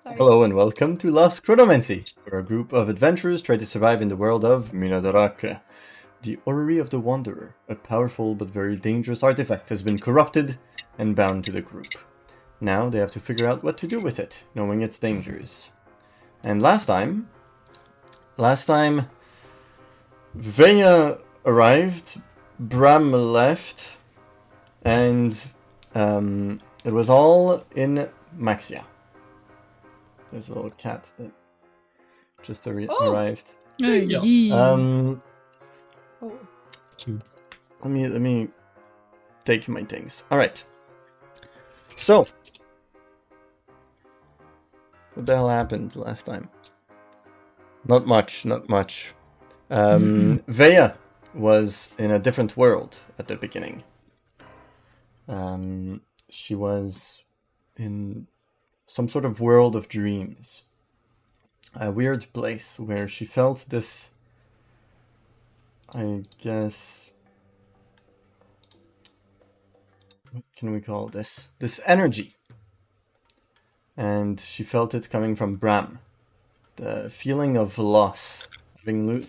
Sorry. Hello and welcome to Lost Chronomancy, where a group of adventurers try to survive in the world of Minadaraka. The Orrery of the Wanderer, a powerful but very dangerous artifact, has been corrupted and bound to the group. Now they have to figure out what to do with it, knowing its dangers. And last time, Veya arrived, Bram left, and it was all in Maxia. There's a little cat that just arrived. Oh. Let me take my things. All right. So, what the hell happened last time? Not much. Veya was in a different world at the beginning. She was in some sort of world of dreams. A weird place where she felt this, I guess, what can we call this? This energy. And she felt it coming from Bram. The feeling of loss. Having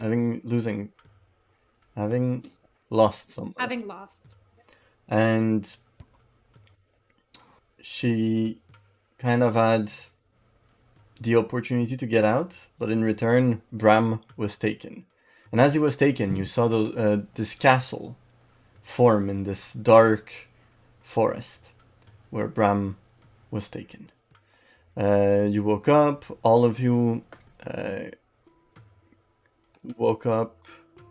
lost someone. Having lost. And she kind of had the opportunity to get out, but in return, Bram was taken. And as he was taken, you saw this castle form in this dark forest where Bram was taken. You woke up, all of you woke up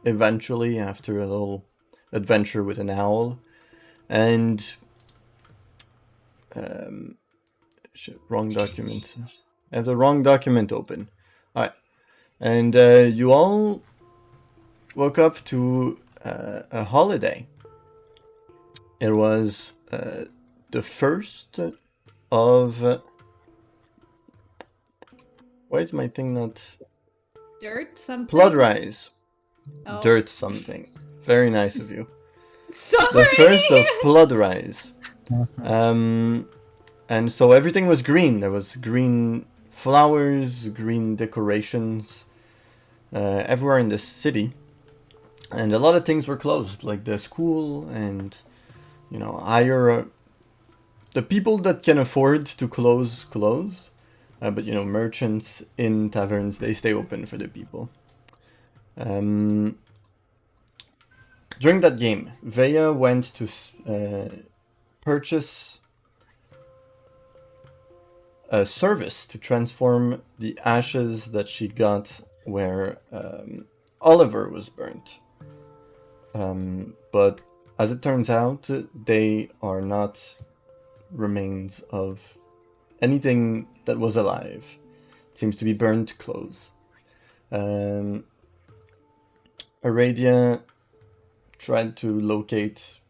eventually after a little adventure with an owl. And shit, wrong document. I have the wrong document open. Alright. And you all woke up to a holiday. It was the first of... why is my thing not... Dirt something? Blood Rise. Oh. Dirt something. Very nice of you. Sorry! The first of Blood Rise. And so everything was green. There was green flowers, green decorations everywhere in the city. And a lot of things were closed, like the school and, you know, the people that can afford to close. But, you know, merchants in taverns, they stay open for the people. During that game, Veya went to purchase a service to transform the ashes that she got where Oliver was burnt. But as it turns out, they are not remains of anything that was alive. It seems to be burnt clothes. Aradia tried to locate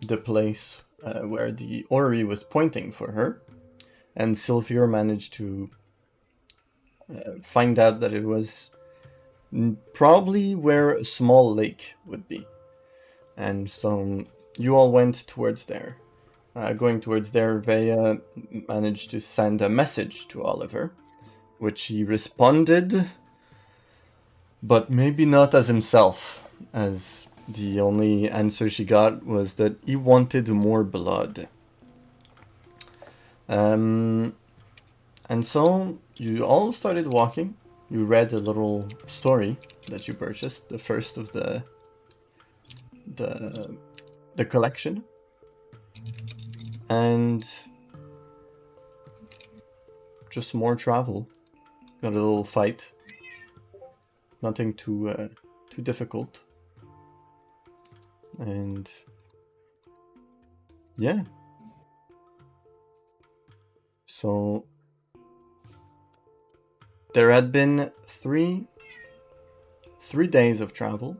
the place where the orrery was pointing for her. And Sylvia managed to find out that it was probably where a small lake would be. And so you all went towards there. Going towards there, Veya managed to send a message to Oliver, which he responded, but maybe not as himself, as the only answer she got was that he wanted more blood. And so you all started walking. You read a little story that you purchased, the first of the collection, and just more travel. Got a little fight. Nothing too difficult. And yeah. So there had been three days of travel,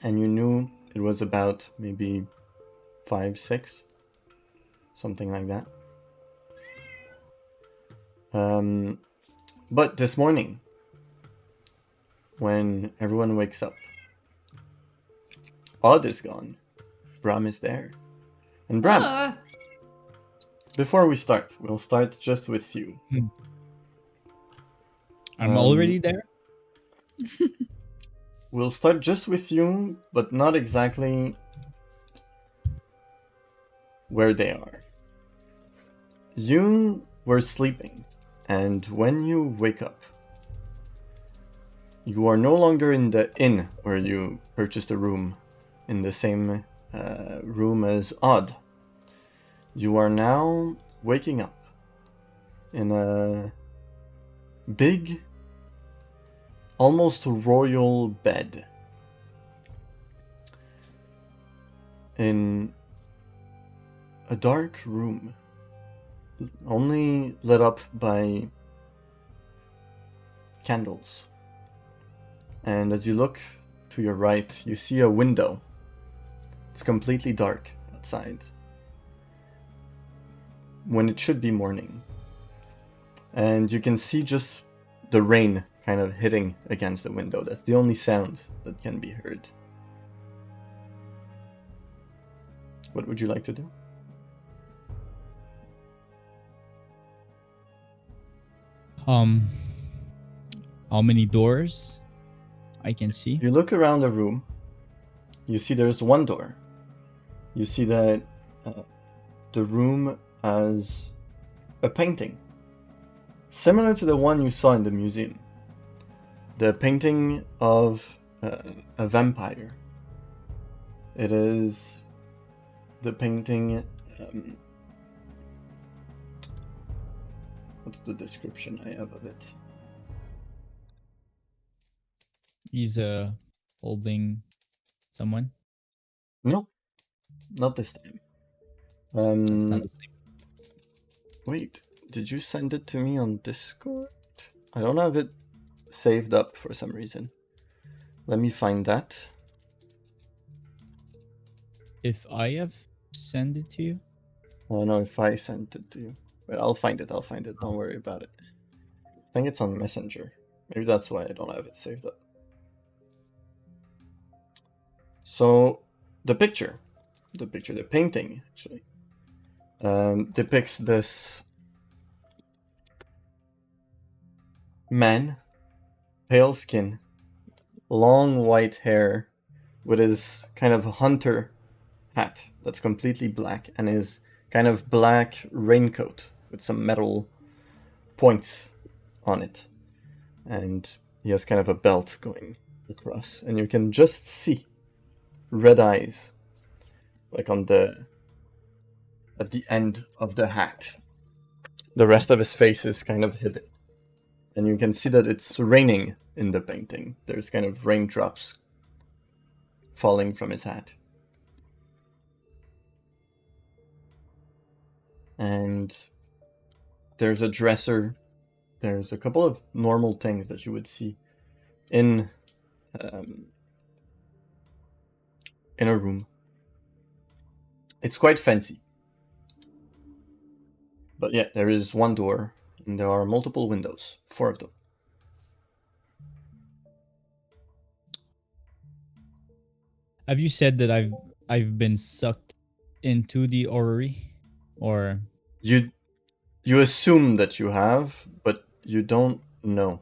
and you knew it was about maybe 5, 6, something like that. But this morning, when everyone wakes up, Odd is gone. Bram is there. And Bram, Before we start, we'll start just with you. I'm already there. We'll start just with you, but not exactly where they are. You were sleeping, and when you wake up, you are no longer in the inn where you purchased a room, in the same room as Odd. You are now waking up in a big, almost royal bed in a dark room, only lit up by candles. And as you look to your right, you see a window. It's completely dark outside, when it should be morning. And you can see just the rain kind of hitting against the window. That's the only sound that can be heard. What would you like to do? How many doors I can see? You look around the room. You see there's one door. You see that the room has a painting similar to the one you saw in the museum. The painting of a vampire. It is the painting. What's the description I have of it? He's holding someone. No, not this time. It's not the same. Wait, did you send it to me on Discord? I don't have it saved up for some reason. Let me find that. If I have sent it to you, I don't know if I sent it to you. But I'll find it. Don't worry about it. I think it's on Messenger. Maybe that's why I don't have it saved up. So, the painting, actually, depicts this man, pale skin, long white hair, with his kind of hunter hat that's completely black, and his kind of black raincoat with some metal points on it. And he has kind of a belt going across, and you can just see red eyes, like at the end of the hat. The rest of his face is kind of hidden, and you can see that it's raining in the painting. There's kind of raindrops falling from his hat. And there's a dresser. There's a couple of normal things that you would see in a room. It's quite fancy. But yeah, there is one door, and there are multiple windows, 4 of them. have you said that I've been sucked into the orrery, or You assume that you have, but you don't know.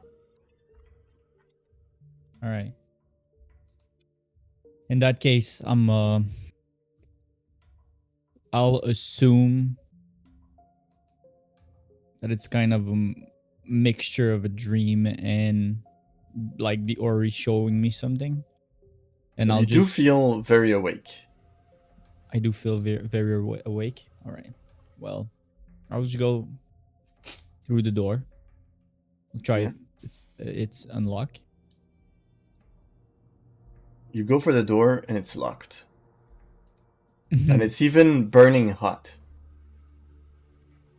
all right? In that case, I'll assume that it's kind of a mixture of a dream and like the orrery showing me something. And You do feel very awake. I do feel very, very awake. All right. Well, I'll just go through the door. I'll try Yeah. if it's unlocked. You go for the door, and it's locked. And it's even burning hot.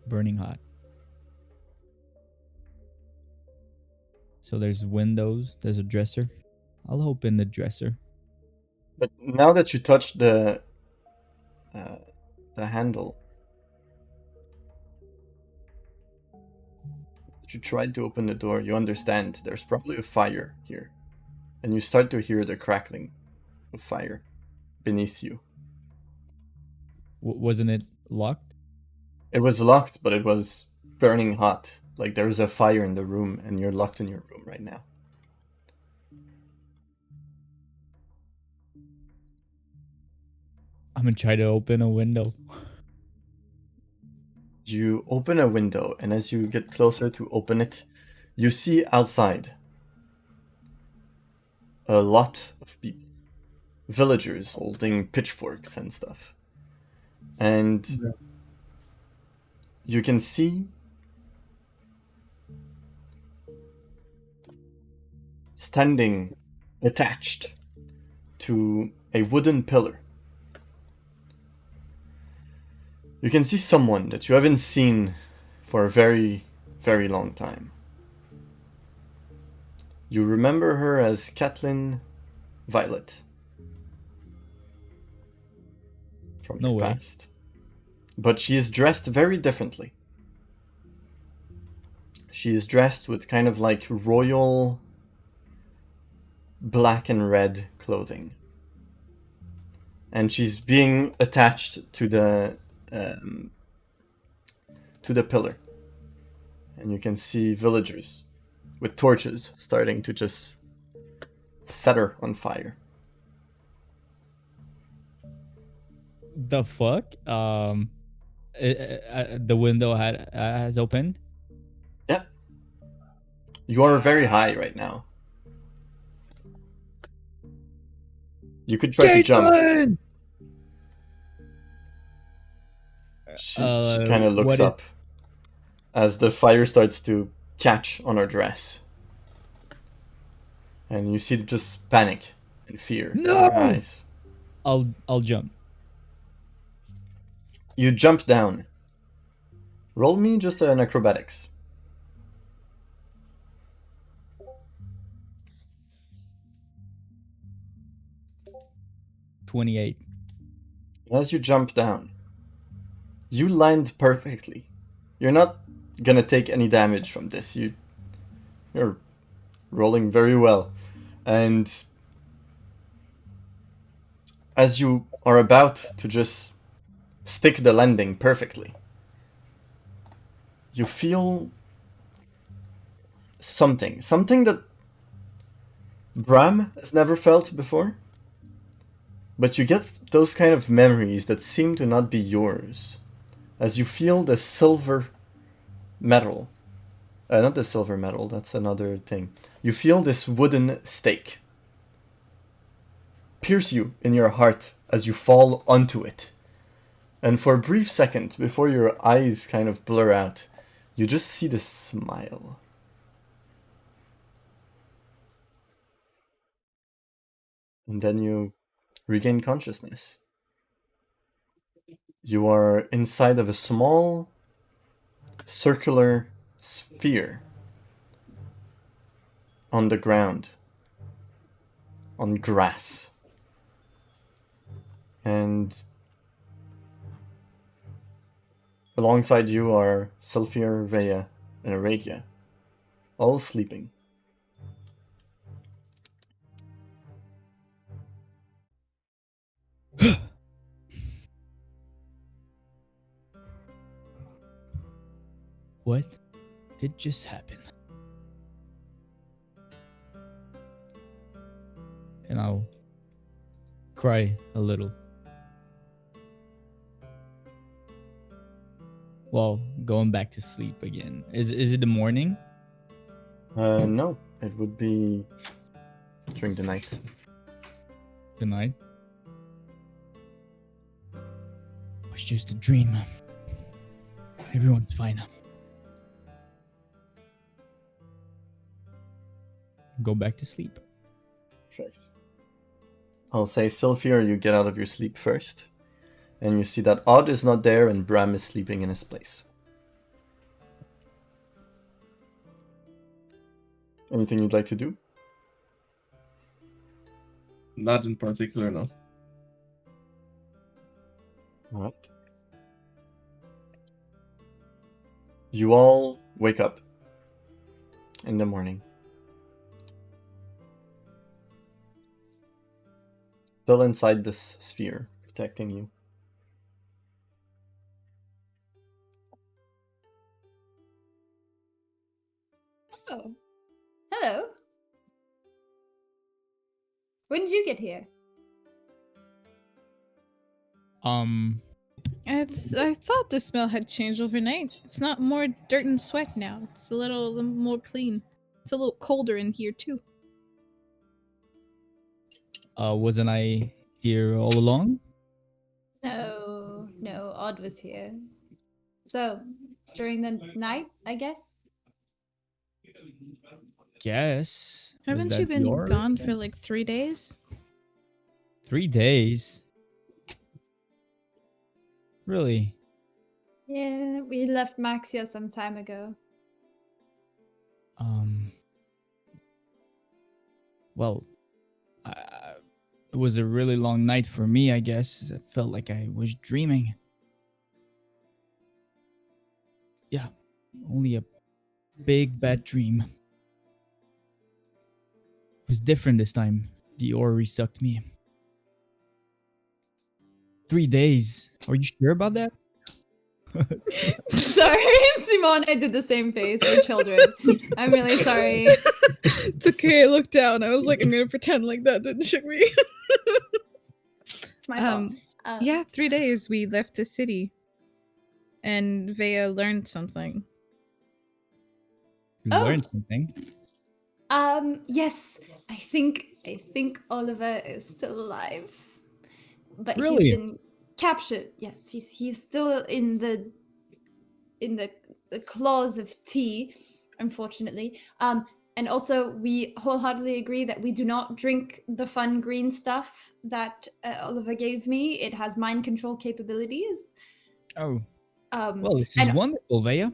Burning hot. So there's windows. There's a dresser. I'll open the dresser. But now that you touch the handle, that you tried to open the door, you understand there's probably a fire here. And you start to hear the crackling of fire beneath you. Wasn't it locked? It was locked, but it was burning hot. Like there was a fire in the room, and you're locked in your room right now. I'm gonna try to open a window. You open a window, and as you get closer to open it, you see outside a lot of people. Villagers holding pitchforks and stuff. And you can see standing attached to a wooden pillar. You can see someone that you haven't seen for a very, very long time. You remember her as Catelyn Violet from No your way. past. But she is dressed very differently. She is dressed with kind of like royal black and red clothing. And she's being attached to the pillar. And you can see villagers with torches starting to just set her on fire. The fuck? The window has opened. Yeah. You are very high right now. You could try to jump. She kind of looks up as the fire starts to catch on her dress. And you see just panic and fear in her eyes. I'll jump. You jump down. Roll me just an acrobatics. $28. As you jump down, you land perfectly. You're not gonna take any damage from this. You're rolling very well. And as you are about to just stick the landing perfectly, you feel something that Bram has never felt before. But you get those kind of memories that seem to not be yours, as you feel the silver metal. Not the silver metal, that's another thing. You feel this wooden stake pierce you in your heart as you fall onto it. And for a brief second, before your eyes kind of blur out, you just see this smile. And then you regain consciousness. You are inside of a small circular sphere on the ground, on grass. And alongside you are Sylphir, Rhea, and Aradia, all sleeping. What did just happen? And I'll cry a little. Well, going back to sleep again. Is it the morning? No, it would be during the night. The night? It was just a dream. Everyone's fine. Go back to sleep. Perfect. I'll say, Sylphir, you get out of your sleep first. And you see that Odd is not there and Bram is sleeping in his place. Anything you'd like to do? Not in particular, no. Alright. You all wake up in the morning. Still inside this sphere, protecting you. Oh. Hello. When did you get here? I thought the smell had changed overnight. It's not more dirt and sweat now. It's a little more clean. It's a little colder in here too. Wasn't I here all along? No, Odd was here. So, during the night, I guess? Guess. Was Haven't that you been your- gone for like 3 days? 3 days? Really? Yeah, we left Maxia some time ago. Well, it was a really long night for me, I guess. It felt like I was dreaming. Yeah, only a big bad dream. It was different this time. The Ori sucked me. 3 days. Are you sure about that? Sorry, Simone, I did the same face. We're children. I'm really sorry. It's okay, I looked down. I was like, I'm gonna pretend like that didn't shook me. It's my fault. Yeah, 3 days we left the city. And Vea learned something. You Oh. learned something. Yes, I think Oliver is still alive. But Really? he's been captured. Yes, he's still in the claws of tea, unfortunately. And also we wholeheartedly agree that we do not drink the fun green stuff that Oliver gave me. It has mind control capabilities. Oh, Well, well, this is wonderful, Vea.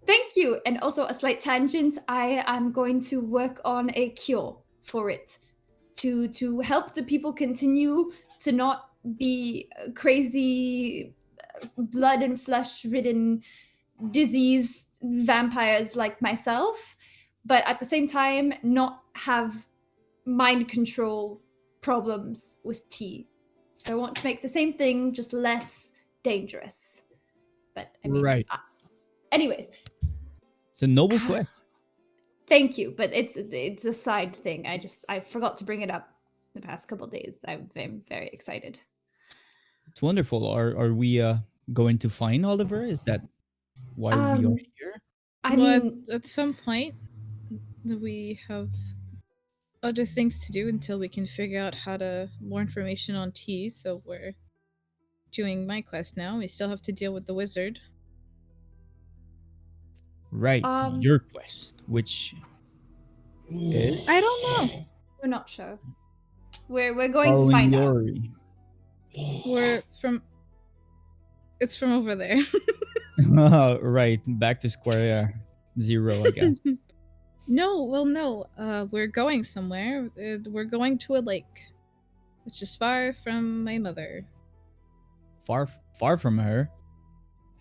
Thank you. And also a slight tangent. I am going to work on a cure for it to help the people continue to not be crazy, blood and flesh ridden, diseased vampires like myself, but at the same time not have mind control problems with tea. So I want to make the same thing, just less dangerous. But I mean, Right. Anyways, It's a noble quest. thank you, but it's a side thing. I forgot to bring it up the past couple days. I'm very excited. It's wonderful. Are we going to find Oliver? Is that why we are here? I Well, mean, at some point, we have other things to do until we can figure out how to more information on tea. So we're doing my quest now. We still have to deal with the wizard. Right, your quest, which is I don't know. we're not sure. We're going to following find the out. Ori. We're from. It's from over there. Right, back to square zero, I guess. No. We're going somewhere. We're going to a lake, which is far from my mother. Far from her.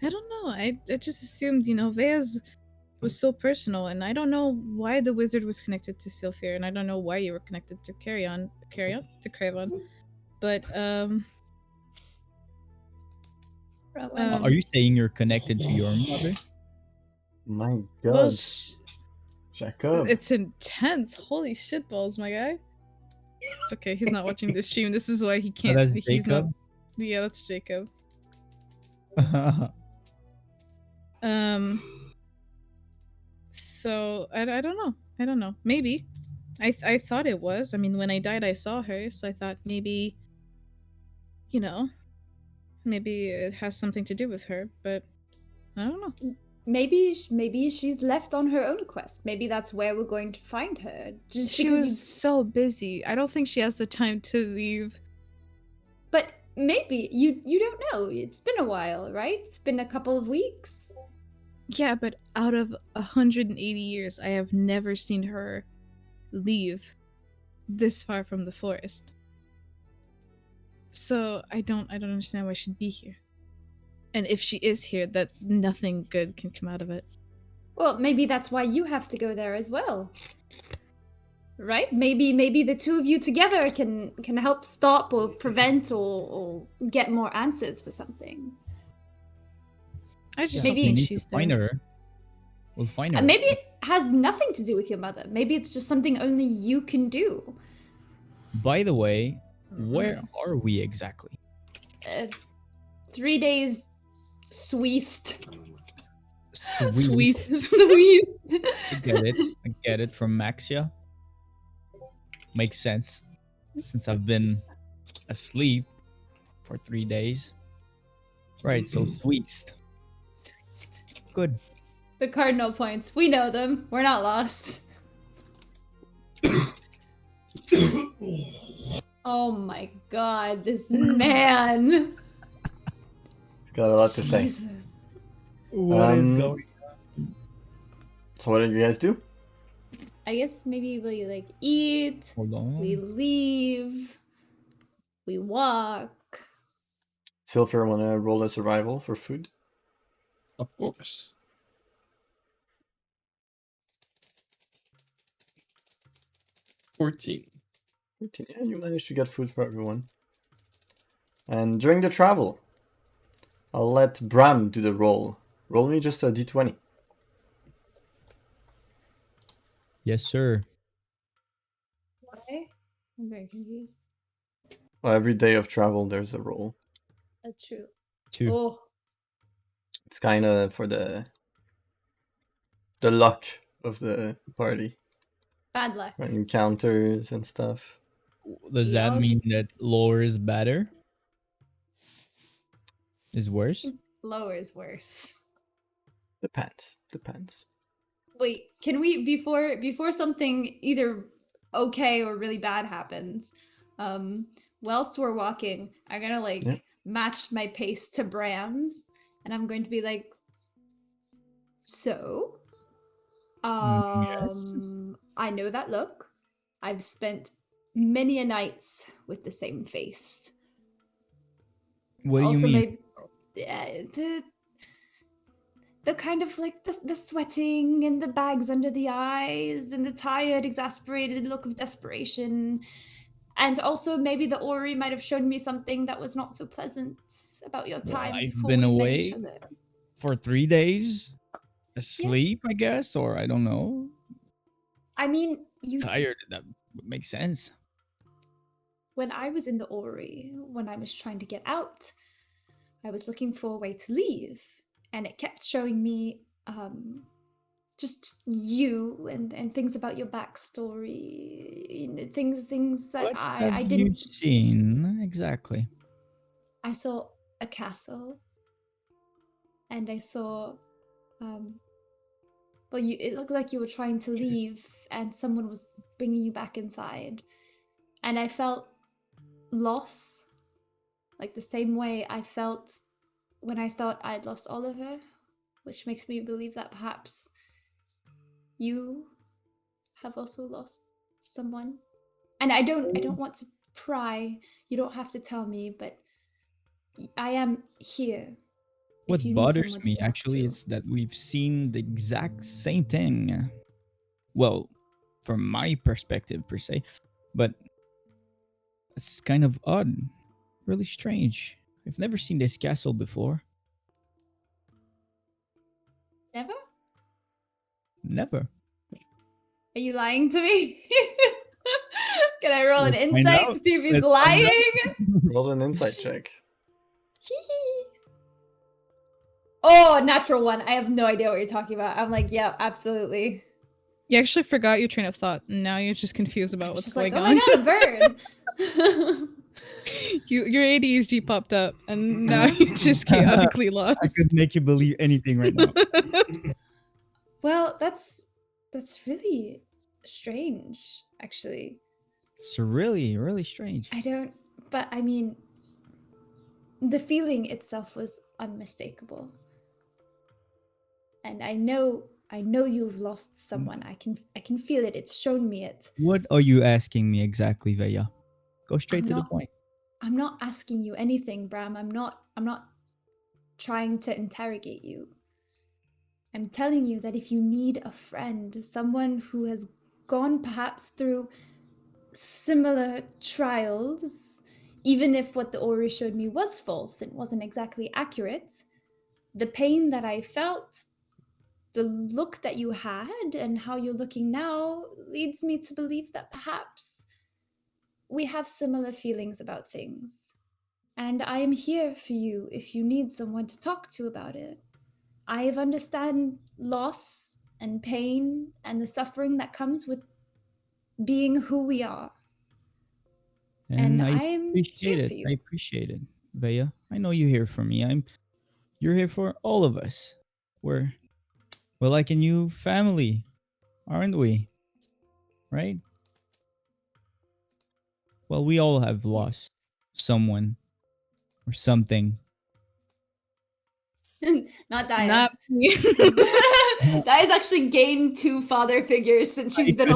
I don't know. I just assumed, Vea's was so personal, and I don't know why the wizard was connected to Sylphir, and I don't know why you were connected to Carrion, but Are you saying you're connected to your mother? My God, well, Jacob. it's intense. Holy shitballs, my guy. It's okay. He's not watching this stream. This is why he can't. that's he's Jacob? Not, yeah, that's Jacob. So I don't know. I don't know. Maybe. I thought it was. I mean, when I died, I saw her, so I thought maybe, maybe it has something to do with her. But I don't know. Maybe she's left on her own quest. Maybe that's where we're going to find her. Just She because was so busy. I don't think she has the time to leave. But maybe you don't know. It's been a while, right? It's been a couple of weeks. Yeah, but out of 180 years, I have never seen her leave this far from the forest. So I don't understand why she'd be here. And if she is here, that nothing good can come out of it. Well, maybe that's why you have to go there as well. Right? Maybe the two of you together can help stop or prevent or get more answers for something. I just Maybe don't think we need she's to find there. her. We'll find her. Maybe has nothing to do with your mother. Maybe it's just something only you can do. By the way, where are we exactly? 3 days Sweest. Sweet. Sweet. I get it from Maxia. Makes sense. Since I've been asleep for 3 days. Right, so Sweet. Good. The cardinal points. We know them. We're not lost. Oh my god, this man. He's got a lot to say. Jesus. What is going on? So what did you guys do? I guess maybe we like eat, Hold on. we leave, we walk. Silver, wanna roll a survival for food? Of course. 14. 13. Yeah, you managed to get food for everyone. And during the travel, I'll let Bram do the roll. Roll me just a d20. Yes, sir. Why? I'm very confused. Well, every day of travel, there's a roll. That's true. 2. Oh, It's kind of for the luck of the party. bad luck. Right? Encounters and stuff. Does that Yup. mean that lower is better? Is worse? Lower is worse. Depends. Wait, can we before something either okay or really bad happens? Whilst we're walking, I'm gonna like Yeah. match my pace to Bram's, and I'm going to be like, so, Yes. I know that look. I've spent many a nights with the same face. What do you Also, mean? the kind of like the sweating and the bags under the eyes and the tired, exasperated look of desperation. And also maybe the Ori might have shown me something that was not so pleasant about your time I've before been we met each away other. for 3 days? Asleep, I guess, or I don't know. I mean, you Tired. That would make sense. when I was in the Ori, when I was trying to get out, I was looking for a way to leave, and it kept showing me just you and things about your backstory, you know, things that What I have you didn't. seen exactly? I saw a castle, and I saw well, it looked like you were trying to leave, and someone was bringing you back inside, and I felt loss, like the same way I felt when I thought I'd lost Oliver, which makes me believe that perhaps you have also lost someone. And I don't want to pry. You don't have to tell me, but I am here. What if you need bothers someone to me talk actually to. is that we've seen the exact same thing. Well, from my perspective per se, but it's kind of odd, really strange. I've never seen this castle before. Never? Never. Are you lying to me? Can I roll an Let's find insight out. to see if he's Let's find out. lying? Roll an insight check. Oh, natural one. I have no idea what you're talking about. I'm like, yeah, absolutely. You actually forgot your train of thought, and now you're just confused about what's Just going like, oh on. my god, a bird. Your ADHD popped up, and now you're just chaotically lost. I could make you believe anything right now. Well, that's really strange, actually. It's really, really strange. But I mean, the feeling itself was unmistakable. And I know you've lost someone. I can feel it. It's shown me it. What are you asking me exactly, Veya? Go straight to the point. I'm not asking you anything, Bram. I'm not trying to interrogate you. I'm telling you that if you need a friend, someone who has gone perhaps through similar trials, even if what the Ori showed me was false and wasn't exactly accurate, the pain that I felt, the look that you had and how you're looking now leads me to believe that perhaps we have similar feelings about things. And I am here for you if you need someone to talk to about it. I understand loss and pain and the suffering that comes with being who we are. And I I'm appreciate here it. for I you. appreciate it, Vaya. I know you're here for me. You're here for all of us. We're like a new family, aren't we? Right? Well, we all have lost someone or something. Not Daya. Not me. Daya's actually gained 2 father figures since she's been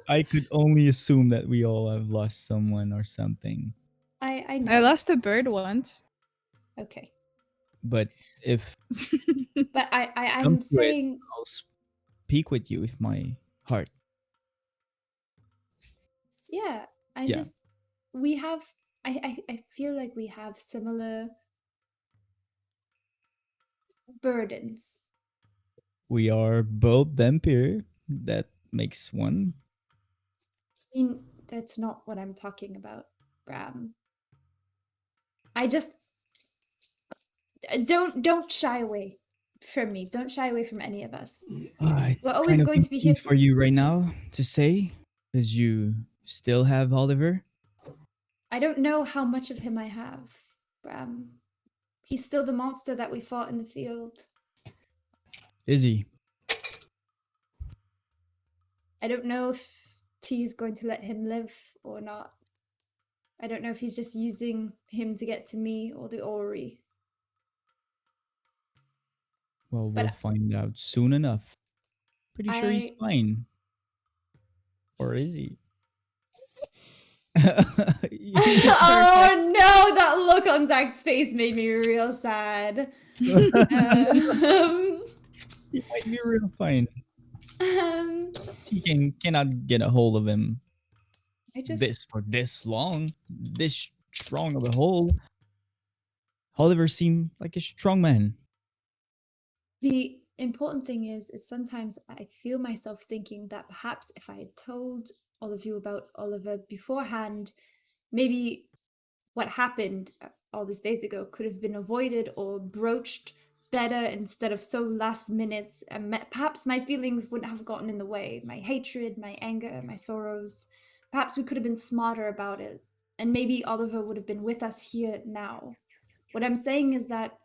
I could only assume that we all have lost someone or something. I know. I lost a bird once. Okay. But if But I'm come to it, saying I'll speak with you with my heart. yeah, Yeah. we have I feel like we have similar burdens. We are both vampire. That makes one. I mean, that's not what I'm talking about, Bram. I just don't shy away from me. Don't shy away from any of us. It's We're always kind of going to be here easy for you right now to say, because you still have Oliver. I don't know how much of him I have, Bram. He's still the monster that we fought in the field. Is he? I don't know if T's going to let him live or not. I don't know if he's just using him to get to me or the Ori. Well, But we'll find out soon enough. Pretty sure he's I fine. Or is he? oh no, that look on Zach's face made me real sad. He might be real fine. Um, He cannot get a hold of him I just this long, this strong of a hold. Oliver seemed like a strong man. the important thing is sometimes I feel myself thinking that perhaps if I had told all of you about Oliver beforehand, maybe what happened all those days ago could have been avoided or broached better instead of so last minute, and perhaps my feelings wouldn't have gotten in the way, my hatred, my anger, my sorrows. Perhaps we could have been smarter about it, and maybe Oliver would have been with us here now. What I'm saying is that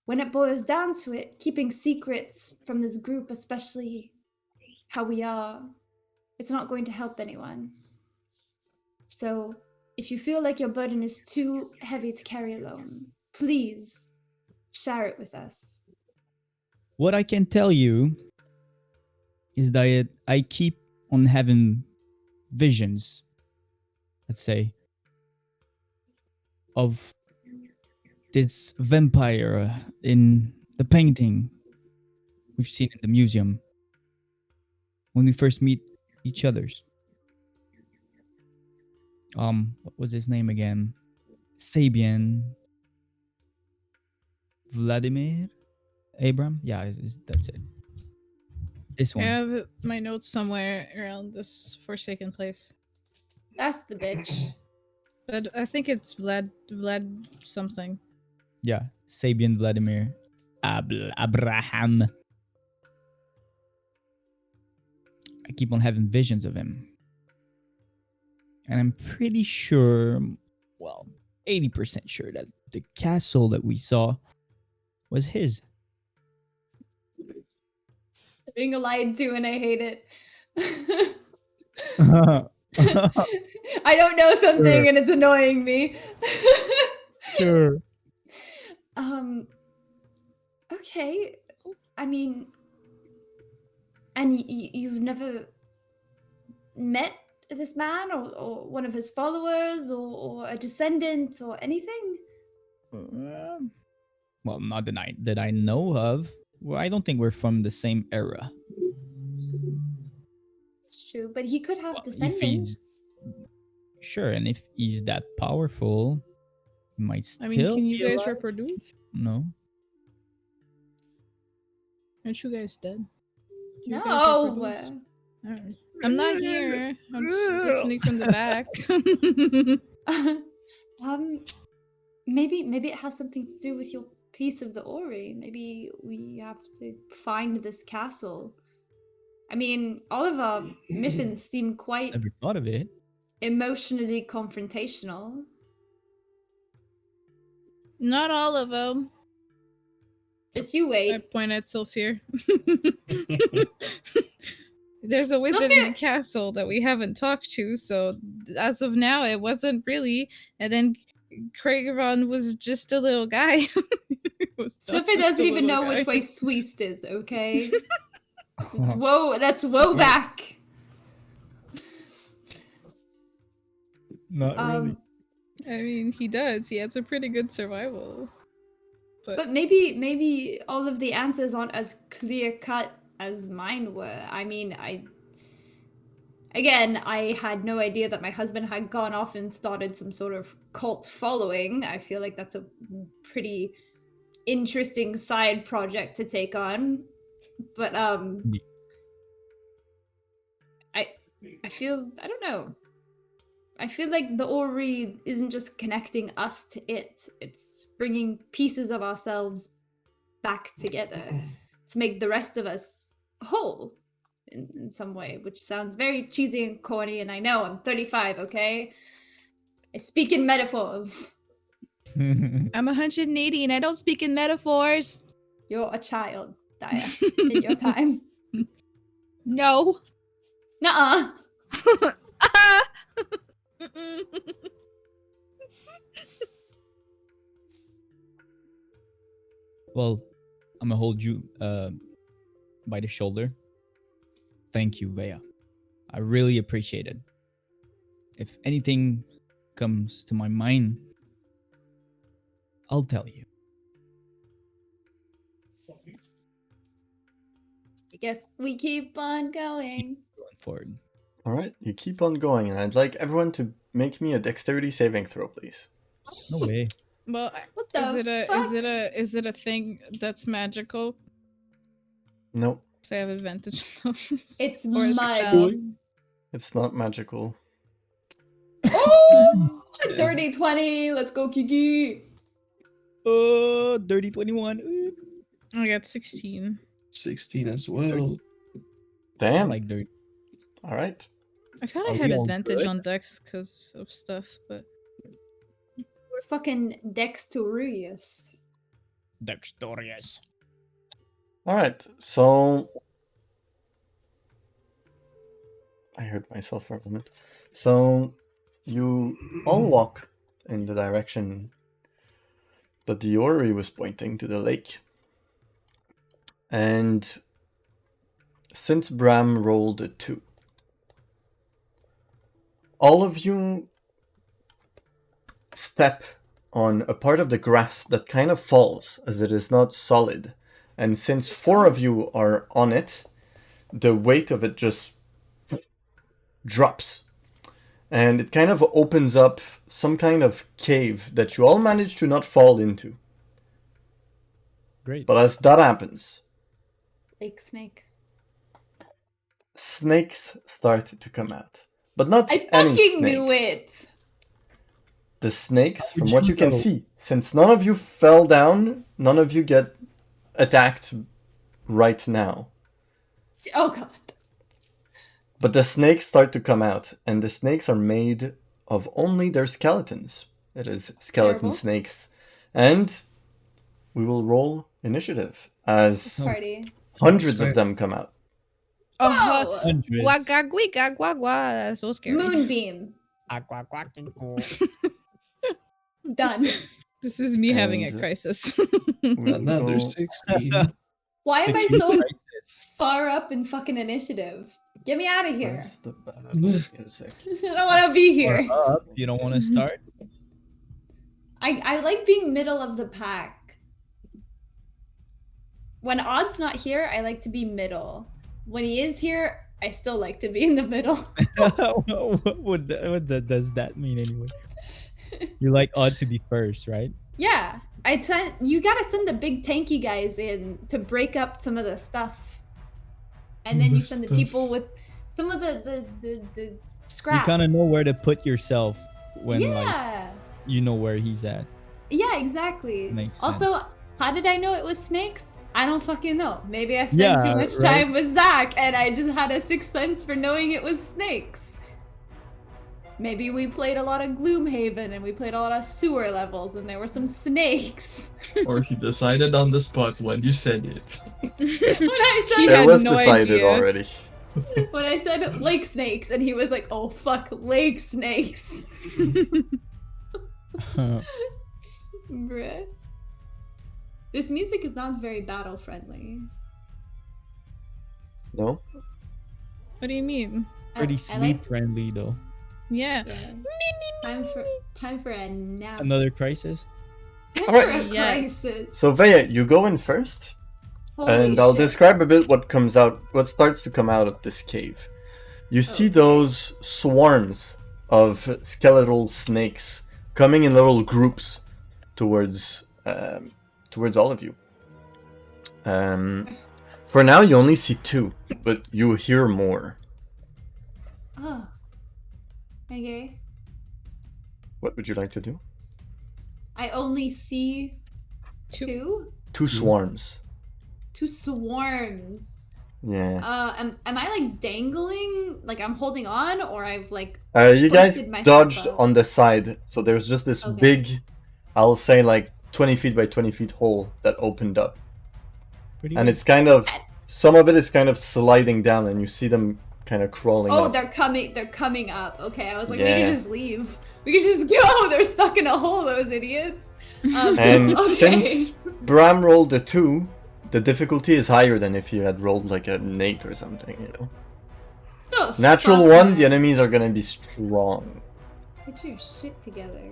when it boils down to it, keeping secrets from this group, especially how we are, it's not going to help anyone. So if you feel like your burden is too heavy to carry alone, please share it with us. What I can tell you is that I keep on having visions, let's say, of this vampire in the painting we've seen in the museum when we first meet each other's. What was his name again? Sabian Vladimir Abram? Yeah, that's it. This I one. have my notes somewhere around this forsaken place. That's the bitch. But I think it's Vlad something. Yeah, Sabian Vladimir Abraham. I keep on having visions of him. And I'm pretty sure, well, 80% sure that the castle that we saw was his. Being lied to, and I hate it. I don't know something Sure. and it's annoying me. Sure. Okay. I mean, and you've never met this man or one of his followers or a descendant or anything? Well, not that I know of. Well, I don't think we're from the same era. It's true, but he could have Well, descendants. Sure, and if he's that powerful, he might still I mean, can you be guys alive. reproduce? No. Aren't you guys dead? You guys No. reproduce? Alright. I'm not here. I'm just listening from the back. Maybe it has something to do with your piece of the Ori. Maybe we have to find this castle. I mean, all of our missions seem quite Never thought of it. emotionally confrontational. Not all of them. Just you I wait. point at Sylphir. There's a wizard in the castle that we haven't talked to, so as of now, it wasn't really. And then Craigeron was just a little guy. Slippy doesn't even know which way Sweest is, okay? That's woe back. Not really. I mean, he does. He has a pretty good survival. But maybe all of the answers aren't as clear cut as mine were. I mean, I had no idea that my husband had gone off and started some sort of cult following. I feel like that's a pretty interesting side project to take on. But I feel, I don't know. I feel like the Ori isn't just connecting us to it. It's bringing pieces of ourselves back together to make the rest of us whole in some way, which sounds very cheesy and corny, and I know I'm 35, okay? I speak in metaphors. I'm 180 and I don't speak in metaphors. You're a child, Daya, in your time. No. Nuh-uh. Well, I'm gonna hold you by the shoulder. Thank you, Vea. I really appreciate it. If anything comes to my mind, I'll tell you. I guess we keep on going. Going forward. All right, you keep on going, and I'd like everyone to make me a dexterity saving throw, please. No way. Well, What the fuck? is it a thing that's magical? No, So I have advantage on those? It's Or is it mud. spell? it's not magical. Oh! Dirty 20! Let's go, Kiki! Oh, dirty 21. I got 16. 16 as well. I Damn. like dirty. All right. I thought Are I had we all advantage good? on dex because of stuff, but We're fucking dexterous. Dexterous. All right. So I heard myself for a moment. So you all walk in the direction that the Ori was pointing, to the lake. And since Bram rolled a 2, all of you step on a part of the grass that kind of falls, as it is not solid. And since 4 of you are on it, the weight of it just drops. And it kind of opens up some kind of cave that you all manage to not fall into. Great. But as that happens, Lake snake. snakes start to come out. But not I any fucking snakes. knew it! The snakes, How from would what you you can know? see, since none of you fell down, none of you get attacked right now. Oh god. But the snakes start to come out, and the snakes are made of only their skeletons. It is skeleton Terrible. snakes. And we will roll initiative as Party. hundreds of them come out. oh, Whoa! Hundreds. guagua, guagua. That's so scary. Moonbeam. Done. This is me having a And- crisis. We'll Another go- 16. Why am I Security so crisis. far up in fucking initiative? Get me out of here. Where's the bad- Wait a sec. I don't want to be here. Or up. You don't want to start? I like being middle of the pack. When Odd's not here, I like to be middle. When he is here, I still like to be in the middle. What does that mean anyway? You like Odd to be first, right? Yeah. You gotta send the big tanky guys in to break up some of the stuff, and then you send the people with some of the scraps. You kind of know where to put yourself when like Yeah. you know where he's at. Yeah, exactly. Makes Also, sense. how did I know it was snakes? I don't fucking know. Maybe I spent too Yeah, much right? time with Zach and I just had a sixth sense for knowing it was snakes. Maybe we played a lot of Gloomhaven and we played a lot of sewer levels and there were some snakes. Or he decided on the spot when you said it. When I He said It had was no decided idea. already. when I said lake snakes and he was like, "Oh fuck, lake snakes." Bruh. This music is not very battle friendly. No? What do you mean? Pretty I sleep like friendly though. Yeah. yeah. Time for a nap. Another crisis. Time Alright. for a Yes. crisis. So Vea, you go in first, Holy and I'll shit. describe a bit what starts to come out of this cave. You see Okay. those swarms of skeletal snakes coming in little groups towards all of you. For now, you only see 2, but you hear more. Oh. Okay. What would you like to do? I only see two? 2 swarms. 2 swarms. Yeah. Am I like dangling? Like I'm holding on, or I've like You guys hoisted myself dodged up? on the side, so there's just this Okay. big, I'll say like 20 feet by 20 feet hole that opened up. Pretty And good. it's kind of, some of it is kind of sliding down, and you see them kind of crawling Oh, up. they're coming up. Okay, I was like, Yeah. we could just leave. We could just go. They're stuck in a hole, those idiots. And okay. since Bram rolled a 2, the difficulty is higher than if you had rolled like an 8 or something, you know. Oh, Natural fuck 1, that. the enemies are gonna be strong. Get your shit together.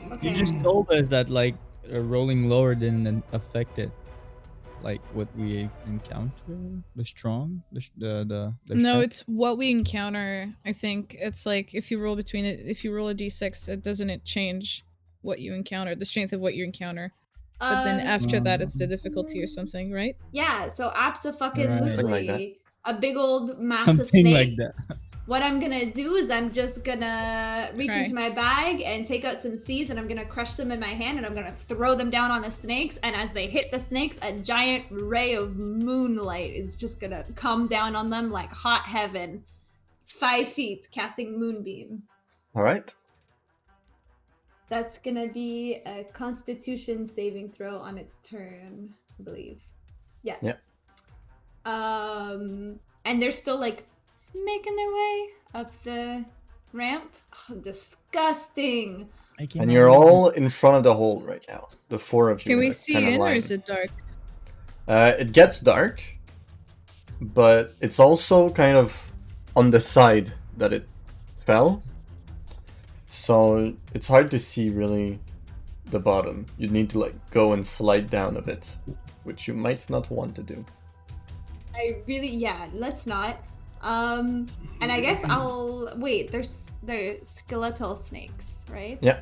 You Okay. just told us that like rolling lower didn't affect it. Like what we encounter, the strong, the No, strength? it's what we encounter. I think it's like if you roll between it, if you roll a d6, it doesn't change what you encounter, the strength of what you encounter. But then after that, it's the difficulty or something, right? Yeah, so abso-fucking-lutely, Right. Something like that. a big old massive Something snake. like that. What I'm gonna do is I'm just gonna reach Okay. into my bag and take out some seeds and I'm gonna crush them in my hand and I'm gonna throw them down on the snakes, and as they hit the snakes, a giant ray of moonlight is just gonna come down on them like hot heaven. 5 feet, casting moonbeam. Alright. That's gonna be a constitution saving throw on its turn, I believe. Yeah. Yeah. And they're still like making their way up the ramp. Oh, disgusting. And you're all in front of the hole right now. The 4 of you. Can we are see kinda in, or lying. is it dark? It gets dark, but it's also kind of on the side that it fell. So it's hard to see really the bottom. You'd need to like go and slide down a bit, which you might not want to do. Let's not. And I guess I'll wait. They're skeletal snakes, right? Yeah.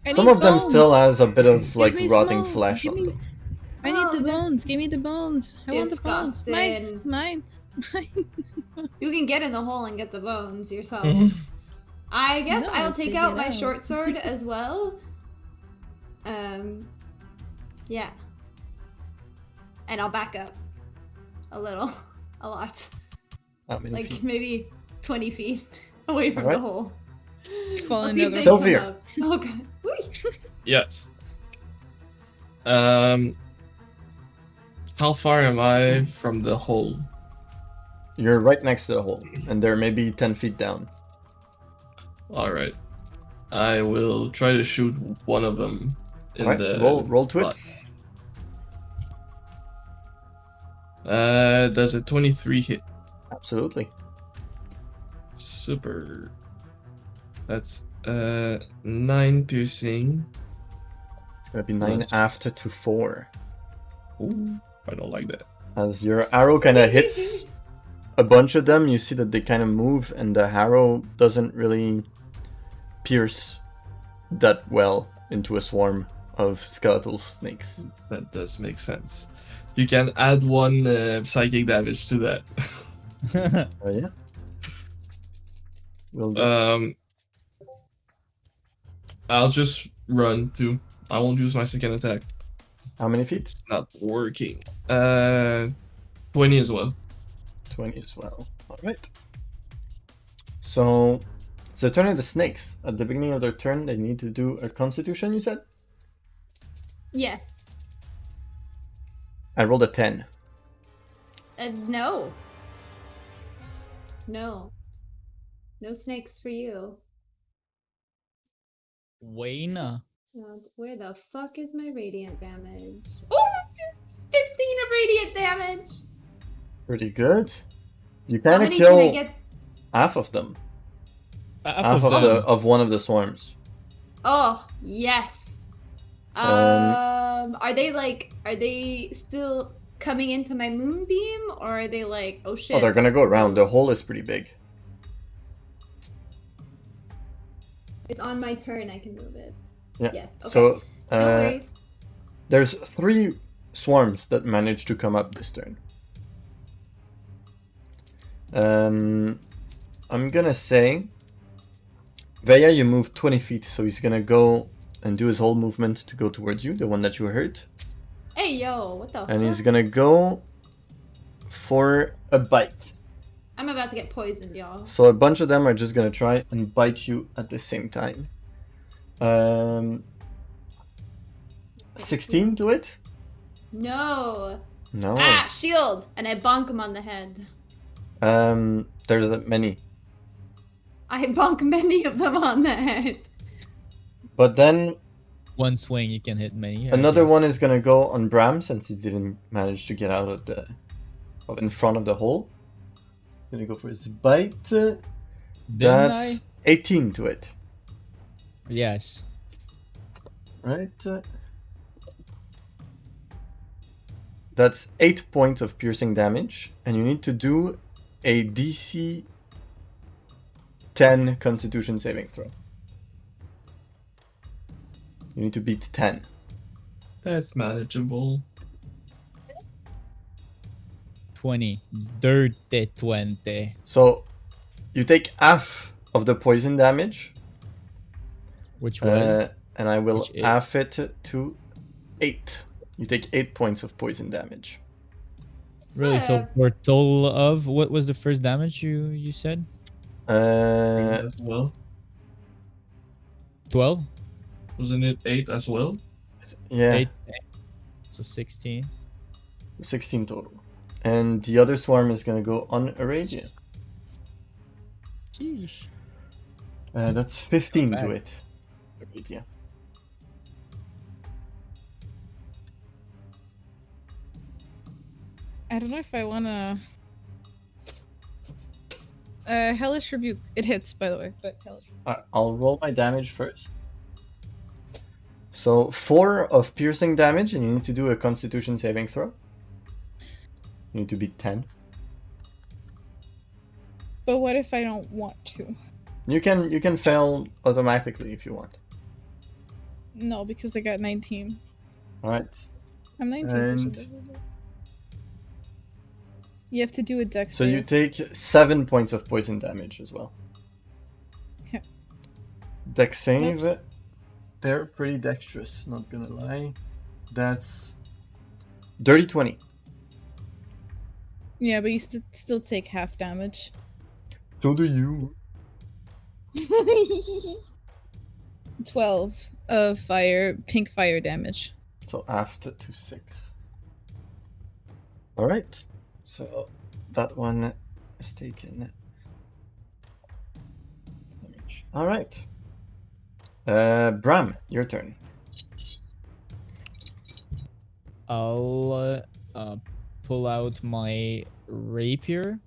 I Some need of them bones. still has a bit of like Give me rotting some- flesh give on me- them. I need Oh, the this- bones. Give me the bones. I want the bones. Disgusting. Mine. You can get in the hole and get the bones yourself. Mhm. I guess No, I'll take figure out it my out. short sword as well. Yeah. And I'll back up a little, a lot, How many like feet? maybe 20 feet away from Alright. the hole. Fall I'll in see if another they hole. come Delvir. up. Oh god. Whee! Yes. How far am I from the hole? You're right next to the hole, and they're maybe 10 feet down. Alright. I will try to shoot one of them in Alright, the roll to it. butt. Does a 23 hit? Absolutely. Super. That's 9 piercing. It's gonna be 9 Nice. after to 4. Ooh, I don't like that. As your arrow kind of hits a bunch of them, you see that they kind of move, and the arrow doesn't really pierce that well into a swarm of skeletal snakes. That does make sense. You can add 1 psychic damage to that. Oh yeah. Will do. I'll just run too. I won't use my second attack. How many feet? It's not working. 20 as well. 20 as well. All right. So it's the turn of the snakes. At the beginning of their turn, they need to do a Constitution. You said. Yes. I rolled a 10. No. No. No snakes for you. Wayne. Where the fuck is my radiant damage? Oh, 15 of radiant damage. Pretty good. You How kind of many can I kill get? half of them. Half Of one of the swarms. Oh, yes. Are they still coming into my moonbeam, or are they like, oh shit? Oh, they're gonna go around. The hole is pretty big. It's on my turn. I can move it. Yeah. Yes. Okay. So no worries. there's 3 swarms that managed to come up this turn. I'm gonna say, Veya, you moved 20 feet, so he's gonna go and do his whole movement to go towards you, the one that you hurt. Hey yo, what the And fuck? he's gonna go for a bite. I'm about to get poisoned, y'all. So a bunch of them are just gonna try and bite you at the same time. 16 to it? No. No. Ah, shield! And I bonk him on the head. There's many. I bonk many of them on the head. But then One swing, you can hit many. I another guess. one is gonna go on Bram since he didn't manage to get out of in front of the hole. Gonna go for his bite. Didn't That's I? 18 to it. Yes. Right? That's 8 points of piercing damage, and you need to do a DC 10 Constitution saving throw. You need to beat 10. That's manageable. 20. Dirty 20. So you take half of the poison damage, Which was? and I will Which is? half it to 8. You take 8 points of poison damage. Really? So for a total of, what was the first damage you said? As well. 12? Wasn't it 8 as well? Yeah, 8? So 16. 16 total. And the other swarm is gonna go on Aradia. Sheesh. That's 15 Not to bad. it. Aradia. I don't know if I wanna. Hellish Rebuke. It hits, by the way, but Hellish. I'll roll my damage first. So 4 of piercing damage, and you need to do a Constitution saving throw. You need to beat 10. But what if I don't want to? You can fail automatically if you want. No, because I got 19. All right. I'm 19. And- You have to do a dex So you save. take 7 points of poison damage as well. Okay. Dex save. They're pretty dexterous, not gonna lie. That's dirty 20. Yeah, but you still take half damage. So do you. 12 of pink fire damage. So after to 6. All right. So that one is taken. All right. Bram, your turn. I'll pull out my rapier.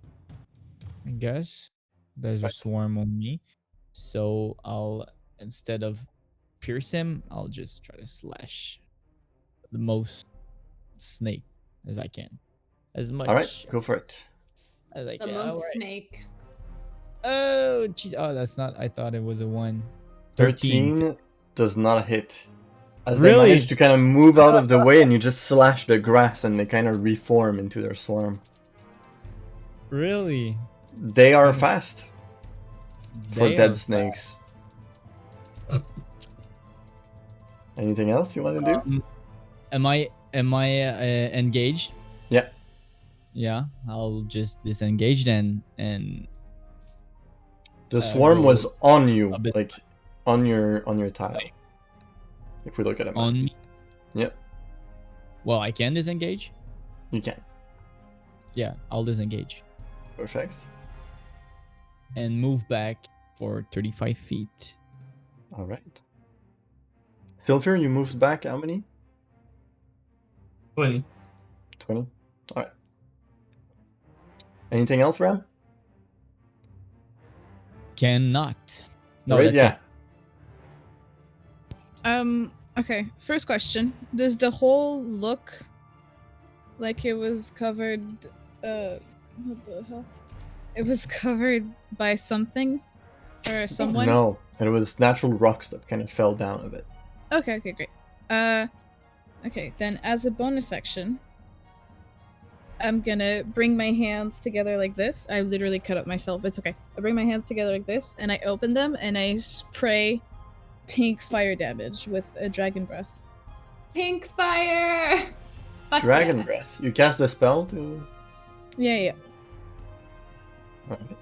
I guess there's a Right. swarm on me, so I'll, instead of pierce him, I'll just try to slash the most snake as I can, as much All right, go for it. as I The can. most Alright. snake. Oh, jeez. Oh, that's not. I thought it was a 1. 13 does not hit. As Really? they manage to kind of move out of the way, and you just slash the grass, and they kind of reform into their swarm. Really? They are fast for They dead are snakes. Anything else you want to do? Am I engaged? Yeah. Yeah, I'll just disengage then and The swarm was roll on you, a bit. like on your tile. If we look at it, on me. Yep, Well, I can disengage. you can. Yeah, I'll disengage Perfect. and move back for 35 feet. All right. Silver, you moved back how many? 20. 20. All right. Anything else, Ram? Cannot. No, Right, that's yeah. it. Okay, first question. Does the hole look like it was covered what the hell? It was covered by something or someone? No, and it was natural rocks that kind of fell down a bit. Okay, great. Okay, then as a bonus action, I'm gonna bring my hands together like this. I literally cut up myself. It's okay. I bring my hands together like this, and I open them, and I spray pink fire damage with a dragon breath. Pink fire! Fuck Dragon yeah. breath. You cast the spell to. Yeah. All right.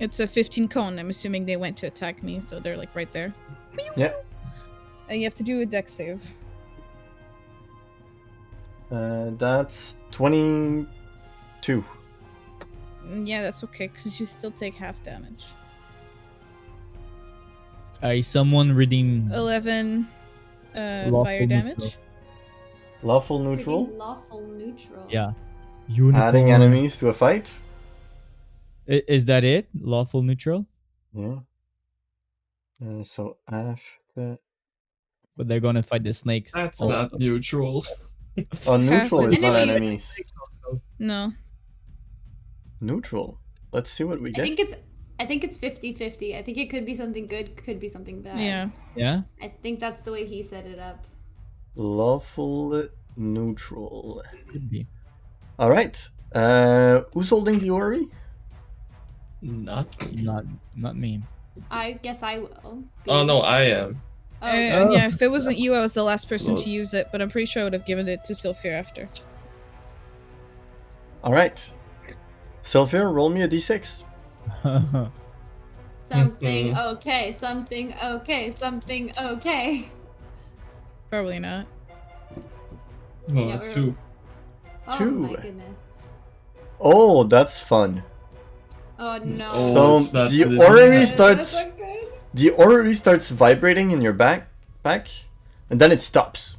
It's a 15 cone. I'm assuming they went to attack me, so they're like right there. Yeah. And you have to do a dex save. That's 22. Yeah, that's okay, because you still take half damage. Someone redeem 11 Lawful fire damage. neutral. Lawful Pretty neutral. lawful neutral. Yeah. Unicorn. Adding enemies to a fight. Is that it? Lawful neutral? Yeah. So after. But they're gonna fight the snakes. That's Oh, not neutral. Oh, neutral Half is not enemies. enemies. No. Neutral. Let's see what we I get. think it's 50-50. I think it could be something good, could be something bad. Yeah. Yeah. I think that's the way he set it up. Lawful neutral. Could be. All right. Who's holding the orrery? Not me. Not me. I guess I will. Oh no, I am. Oh, Yeah, if it wasn't you, I was the last person Well- to use it, but I'm pretty sure I would have given it to Sylphir after. All right. Sylphir, roll me a d6. something Mhm. okay, something okay, something okay. Probably not. Oh, Yeah, we're- 2. Oh 2. my goodness. Oh, that's fun. Oh no. Oh, So it's not the good. orrery That's starts. not good. The orrery starts vibrating in your back, and then it stops.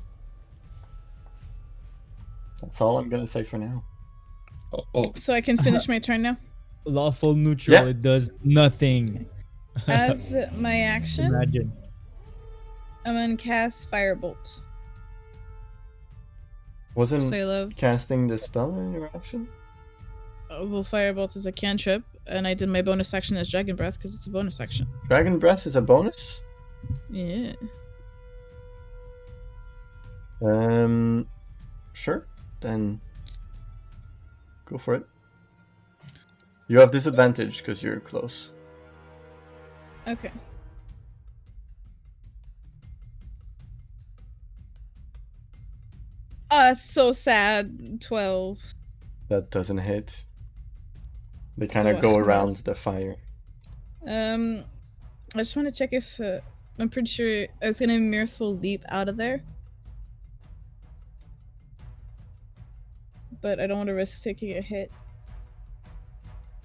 That's all I'm gonna say for now. Oh, So I can finish my turn now. Lawful neutral. Yeah. It does nothing. As my action, Imagine. I'm gonna cast Firebolt. Wasn't So I love. casting the spell in your action? Well, Firebolt is a cantrip, and I did my bonus action as Dragon Breath because it's a bonus action. Dragon breath is a bonus. Yeah. Sure. Then go for it. You have disadvantage because you're close. Okay. It's so sad. 12. That doesn't hit. They kind So of go what around else? the fire. I just want to check if I'm pretty sure I was gonna Mirthful Leap out of there, but I don't want to risk taking a hit.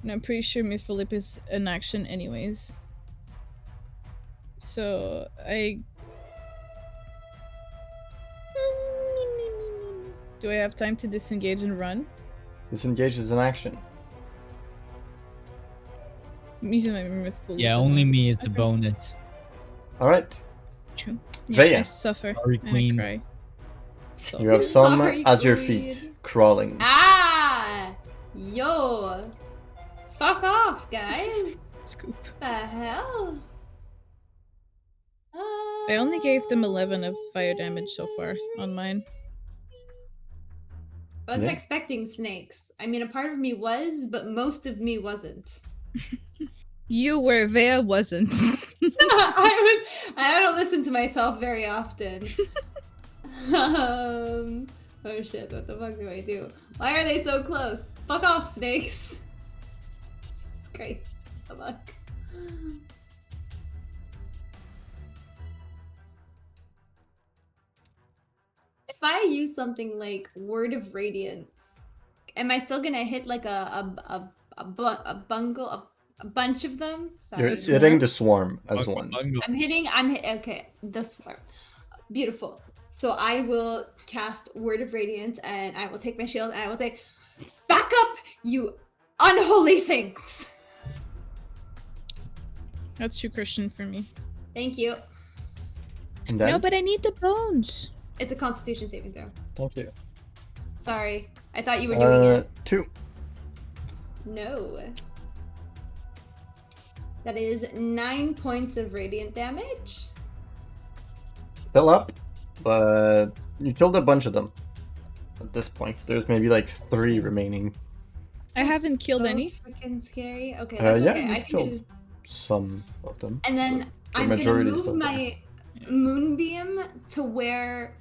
And I'm pretty sure Mirthful Leap is an action, anyways. So do I have time to disengage and run? Disengage is an action. Using my Mirthful Leap. Yeah, as only well. me is the Okay. bonus. Alright. True. Veya. Yeah, I suffer Sorry, and queen. I cry. You have some Sorry, at your queen. feet, crawling. Ah! Yo! Fuck off, guys! Scoop. The hell? I only gave them 11 of fire damage so far on mine. I was Yeah. expecting snakes. I mean, a part of me was, but most of me wasn't. You were, Vea wasn't. I don't listen to myself very often. Oh shit, what the fuck do I do? Why are they so close? Fuck off, snakes. Jesus Christ, what the fuck? If I use something like Word of Radiance, am I still gonna hit like a bunch of them? You're Sorry. hitting the swarm as Bungle, one. bungle. Okay, the swarm. Beautiful. So I will cast Word of Radiance and I will take my shield and I will say, back up, you unholy things. That's too Christian for me. Thank you. And then, No, but I need the bones. It's a Constitution saving throw. thank you. Sorry. I thought you were doing it. 2. No. That is 9 points of radiant damage. Still up, but you killed a bunch of them. At this point, there's maybe like 3 remaining. I haven't killed so any. Freaking scary. Okay, that's Yeah, okay. I you've can killed do. some of them. And then The I'm gonna majority is move still there. my moonbeam to where.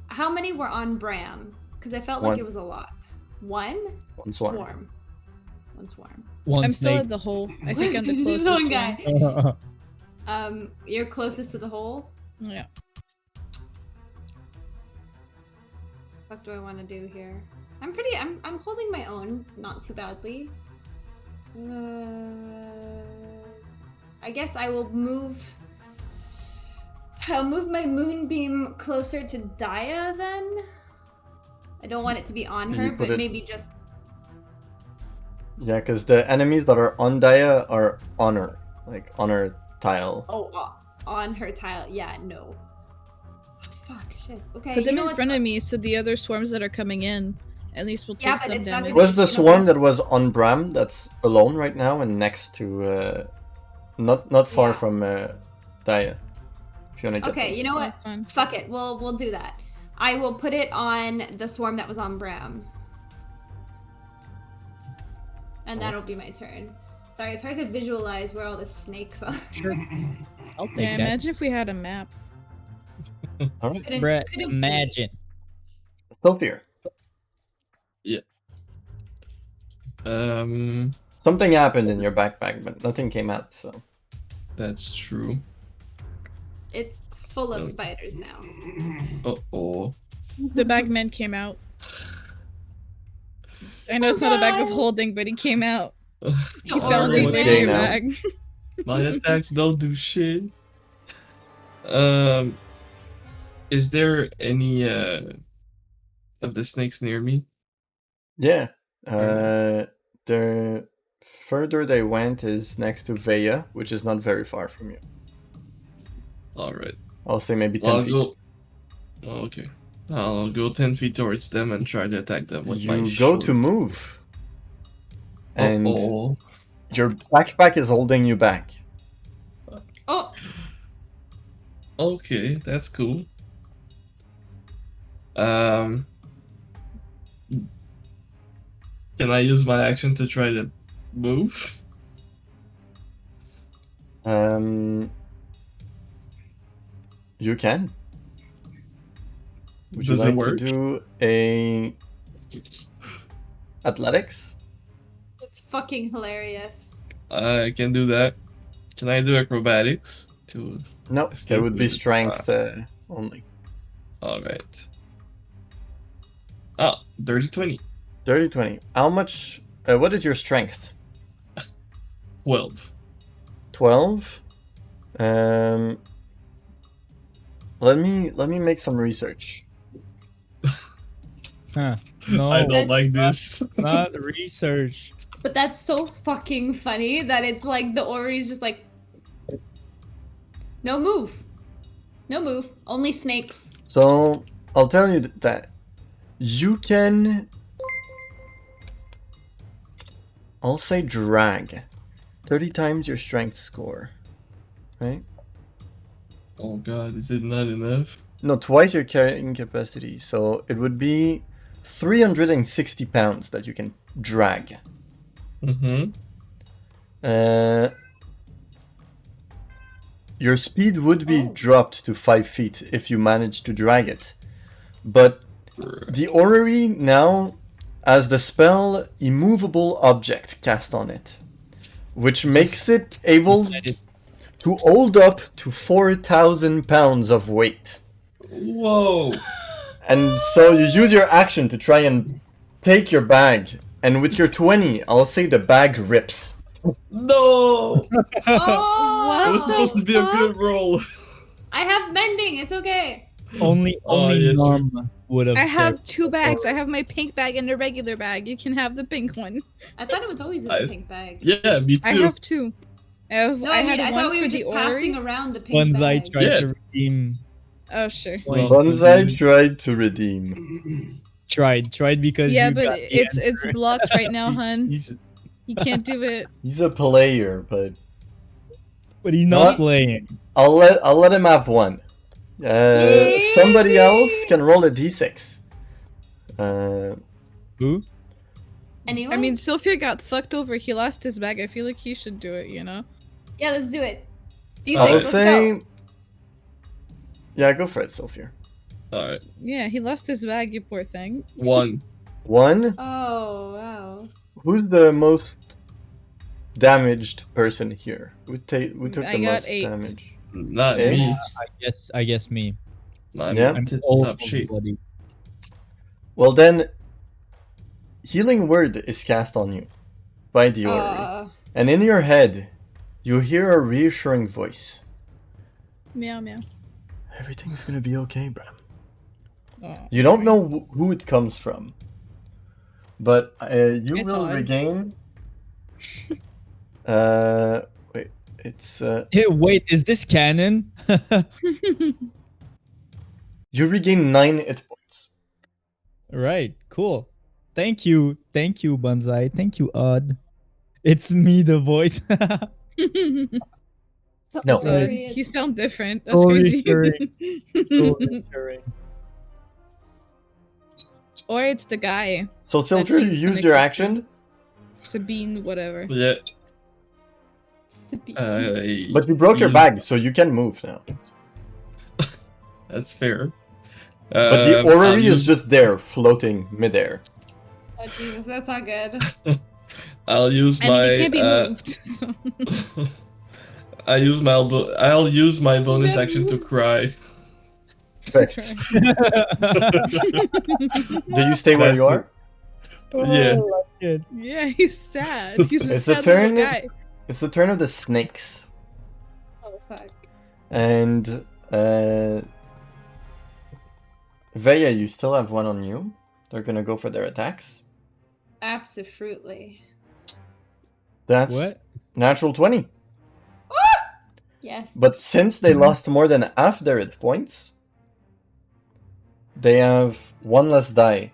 How many were on Bram? Because I felt like One. it was a lot. One One swarm. One swarm. One I'm still snake. at the hole. I think I'm the There's closest one one. guy. You're closest to the hole. Yeah. What do I want to do here? I'm holding my own, not too badly. I guess I will move. I'll move my moonbeam closer to Daya then. I don't want it to be on And her, you put but it- maybe just. Yeah, because the enemies that are on Daya are on her. Like, on her tile. On her tile. Yeah, no. Fuck, shit. Okay, Put you them know in what? front of me so the other swarms that are coming in, at least will take Yeah, but some it's not damage. gonna Was the swarm that was on Bram that's alone right now and next to not far Yeah. from Daya? If you wanna get Okay, them. you know what? That's fine. Fuck it. We'll do that. I will put it on the swarm that was on Bram. And that'll be my turn. Sorry, it's hard to visualize where all the snakes are. Sure. I'll take Yeah, that. imagine if we had a map. Alright. Brett, couldn't be. imagine. Still fear. Something happened in your backpack, but nothing came out, so. That's true. It's full of Oh. spiders now. Oh. The bagman came out. I know it's not a bag of holding, but he came out. He Don't fell in worry, his man. radio now. bag. My attacks don't do shit. Is there any of the snakes near me? Yeah. The further they went is next to Veya, which is not very far from you. All right. I'll say maybe 10 Well, I'll feet. go. Oh, okay. I'll go 10 feet towards them and try to attack them with my You go to shield. move. And Uh-oh. your backpack is holding you back. Oh, Okay, that's cool. Can I use my action to try to move? You can. Would Does you it like work? to do a athletics? it's fucking hilarious. I can do that. Can I do acrobatics? To No, Escape there would be with- strength only. Alright. Oh, dirty 20. 30, 20. How much? What is your strength? 12. 12. Let me make some research. Huh. No, I don't like this. not research. But that's so fucking funny that it's like the Ori's just like, no move. No move. Only snakes. So I'll tell you that you can. I'll say drag 30 times your strength score, right? Oh god, is it not enough? No, twice your carrying capacity. So it would be 360 pounds that you can drag. Mm-hmm. Your speed would be Oh. dropped to 5 feet if you manage to drag it. But the orrery now has the spell Immovable Object cast on it, which makes it able to hold up to 4,000 pounds of weight. Whoa! And so you use your action to try and take your bag, and with your 20, I'll say the bag rips. No! Oh, It was What supposed the to be a fuck? good roll. I have mending. It's okay. Only Oh, yeah, true. Mom would have. I have two bags. I have my pink bag and a regular bag. You can have the pink one. I thought it was always in the pink bag. Yeah, me I too. have two. No, I had mean, I one thought we for were the just orrery. passing around the pink Bonsai bag. tried Yeah. to redeem. Oh sure. Well, Bonsai tried to redeem. Tried because Yeah, you but got the it's answer. blocked right now, hun. He's- He can't do it. He's a player, but But he's What? not playing. I'll let him have one. Somebody else can roll a d6. Who? Anyone? I mean, Sophia got fucked over. He lost his bag. I feel like he should do it. You know. yeah, let's do it. D6, I'll let's say. go. Yeah, go for it, Sophia. Alright. Yeah, he lost his bag. You poor thing. 1. One. Oh, wow. Who's the most damaged person here? Who took I the got most 8. damage? Not Eh? me. I guess me. Not Yeah. me. I'm T- all top sheet. bloody. Well then, healing word is cast on you by the orrery, and in your head, you hear a reassuring voice. Meow meow. Everything's gonna be okay, Bram. Oh, You don't know who it comes from, but you It's will odd. regain. Wait, it's Hey, wait, is this canon? you regain 9 hit points. Right, cool. Thank you, Bonsai. Thank you, Odd. It's me, the voice. No. He sound different. That's So crazy. Reassuring. Or it's the guy, So Sylvia, you he's used gonna your kick action, Sabine, whatever. Yeah. but you broke your used- bag, so you can move now. That's fair. But the I'll orrery is use- just there, floating midair. Oh, Jesus, that's not good. I'll use I my. mean, it can't be moved. So. I'll use my bonus J'avoue. action to cry. Perfect. Do you stay where you are? Yeah. Yeah, he's sad. He's a It's the sad turn. little guy. It's the turn of the snakes, Oh, fuck. and Veya, you still have one on you. They're gonna go for their attacks. Absolutely. That's What? natural 20. Yes. But since they lost more than half their hit points, they have one less die.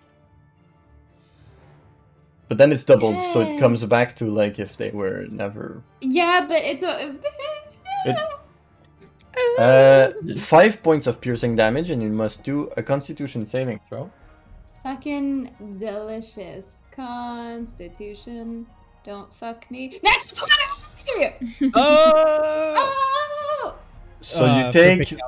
But then it's doubled, so it comes back to like if they were never. Yeah, but it's a. It, 5 points of piercing damage, and you must do a Constitution saving throw. Fucking delicious. Constitution. Don't fuck me. Natural 20! Oh! Oh! So you Perfect take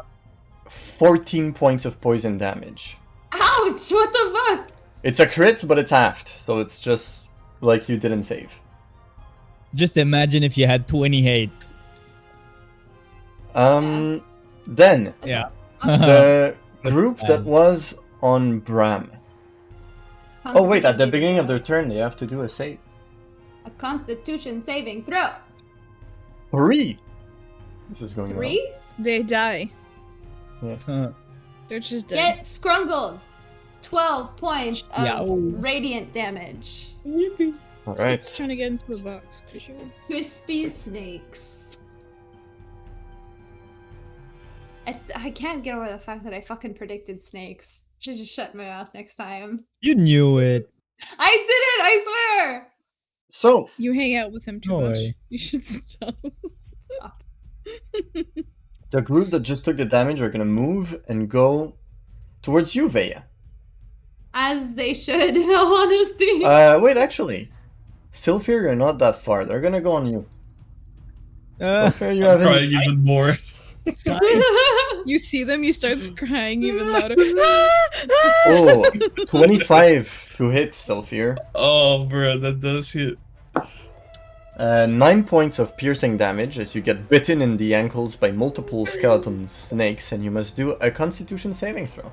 14 points of poison damage. Ouch! What the fuck? It's a crit, but it's halved, so it's just like you didn't save. Just imagine if you had 20 hate. Then Yeah. the That's group bad. that was on Bram. Oh wait, at the beginning of their turn, they have to do a save. A Constitution saving throw. 3. This is going 3. They die. Huh. They're just dead. Get scrungled. 12 points of Yow. radiant damage. well. All right. Just trying to get into a box. For sure. Crispy snakes. I can't get over the fact that I fucking predicted snakes. Should just shut my mouth next time. You knew it. I did it! I swear! So You hang out with him too No much. way. You should stop. Stop. The group that just took the damage are gonna move and go towards you, Veya. As they should, in all honesty. Wait, actually. Sylphir, you're not that far. They're gonna go on you. Sylphir, you I'm haven't... crying even more. You see them, you start crying even louder. Oh, 25 to hit, Sylphir. Oh, bro, that does hit. 9 points of piercing damage as you get bitten in the ankles by multiple skeleton snakes, and you must do a Constitution saving throw.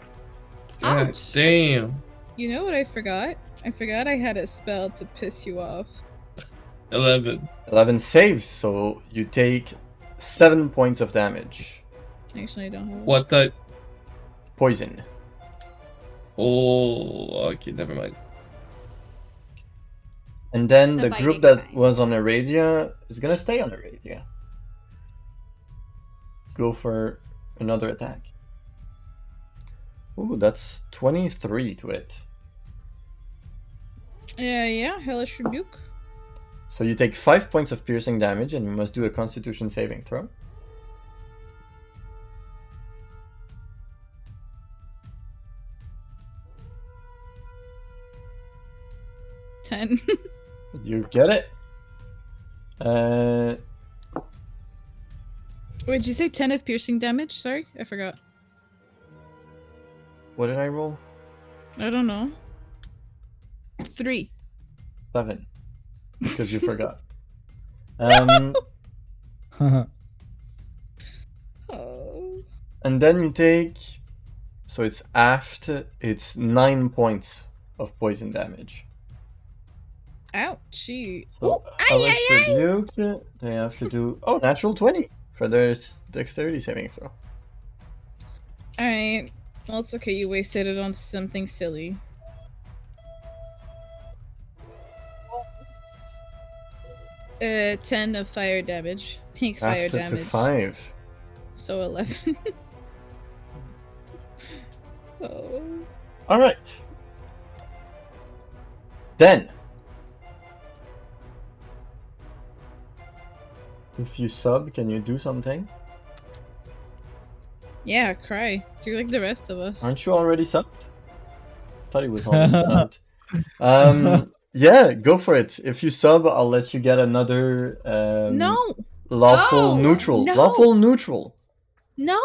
God Ouch. damn. You know what I forgot? I forgot I had a spell to piss you off. 11. 11 saves, so you take 7 points of damage. Actually, I don't have What type? Poison. Oh, okay, never mind. And then The the group biting that kind. was on Aradia is gonna stay on Aradia. Go for another attack. Ooh, that's 23 to hit. Yeah, Hellish Rebuke. So you take 5 points of piercing damage and you must do a Constitution saving throw. Ten. You get it. Wait, did you say 10 of piercing damage? Sorry, I forgot. What did I roll? I don't know. 3. 7. Because you forgot. Oh. And then you take... So it's after... It's 9 points of poison damage. Ouchie. So Hellish Rebuke, they have to do... Oh, natural 20 for their dexterity saving throw. Alright. Well, it's okay. You wasted it on something silly. Uh, 10 of fire damage. Pink fire After damage. to 5. So 11. Oh. Alright. Then. If you sub, can you do something? Yeah, cry. You're like the rest of us. Aren't you already subbed? Thought he was already subbed. Yeah, go for it. If you sub, I'll let you get another No! lawful No! neutral. No! Lawful neutral. No!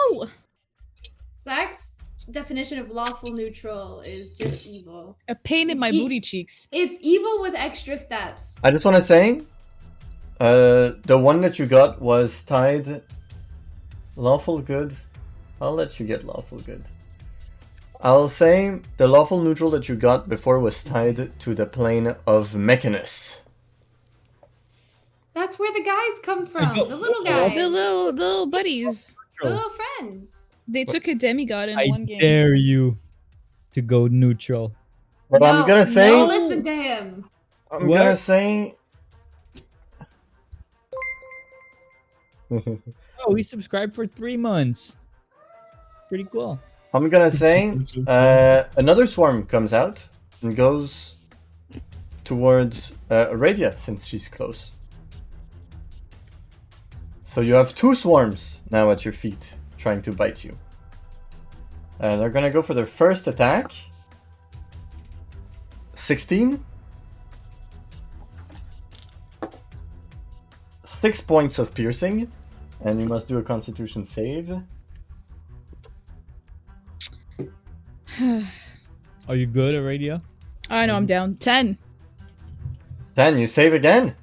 Zach's definition of lawful neutral is just evil. A pain in my Ye- booty cheeks. It's evil with extra steps. I just want to say, the one that you got was tied lawful good. I'll let you get lawful good. I'll say the lawful neutral that you got before was tied to the plane of Mechanus. That's where the guys come from. The little guys. The little buddies. The little friends. They took a demigod in I one game. dare you to go neutral. But I'm gonna say, No, listen to him. I'm What? gonna say. Oh, he subscribed for 3 months. Pretty cool. I'm gonna say another swarm comes out and goes towards Aradia since she's close. So you have 2 swarms now at your feet trying to bite you. They're gonna go for their first attack. 16. 6 points of piercing, and you must do a Constitution save. Are you good at radio? I know, I'm down. 10. Then you save again.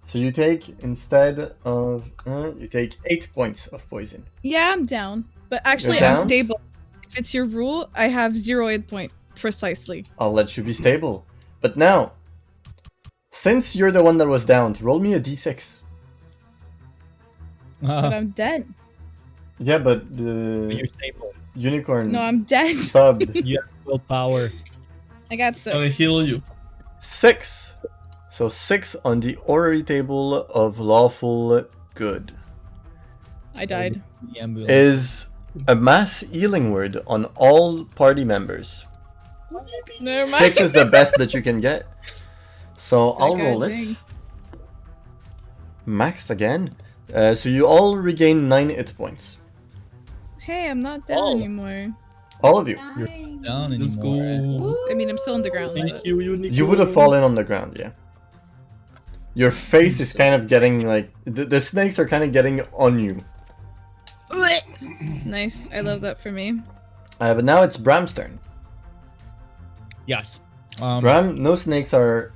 So you take, instead of... you take 8 points of poison. Yeah, I'm down. But actually, You're I'm down? stable. If it's your rule, I have 0 hit point. Precisely. I'll let you be stable. But now, since you're the one that was downed, roll me a d6. But I'm dead. Yeah, but You're the stable. unicorn No, I'm dead. subbed You have willpower. I got Gonna 6. heal you. 6. So 6 on the orrery table of lawful good. I died. The ambulance. Is a mass healing word on all party members. Never mind. 6 is the best that you can get. So I'll guy roll it. dang. Maxed again. So you all regain 9 hit points. Hey, I'm not down Oh. anymore. All of you. Nice. Down Let's anymore. go. I mean, I'm still on the ground. Thank But... you, Unicorn. You would have fallen on the ground, yeah. Your face is kind of getting like the snakes are kind of getting on you. Nice. I love that for me. But now it's Bram's turn. Yes. Bram, no snakes are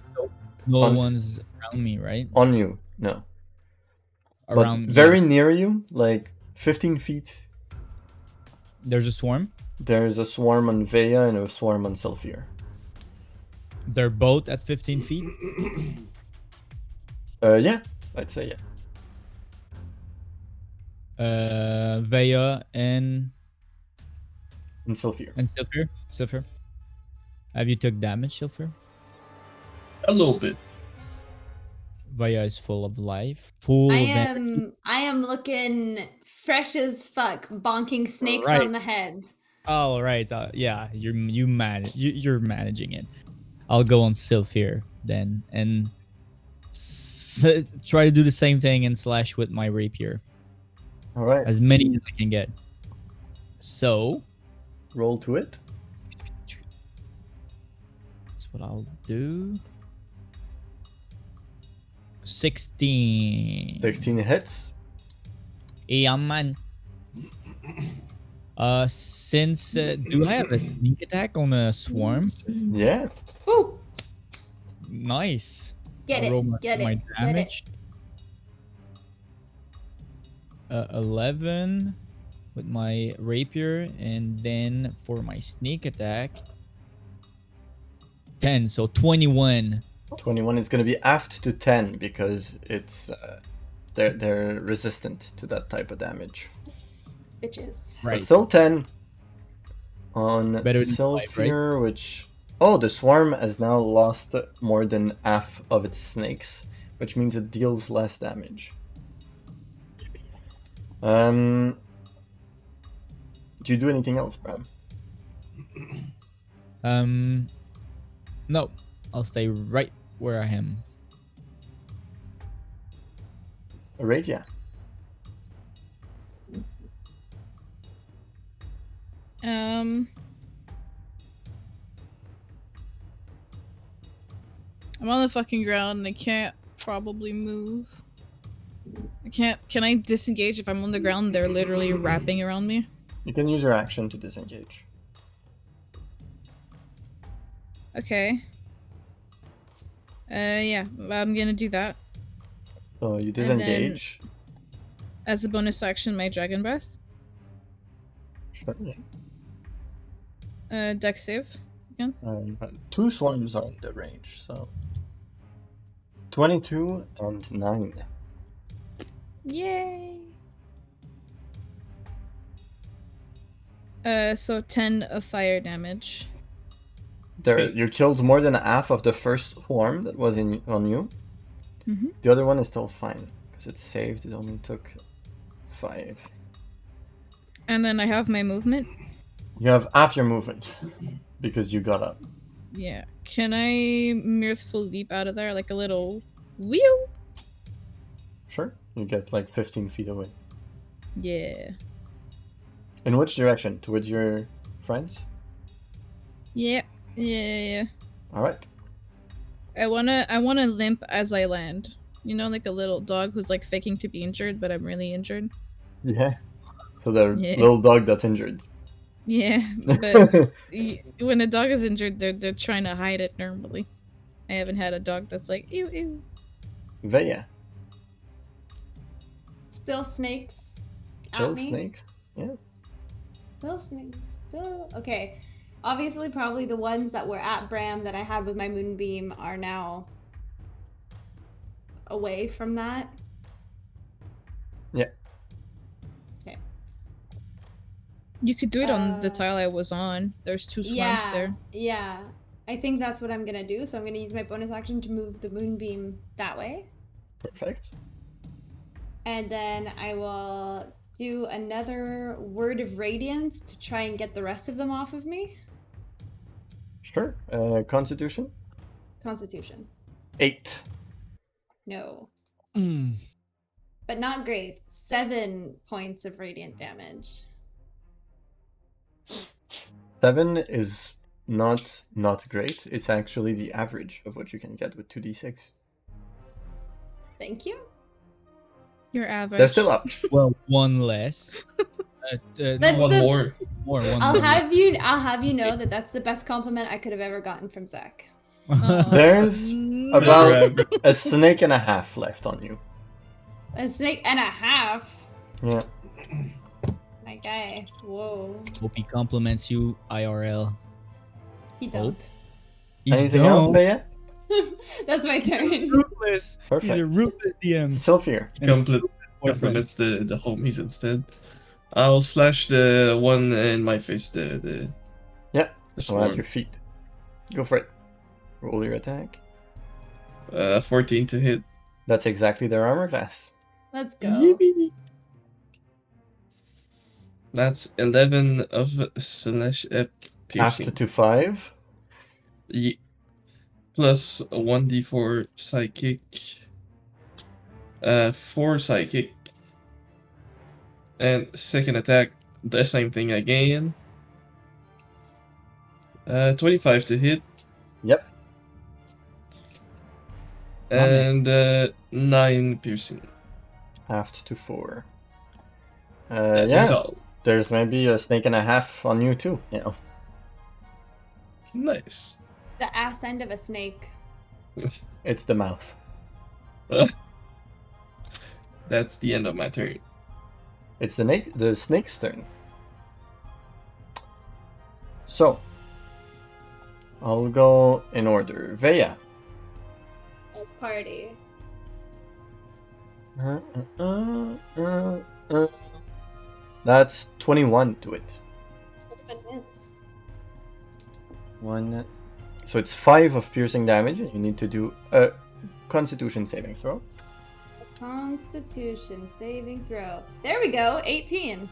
No on- one's around me, right? on you. No. Around But very yeah. near you, like 15 feet, There's a swarm. there's a swarm on Vea and a swarm on Sylphir. They're both at 15 feet. Yeah, I'd say yeah. Vea and And Sylphir. Silphir. Silphir. Have you took damage, Silphir? A little bit. Vea is full of life. Full I of energy. am looking fresh as fuck, bonking snakes Right. on the head. All right. Yeah, you're managing it. I'll go on Silphir then and try to do the same thing and slash with my rapier. All right, As many as I can get. So roll to it. that's what I'll do. 16. 16 hits. Yeah, man. Since do I have a sneak attack on a swarm? Yeah. Ooh, Nice. get I'll roll it, my, get my it, get it. damage. 11 with my rapier, and then for my sneak attack, 10. So 21. 21 is going to be aft to 10 because it's they're resistant to that type of damage. Bitches. Right. But still 10 on Better than five, right? Sylphir, which the swarm has now lost more than half of its snakes, which means it deals less damage. Do you do anything else, Bram? No, I'll stay right where I am. Alright, yeah. I'm on the fucking ground and I can't probably move. I can't. Can I disengage if I'm on the ground? They're literally wrapping around me. You can use your action to disengage. Okay. Yeah, I'm gonna do that. So you And then- disengage. As a bonus action, my dragon breath. Sure, yeah. Dex save. Two swarms are in the range, so 22 and 9. Yay! So 10 of fire damage. There, you killed more than half of the first swarm that was on you. Mhm. The other one is still fine because it's saved. It only took 5. And then I have my movement. You have half your movement because you got up. Yeah. Can I mirthful leap out of there like a little wheel? Sure, you get like 15 feet away. Yeah. In which direction? Towards your friends? Yeah. Yeah. All right. I wanna limp as I land. You know, like a little dog who's like faking to be injured, but I'm really injured. Yeah. So the Yeah. little dog that's injured. Yeah, but when a dog is injured, they're trying to hide it normally. I haven't had a dog that's like ew ew. Vea. Still snakes at Little me. snake. Yeah. Still snakes. Still okay. Obviously, probably the ones that were at Bram that I had with my moonbeam are now away from that. Yeah. Okay. You could do it on the Uh, tile I was on. There's two swarms Yeah. there. Yeah. I think that's what I'm gonna do. So I'm gonna use my bonus action to move the moonbeam that way. Perfect. And then I will do another word of radiance to try and get the rest of them off of me. Sure. Constitution? Constitution. 8. No. Mm. But not great. 7 points of radiant damage. 7 is not great. It's actually the average of what you can get with 2d6. Thank you. Your average. They're still up. Well, one less. That's No, One the- more. one I'll more. have you know that that's the best compliment I could have ever gotten from Zach. Oh, There's no. about a snake and a half left on you. A snake and a half. Yeah. My guy. Whoa. Hope he compliments you IRL. He don't. You Anything don't. else, Bea? That's my turn. Ruthless. He's a Perfect. ruthless DM. Sylphir. Compliments the homies instead. I'll slash the one in my face. The Yeah. the So at swarm. your feet. Go for it. Roll your attack. 14 to hit. That's exactly their armor class. Let's go. Yippee. That's 11 of slash piercing. After to 5. Plus a 1d4 psychic. 4 psychic. And second attack, the same thing again. 25 to hit. Yep. And 9 piercing. After to 4. That's Yeah. all. There's maybe a snake and a half on you too. You know. Nice. The ass end of a snake. It's the mouth. That's the end of my turn. It's the snake's turn. So, I'll go in order. Vea. Let's party. That's 21 to it. 11 hits. One. So it's 5 of piercing damage, and you need to do a Constitution saving throw. Constitution saving throw. There we go. 18.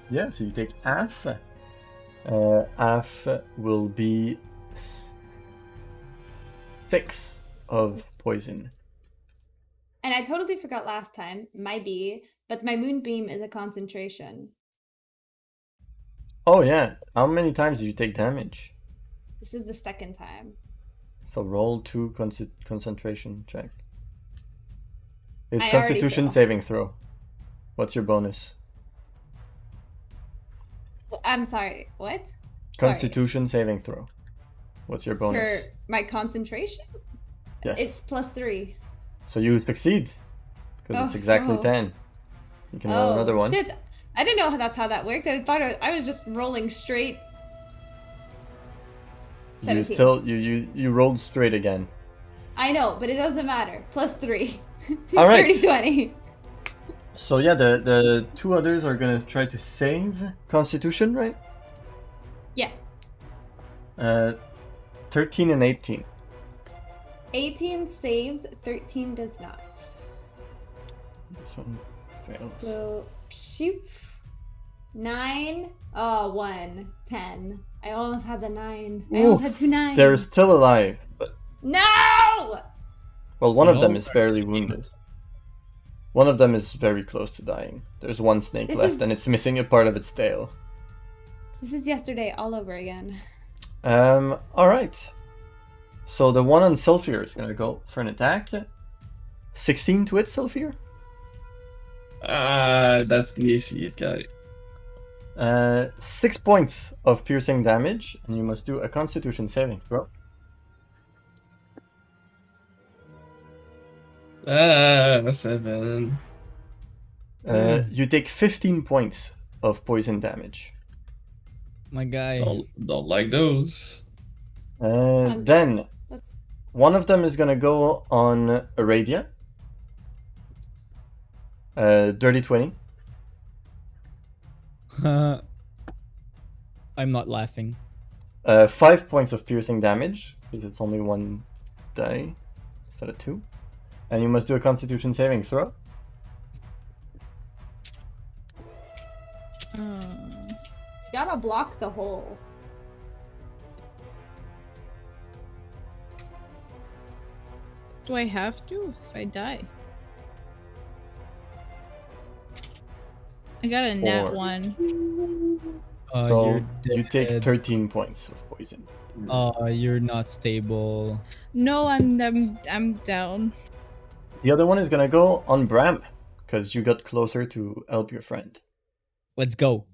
Yeah, so you take half. Half will be 6 of poison. And I totally forgot last time, but my moonbeam is a concentration. Oh yeah, how many times did you take damage? This is the second time. So roll 2 concentration check. It's I already Constitution failed. saving throw. What's your bonus? I'm sorry. What? Sorry. Constitution saving throw. What's your bonus? For my concentration? Yes. It's +3. So you succeed. Because it's exactly Oh. 10. You can roll another one. Shit. I didn't know that's how that worked. I thought I was just rolling straight. You 17. still you rolled straight again. I know, but it doesn't matter. +3. All right. 30-20. So yeah, the 2 others are gonna try to save Constitution, right? Yeah. 13 and 18. 18 saves, 13 does not. This one fails. So, shoot. 9. Oh, 1. 10. I almost had the 9. I almost had 2 9s. They're still alive, but No! well, one of them No. is barely wounded. One of them is very close to dying. There's one snake This left, is- and it's missing a part of its tail. This is yesterday all over again. All right. So the one on Sylphir is gonna go for an attack. 16 to hit, Sylphir. That's the AC it got. 6 points of piercing damage, and you must do a Constitution saving throw. 7. You take 15 points of poison damage. My guy. Don't like those. Then That's- one of them is gonna go on Aradia. Dirty 20. I'm not laughing. 5 points of piercing damage, because it's only 1 die instead of 2. And you must do a Constitution saving throw. You gotta block the hole. Do I have to if I die? I got a nat Four. 1. So you take dead. 13 points of poison. You're not stable. No, I'm down. The other one is gonna go on Bram, because you got closer to help your friend. Let's go.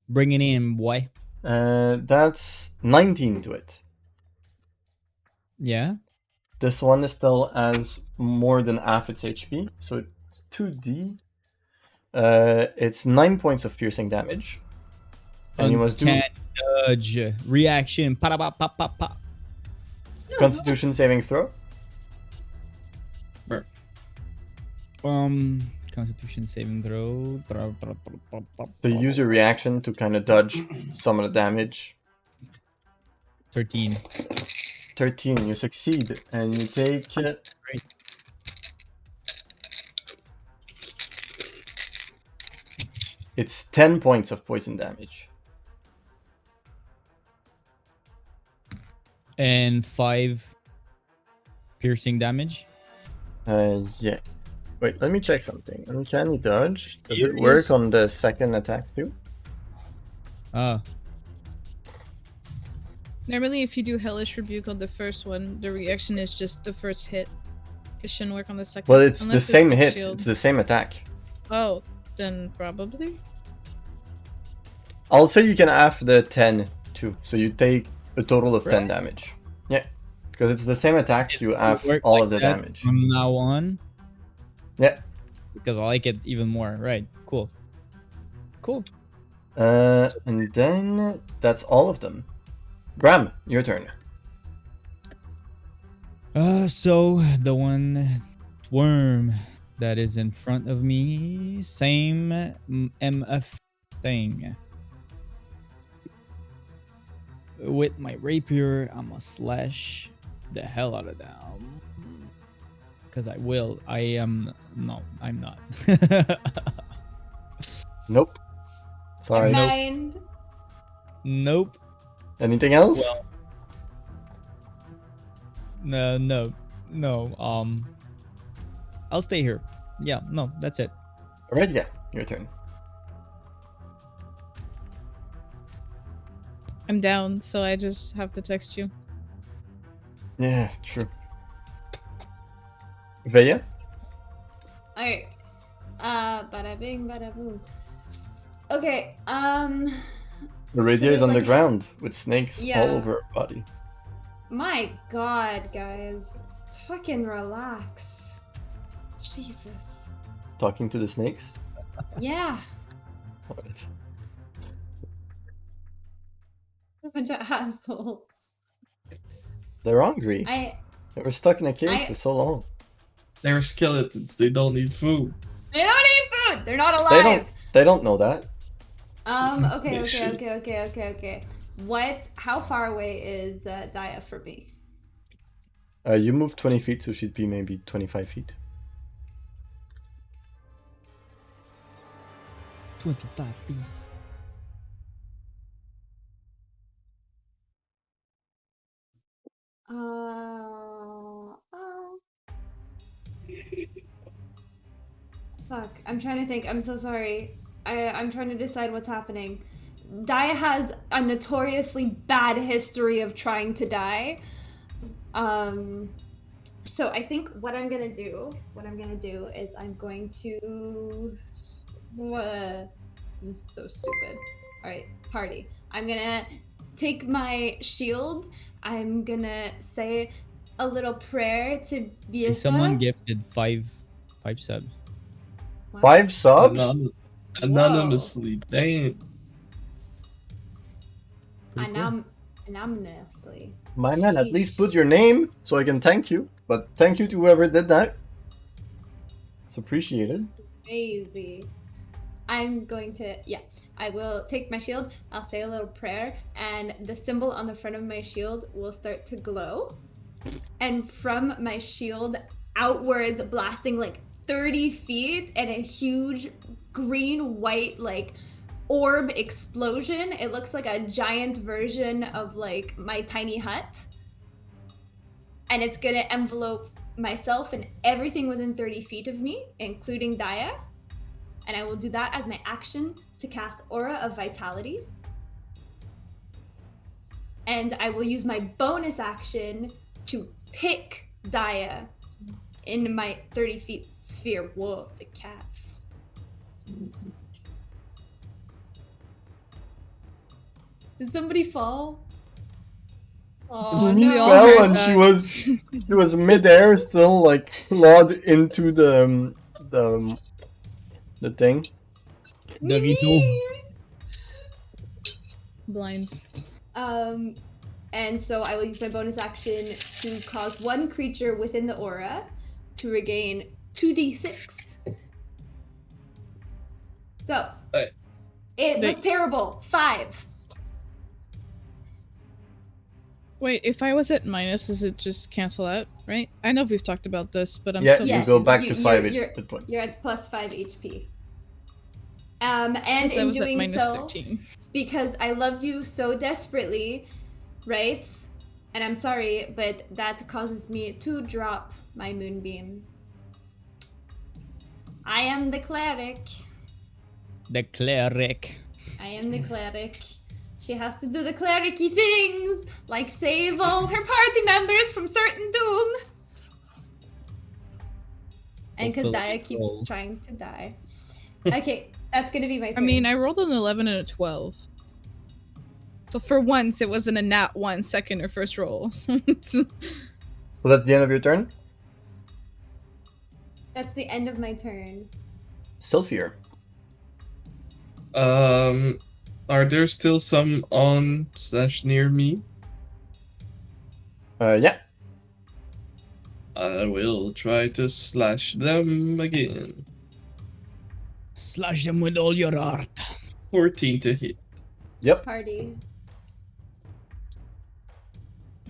Bring it in, boy. That's 19 to it. Yeah. This one is still has more than half its HP, so it's 2d. It's 9 points of piercing damage. And you must do Uncanny dodge. Reaction. Pa-da-ba-pa-pa-pa. Constitution saving throw. Constitution saving throw. So you use your reaction to kind of dodge some of the damage. 13. 13, you succeed, and you take... Great. It's 10 points of poison damage. And 5 piercing damage. Yeah. Wait, let me check something. Uncanny dodge. Does it work on the second attack too? Normally, if you do Hellish Rebuke on the first one, the reaction is just the first hit. It shouldn't work on the second. Well, it's the unless same it's hit. shield. It's the same attack. Oh, then probably. I'll say you can half the 10 too. So you take a total of 10 damage. Yeah. Because it's the same attack, you half all of the damage. From now on. Yeah. Because I like it even more. Right. Cool. Cool. And then that's all of them. Bram, your turn. So the one worm that is in front of me, same MF thing. With my rapier, I'm gonna slash the hell out of them. Because I will. I am. No, I'm not. Nope. Sorry. Mind. Nope. Anything else? Well, no. I'll stay here. Yeah, no, that's it. Alright, yeah, your turn. I'm down, so I just have to text you. Yeah, true. Veya? Alright. Bada bing, bada boom. Okay, The radio So is on the like- ground with snakes Yeah. all over her body. my god, guys. Fucking relax. Jesus. Talking to the snakes? Yeah. Alright. A bunch of assholes. They're hungry. They were stuck in a cave for so long. They're skeletons. They don't need food. They don't eat food! They're not alive! They don't know that. Okay. They should. How far away is Daya for me? You moved 20 feet, so she'd be maybe 25 feet. 25 feet. Fuck, I'm trying to think. I'm so sorry. I'm trying to decide what's happening. Daya has a notoriously bad history of trying to die. So I think what I'm gonna do is I'm going to... This is so stupid. Alright, party. I'm gonna take my shield. I'm gonna say a little prayer to Birka. Someone gifted five subs. Wow. 5 subs? Anonymously. Damn. Pretty cool. Anonymously. My man, at least put your name so I can thank you. But thank you to whoever did that. It's appreciated. Crazy. I'm going to, I will take my shield, I'll say a little prayer, and the symbol on the front of my shield will start to glow. And from my shield outwards, blasting like 30 feet and a huge green white like orb explosion. It looks like a giant version of like my tiny hut. And it's gonna envelope myself and everything within 30 feet of me, including Daya. And I will do that as my action to cast Aura of Vitality. and I will use my bonus action to pick Daya in my 30 feet sphere. Whoa, the cats. Did somebody fall? Oh Mimi no! all heard fell and that. she was midair, still like clawed into the thing. Dorito. Blind. And so I will use my bonus action to cause one creature within the aura to regain 2d6. Go. Alright. It was Wait. terrible. 5. Wait, if I was at minus, does it just cancel out, right? I know we've talked about this, but I'm Yeah, still you Yes, go back to you- 5 you're- hit points. You're at plus 5 HP. And Because I in was at doing minus so, 13. because I love you so desperately, right? And I'm sorry, but that causes me to drop my moonbeam. I am the cleric. The cleric. I am the cleric. She has to do the clericy things, like save all her party members from certain doom. And because Fulfill Daya the keeps role. trying to die. Okay, that's gonna be my I turn. mean, I rolled an 11 and a 12. So for once, it wasn't a nat 1 second or first roll. So that's the end of your turn? That's the end of my turn. Sylphir. Are there still some on / near me? Yeah. I will try to slash them again. Slash them with all your heart. 14 to hit. Yep. Party.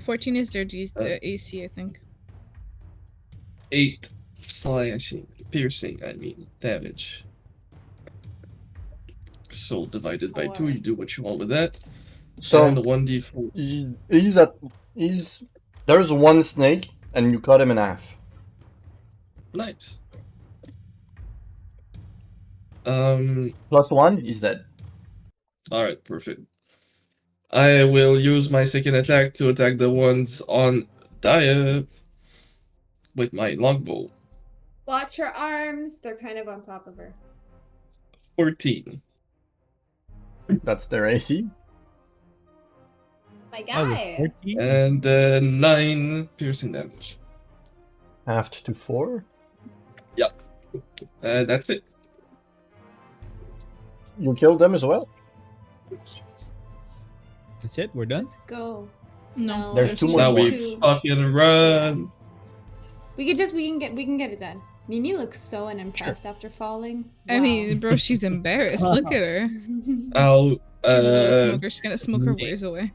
14 is their AC, I think. 8 slashing, piercing, I mean, damage. So divided by 2, 4. you do what you want with that. So And 1d4. there's one snake and you cut him in half. Nice. +1, he's dead. Alright, perfect. I will use my second attack to attack the ones on Daya with my longbow. Watch her arms. They're kind of on top of her. 14. That's their AC. My Oh, with guy. 14? And 9 piercing damage. Halved to 4. That's it. You killed them as well. That's it? We're done? Let's go. No. There's two more Now we swords. fucking run. We can get it done. Mimi looks so unimpressed after falling. I mean, bro, she's embarrassed. Look at her. I'll She's a little smoker. She's gonna smoke her wares away.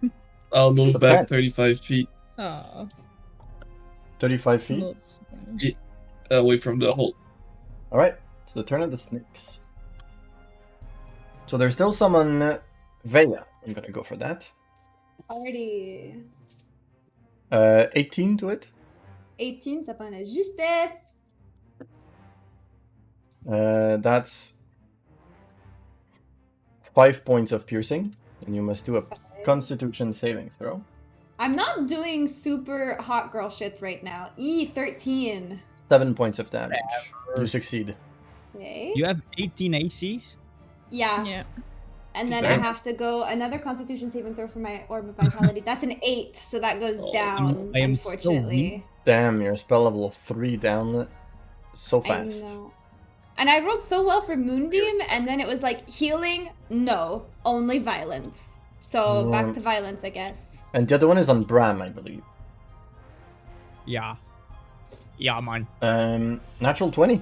I'll move The back plant. 35 feet Oh. 35 feet. away from the hole. Alright, it's the turn of the snakes. So there's still some on Veya. I'm gonna go for that. Party. 18 to it. 18, ça prend la justesse. That's 5 points of piercing, and you must do a Constitution saving throw. I'm not doing super hot girl shit right now. 13. 7 points of damage. You succeed. Okay. You have 18 ACs? Yeah. Yeah. And then Okay. I have to go another Constitution saving throw for my Orb of Vitality. That's an 8, so that goes Oh, down, I am so unfortunately. Damn, your spell level 3 down so I fast. know. And I rolled so well for Moonbeam, and then it was like healing, no, only violence. So back to violence, I guess. And the other one is on Bram, I believe. Yeah. Yeah, man. Natural 20.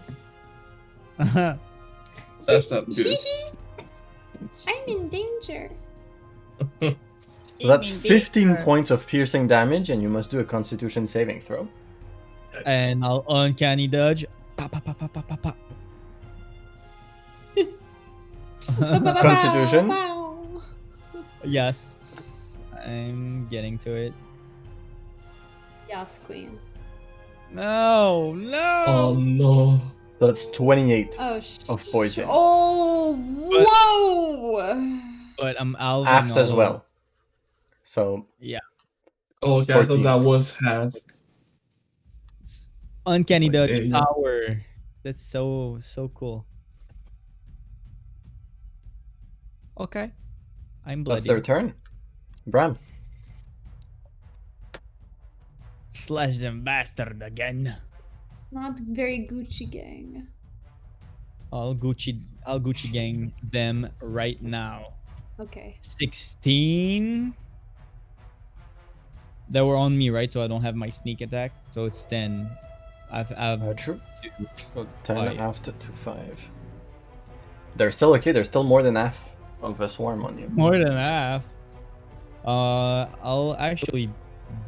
That's not good. I'm in danger. So that's 15 points of piercing damage, and you must do a Constitution saving throw. And I'll uncanny dodge. Pa, pa, pa, pa, pa, pa, pa. Constitution? Wow. Yes. I'm getting to it. Yes, queen. No, no. Oh no. So that's 28 Oh, of poison. Oh, whoa! But I'm alving Aft as all- well. So Oh, okay, I 14. thought that was half. It's uncanny Like, dodge yeah. power. That's so cool. Okay. I'm bloody. That's their turn. Bram. Slash them bastard again. Not very Gucci gang. I'll Gucci gang them right now. Okay. 16. They were on me, right? So I don't have my sneak attack. So it's 10. I've True. 2. So 10 5. after to 5. They're still okay. There's still more than half of a swarm on you. More than half. I'll actually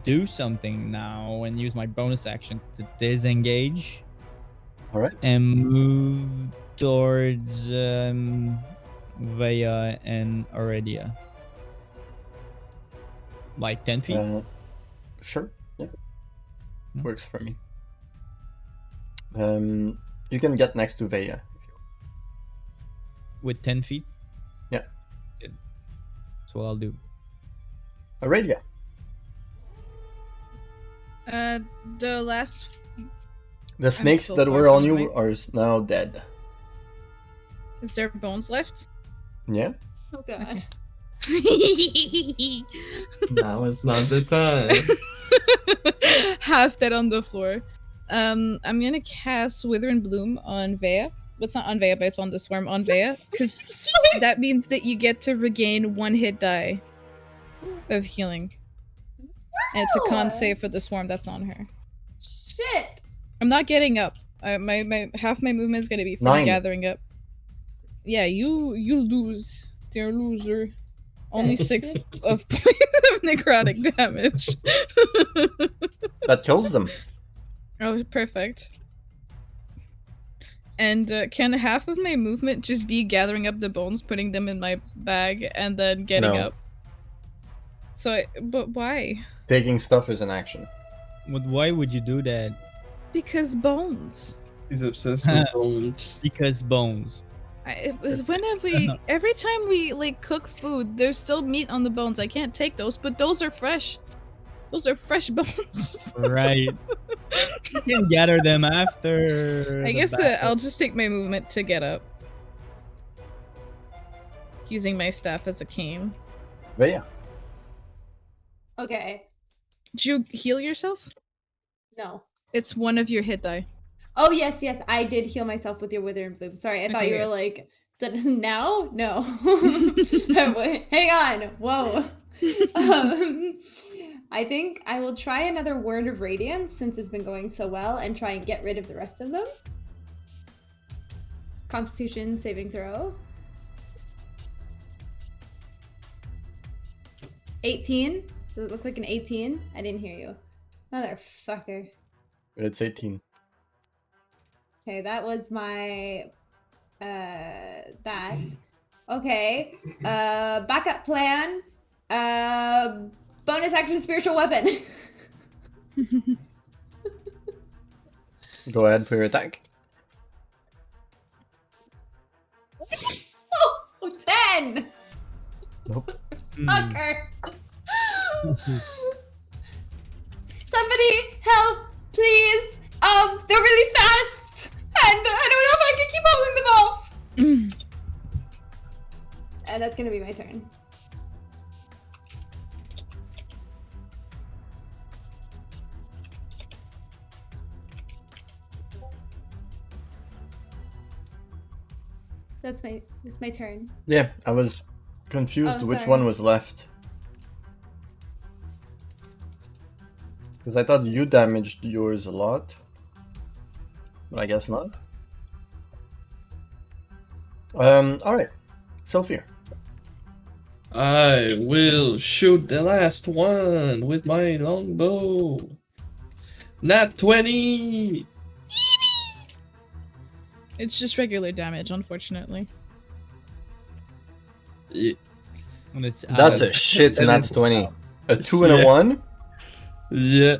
do something now and use my bonus action to disengage All right. and move towards Vaya and Aurelia. Like 10 feet? Sure. Yeah. Hmm. Works for me. You can get next to Vaya. With 10 feet? Yeah. Good. That's what I'll do. Aurelia. The last. The snakes so that far were on from you are now dead. Is there bones left? Yeah. Oh god. Now is not the time. Half dead on the floor. I'm gonna cast Wither and Bloom on Vea. Well, it's not on Vea, but it's on the swarm on Vea. Because that means that you get to regain 1 hit die of healing. And it's a con No! save for the swarm that's on her. Shit. I'm not getting up. My half my movement is gonna be from 9. gathering up. Yeah, you lose, dear loser. Only 6 of points of necrotic damage. That kills them. Oh, perfect. And can half of my movement just be gathering up the bones, putting them in my bag, and then getting No. up? So, but why? Taking stuff is an action. But why would you do that? Because bones. He's obsessed with bones. Because bones. Every time we like cook food, there's still meat on the bones. I can't take those, but those are fresh. Those are fresh bones. Right. You can gather them after. I the guess battle. I'll just take my movement to get up. Using my staff as a cane. Vaya. Okay. Did you heal yourself? No. It's 1 of your hit die. Oh yes, I did heal myself with your Wither and Bloom. Sorry, I thought Okay, you were good. like now? No. Wait, hang on. Whoa. I think I will try another Word of Radiance since it's been going so well and try and get rid of the rest of them. Constitution saving throw. 18. Does it look like an 18? I didn't hear you. Motherfucker. It's 18. Okay, that was my that. Okay. Backup plan. Bonus action spiritual weapon. Go ahead for your attack. Oh, 10! Nope. Fucker. Somebody help, please. They're really fast, and I don't know if I can keep holding them off. And that's gonna be my turn. That's my turn. Yeah, I was confused Oh, which sorry. one was left. Because I thought you damaged yours a lot. But I guess not. Alright. Sophia. I will shoot the last one with my longbow. Nat 20! It's just regular damage, unfortunately. Yeah. And it's That's out. a shit And nat it's 20. A 2 and Yeah. a 1? Yeah.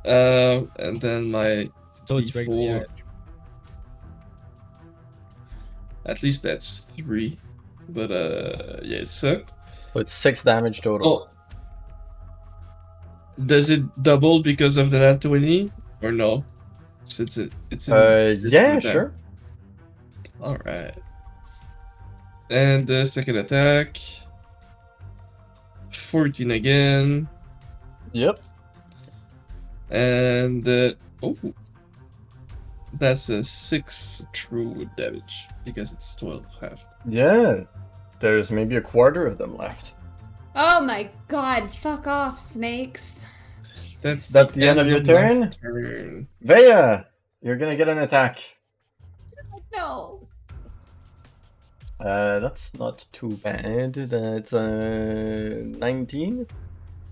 And then my So it's regular. D4. At least that's 3. But yeah, it sucked. So it's 6 damage total. Oh. Does it double because of the nat 20 or no? Since it's in Yeah, attack. sure. All right. And the second attack. 14 again. Yep. And that's a 6 true damage because it's 12 half. Yeah. There's maybe a quarter of them left. Oh my god, fuck off, snakes. That's the end of your turn? turn. Vea, you're gonna get an attack. No. That's not too bad. That's 19.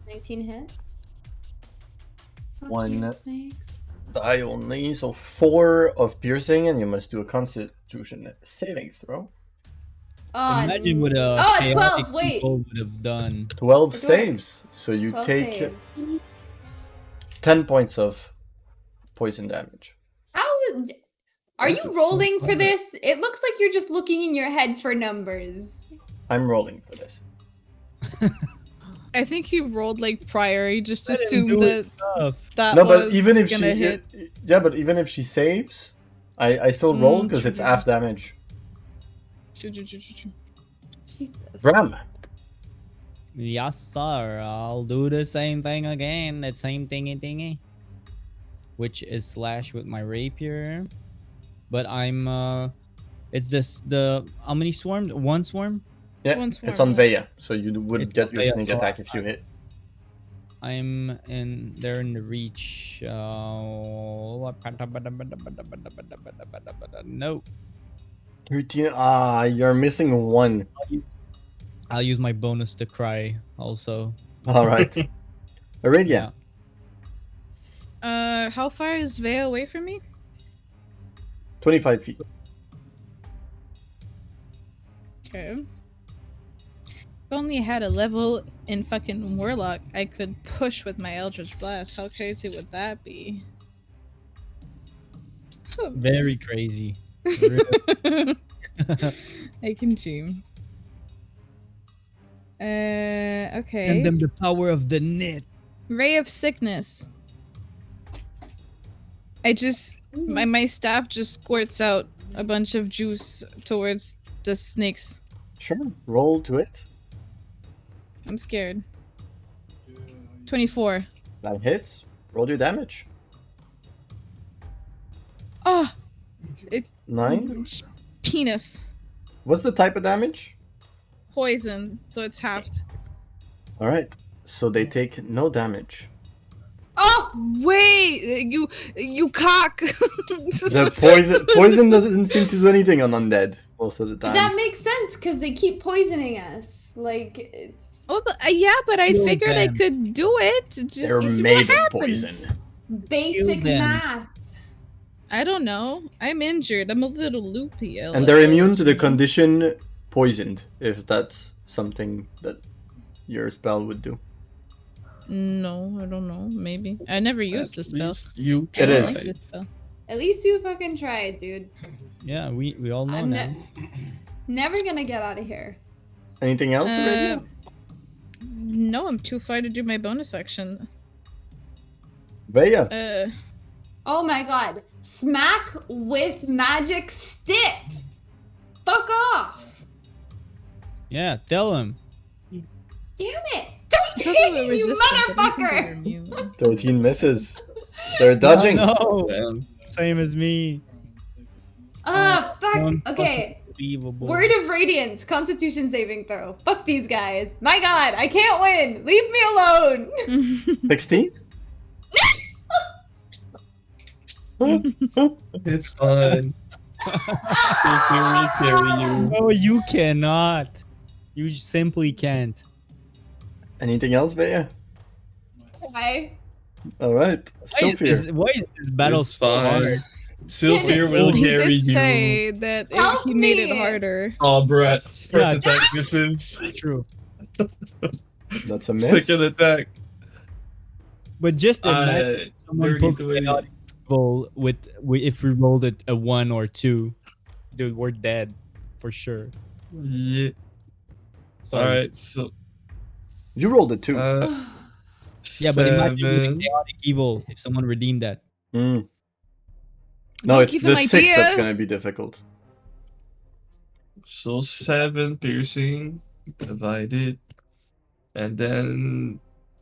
19 hits. Fuck One. you, snakes. Die only, so 4 of piercing, and you must do a Constitution saving throw. Oh, Imagine what a Oh, chaotic 12, wait. people would have done. 12 For dwarves. saves, so you 12 take saves. 10 points of poison damage. How are This you is rolling so for fun. this? It looks like you're just looking in your head for numbers. I'm rolling for this. I think he rolled like prior. He just Let him assumed do that his stuff. that No, was but even if gonna she, hit. yeah, but even if she saves, I still roll because it's true. half damage. Jesus. Bram, Yes, sir. I'll do the same thing again. That same thingy. Which is slash with my rapier. But I'm it's how many swarmed? One swarm? yeah, Once it's more. on Vea, so you would It's get on your Vea, sneak so attack if you hit. I'm they're in the reach. No. 13. You're missing 1. I'll use my bonus to cry also. All right. Iridia, How far is Vea away from me? 25 feet. Okay. If only I had a level in fucking Warlock, I could push with my Eldritch Blast. How crazy would that be? Very crazy. I can dream. Okay. Send them the power of the knit. Ray of Sickness. My staff just squirts out a bunch of juice towards the snakes. Sure. Roll to it. I'm scared. 24. That hits. Roll your damage. Oh! 9. Penis. What's the type of damage? Poison, so it's halved. All right. So they take no damage. Oh! Wait! You cock! The poison doesn't seem to do anything on undead most of the time. That makes sense because they keep poisoning us. Like, it's. Oh, but, yeah, but I Kill figured I them. could do it. Just They're see what made of happens. poison. Basic them. math. I don't know. I'm injured. I'm a little loopy. And they're immune to the condition poisoned, if that's something that your spell would do. No, I don't know. Maybe. I never used the At spell. least you It I is. like tried. this spell. At least you fucking tried, dude. Yeah, we all know I'm now. never gonna get out of here. Anything else, Iridia? No, I'm too far to do my bonus action. Vea. Oh my god. Smack with magic stick. Fuck off. Yeah, tell him. Damn it. It's also a 13, you resistance, I don't think they're motherfucker. immune. 13 misses. They're dodging. No, Damn. same as me. Ah, fuck. Unfucking Okay. Unbelievable. Word of Radiance, Constitution saving throw. Fuck these guys. My god, I can't win. Leave me alone. 16? It's fun. Still carry you. No, you cannot. You simply can't. Anything else, Vea? Why? Alright. Sylphir. Why is this battle It's so hard? fine. Sylphir will He carry did you. say that Help he made it me. harder. Oh, Brett. First Yeah. attack misses. True. That's a miss. Second attack. But just imagine someone 30 put to 80. chaotic evil with if we rolled it a 1 or 2, dude, we're dead for sure. Yeah. Sorry. Alright, so You rolled a 2. Yeah, but imagine with the 7. chaotic evil if someone redeemed that. No, Don't it's give the him 6 that's idea. gonna be difficult. So 7 piercing divided, and then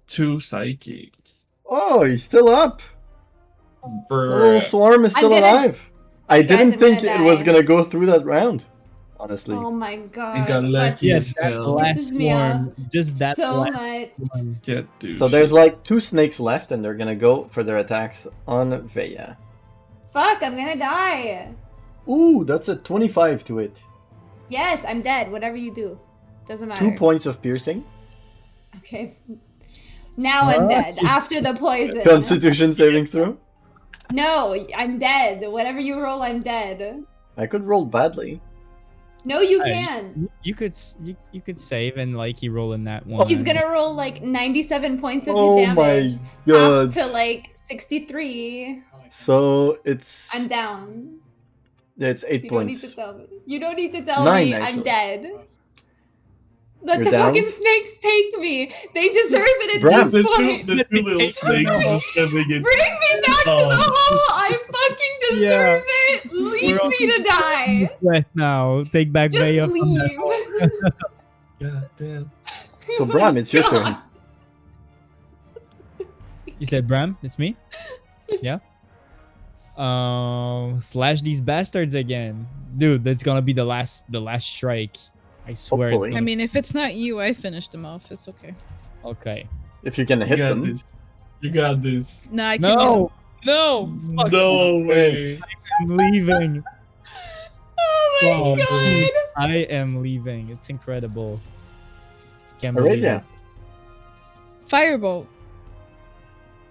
2 psychic. Oh, he's still up. The little Bruh. swarm is still gonna- alive. I Guys, didn't I'm think gonna it was die. gonna go through that round. Honestly. Oh my god. You got that lucky Yeah, as that hell. last pisses me swarm. off Just that so last much. swarm. Can't do So there's shit. like 2 snakes left, and they're gonna go for their attacks on Veya. Fuck, I'm gonna die. Ooh, that's a 25 to it. Yes, I'm dead. Whatever you do. Doesn't matter. 2 points of piercing. Okay. Now I'm dead. After the poison. Constitution saving throw. No, I'm dead. Whatever you roll, I'm dead. I could roll badly. No, you Hey, can. You could save and like he roll in that one. He's gonna roll like 97 points of Oh his damage. my god. Up to like 63. So it's I'm down. yeah, it's 8 You don't need points. to tell me. You don't need to tell 9 me actually. I'm dead. Let You're the down? fucking snakes take me. They deserve it at Bram. this The point. two little snakes just coming in. Bring me back to Oh. the hole. I fucking deserve it. Leave We're me to die. Breath now. Take back Just Veya from that. leave. God damn. So Bram, it's your turn. You said Bram, it's me? Yeah. Slash these bastards again. Dude, that's gonna be the last strike. I swear Hopefully. it's I gonna mean, if it's not you, I finished him off. It's okay. okay. If you can hit You got them. this. You got this. No, I can't. No! No! Fuck, No way. Yes. I'm leaving. Oh my Oh, god. I am leaving. It's incredible. Can't Alright, believe yeah. it. Firebolt.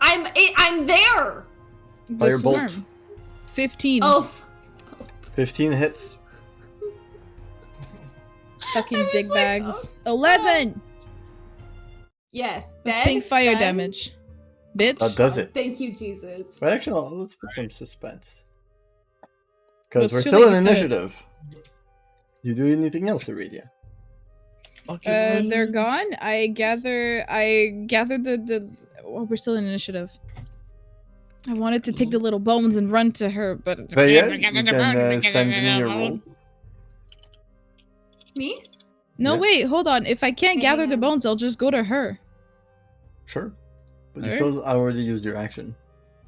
I'm there. The Firebolt. swarm. 15. Oh. 15 hits. Fucking I was big like, bags. oh, 11. Yes. Of Dead. pink fire done. damage. Bitch. That does it. Thank you, Jesus. But actually, no, let's put some suspense. Because Well, we're it's too still late in to say it. initiative. You do anything else, Iridia? They're gone. I gather the oh, we're still in initiative. I wanted to take the little bones and run to her, but But yeah, you can send me a roll. Me? no, Yeah. wait, hold on. If I can't gather Hang the on. bones, I'll just go to her. Sure. But you Alright. still already used your action.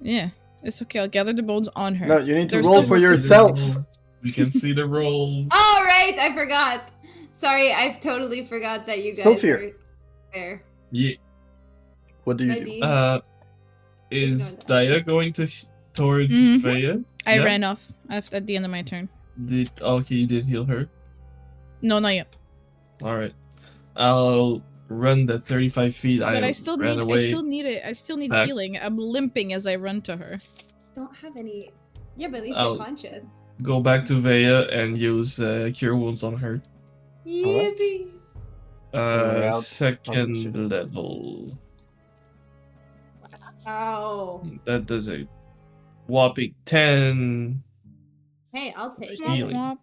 Yeah, it's okay. I'll gather the bones on her. No, you need to There's roll some- for yourself. We can see the roll. Oh right, I forgot. Sorry, I totally forgot that you guys Sophia. were there. Yeah. What do you do? ID. Is Ignore that. Daya going towards Mhm. Veya? I Yeah? ran off at the end of my turn. Okay, you did heal her. No, not yet. Alright. I'll run the 35 feet. But I still ran need. away. I still need it. I still need back. healing. I'm limping as I run to her. Don't have any. Yeah, but at least I'll- you're conscious. Go back to Veya and use Cure Wounds on her. Alright. Yippee. We're out on Second shit. level. Ow. That does a whopping 10. Hey, I'll take it. Healing. I'll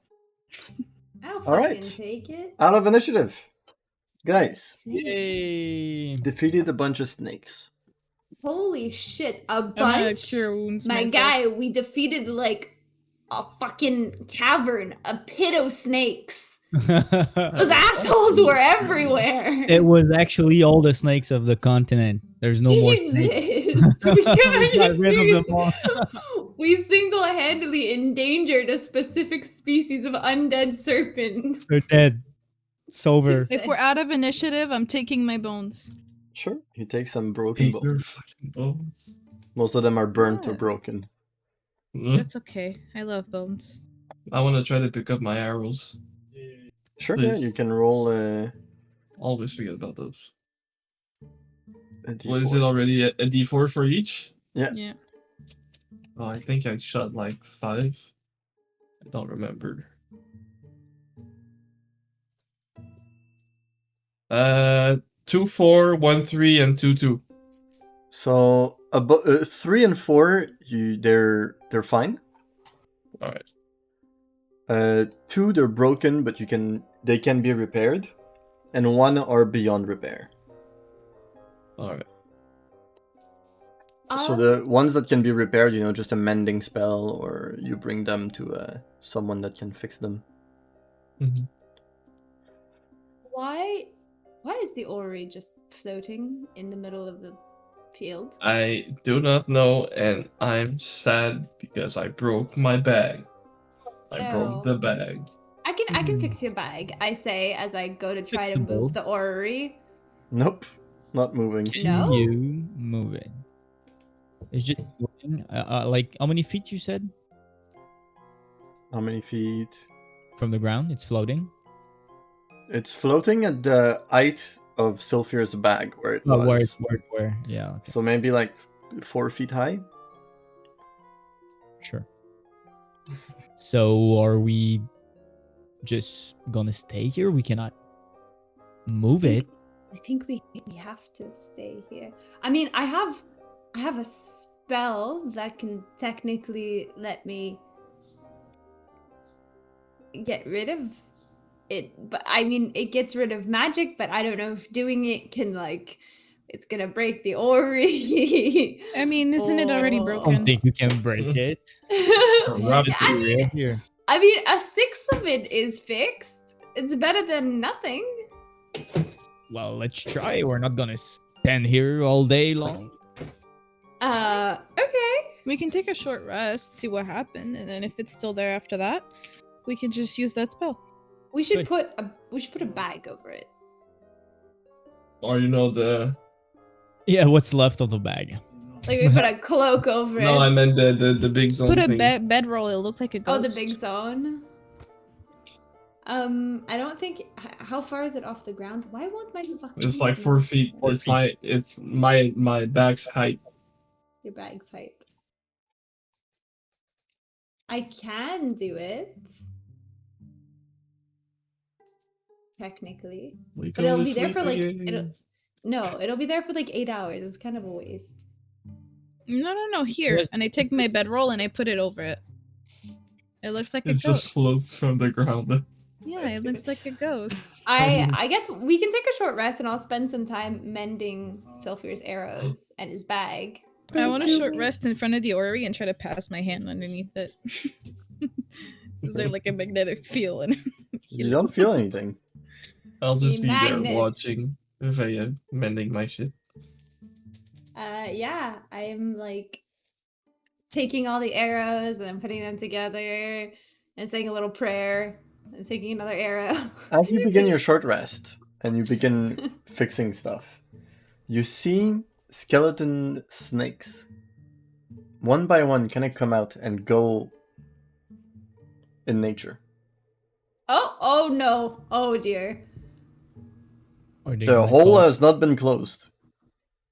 fucking Alright. take it. Out of initiative. Guys, Yay! defeated a bunch of snakes. Holy shit, a I'm gonna bunch. cure wounds. My myself. guy, we defeated like a fucking cavern, a pit of snakes. Those assholes were everywhere. It was actually all the snakes of the continent. There's no more snakes. Jesus. We got rid of them all. We single-handedly endangered a specific species of undead serpent. They're dead. It's over. If we're out of initiative, I'm taking my bones. Sure, you take some broken Take your bones. fucking bones. Most of them are burnt or Yeah. broken. That's okay. I love bones. I want to try to pick up my arrows. Sure, yeah, Please. you can roll a Always forget about those. D4. What is it already? A D4 for each? Yeah. Oh, I think I shot like 5. I don't remember. 2, 4, 1, 3, and 2, 2. So 3 and 4, they're fine. All right. 2 they're broken, but they can be repaired, and 1 are beyond repair. Alright. So the ones that can be repaired, just a mending spell, or you bring them to someone that can fix them. Mhm. Why is the orrery just floating in the middle of the field? I do not know, and I'm sad because I broke my bag. I broke the bag. I can fix your bag, I say as I go to try to Fixable. move the orrery. Nope, not moving. Can No? you move it? It's just floating. Like how many feet you said How many feet? from the ground? It's floating. It's floating at the height of Sylphir's bag, where it was. Where? Yeah. Okay. So maybe like 4 feet high. Sure. So are we just gonna stay here? We cannot move it. I think we have to stay here. I mean, I have a spell that can technically let me get rid of it, but I mean, it gets rid of magic, but I don't know if doing it can it's gonna break the orrery. I mean, isn't it already I Oh. broken? don't think you can break it. Corrupted. I mean, Here. a sixth of it is fixed. It's better than nothing. Well, let's try. We're not gonna stand here all day long. Okay. We can take a short rest, see what happened, and then if it's still there after that, we can just use that spell. We should Good. put a bag over it. Or the Yeah, what's left of the bag? Like we put a cloak over it. no, I meant the big zone Put a thing. bedroll. It'll look like a ghost. Oh, the big zone. I don't think. How far is it off the ground? Why won't my fucking? It's like 4 feet. 4 feet. It's my bag's height. Your bag's height. I can do it. Technically, We but go it'll to be there sleep for like again. it'll be there for like 8 hours. It's kind of a waste. No. Here, Yes. and I take my bedroll and I put it over it. It looks like a It ghost. just floats from the ground. Yeah, it looks like a ghost. I guess we can take a short rest, and I'll spend some time mending Sylphir's arrows and his bag. I want a short rest in front of the orrery and try to pass my hand underneath it. Is there like a magnetic feel in it? You don't feel anything. I'll just be magnet. there watching Vaya mending my shit. Yeah, I'm like taking all the arrows and then putting them together and saying a little prayer and taking another arrow. As you begin your short rest and you begin fixing stuff, you see skeleton snakes. One by one kind of come out and go in nature. Oh no. Oh dear. Or they The gonna hole call- has not been closed.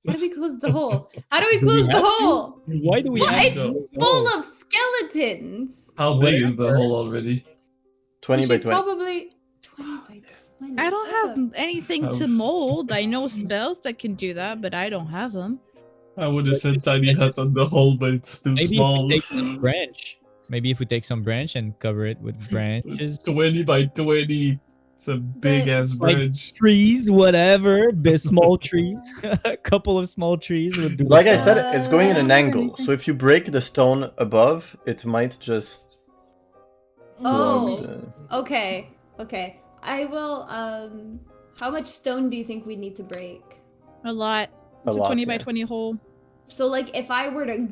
How do we close the hole? How do we Do we close the have to? hole? Why do we Well, have it's to? full No. of skeletons. How big is the Whatever. hole already? 20 We by should 20. probably 20 by 20. I don't That's have anything to Ouch. mold. I know spells that can do that, but I don't have them. I would have said tiny hut on the hole, but it's too Maybe small. if we take some branch. Maybe if we take some branch and cover it with branches. 20 by 20. It's a big ass Like- bridge. Trees, whatever. Small trees. A couple of small trees would do. Like I the said, job. it's going in an angle. anything. So if you break the stone above, it might just Oh. plug Okay. I will how much stone do you think we need to break? A lot. A It's a lot, 20 by yeah. 20 hole. So like if I were to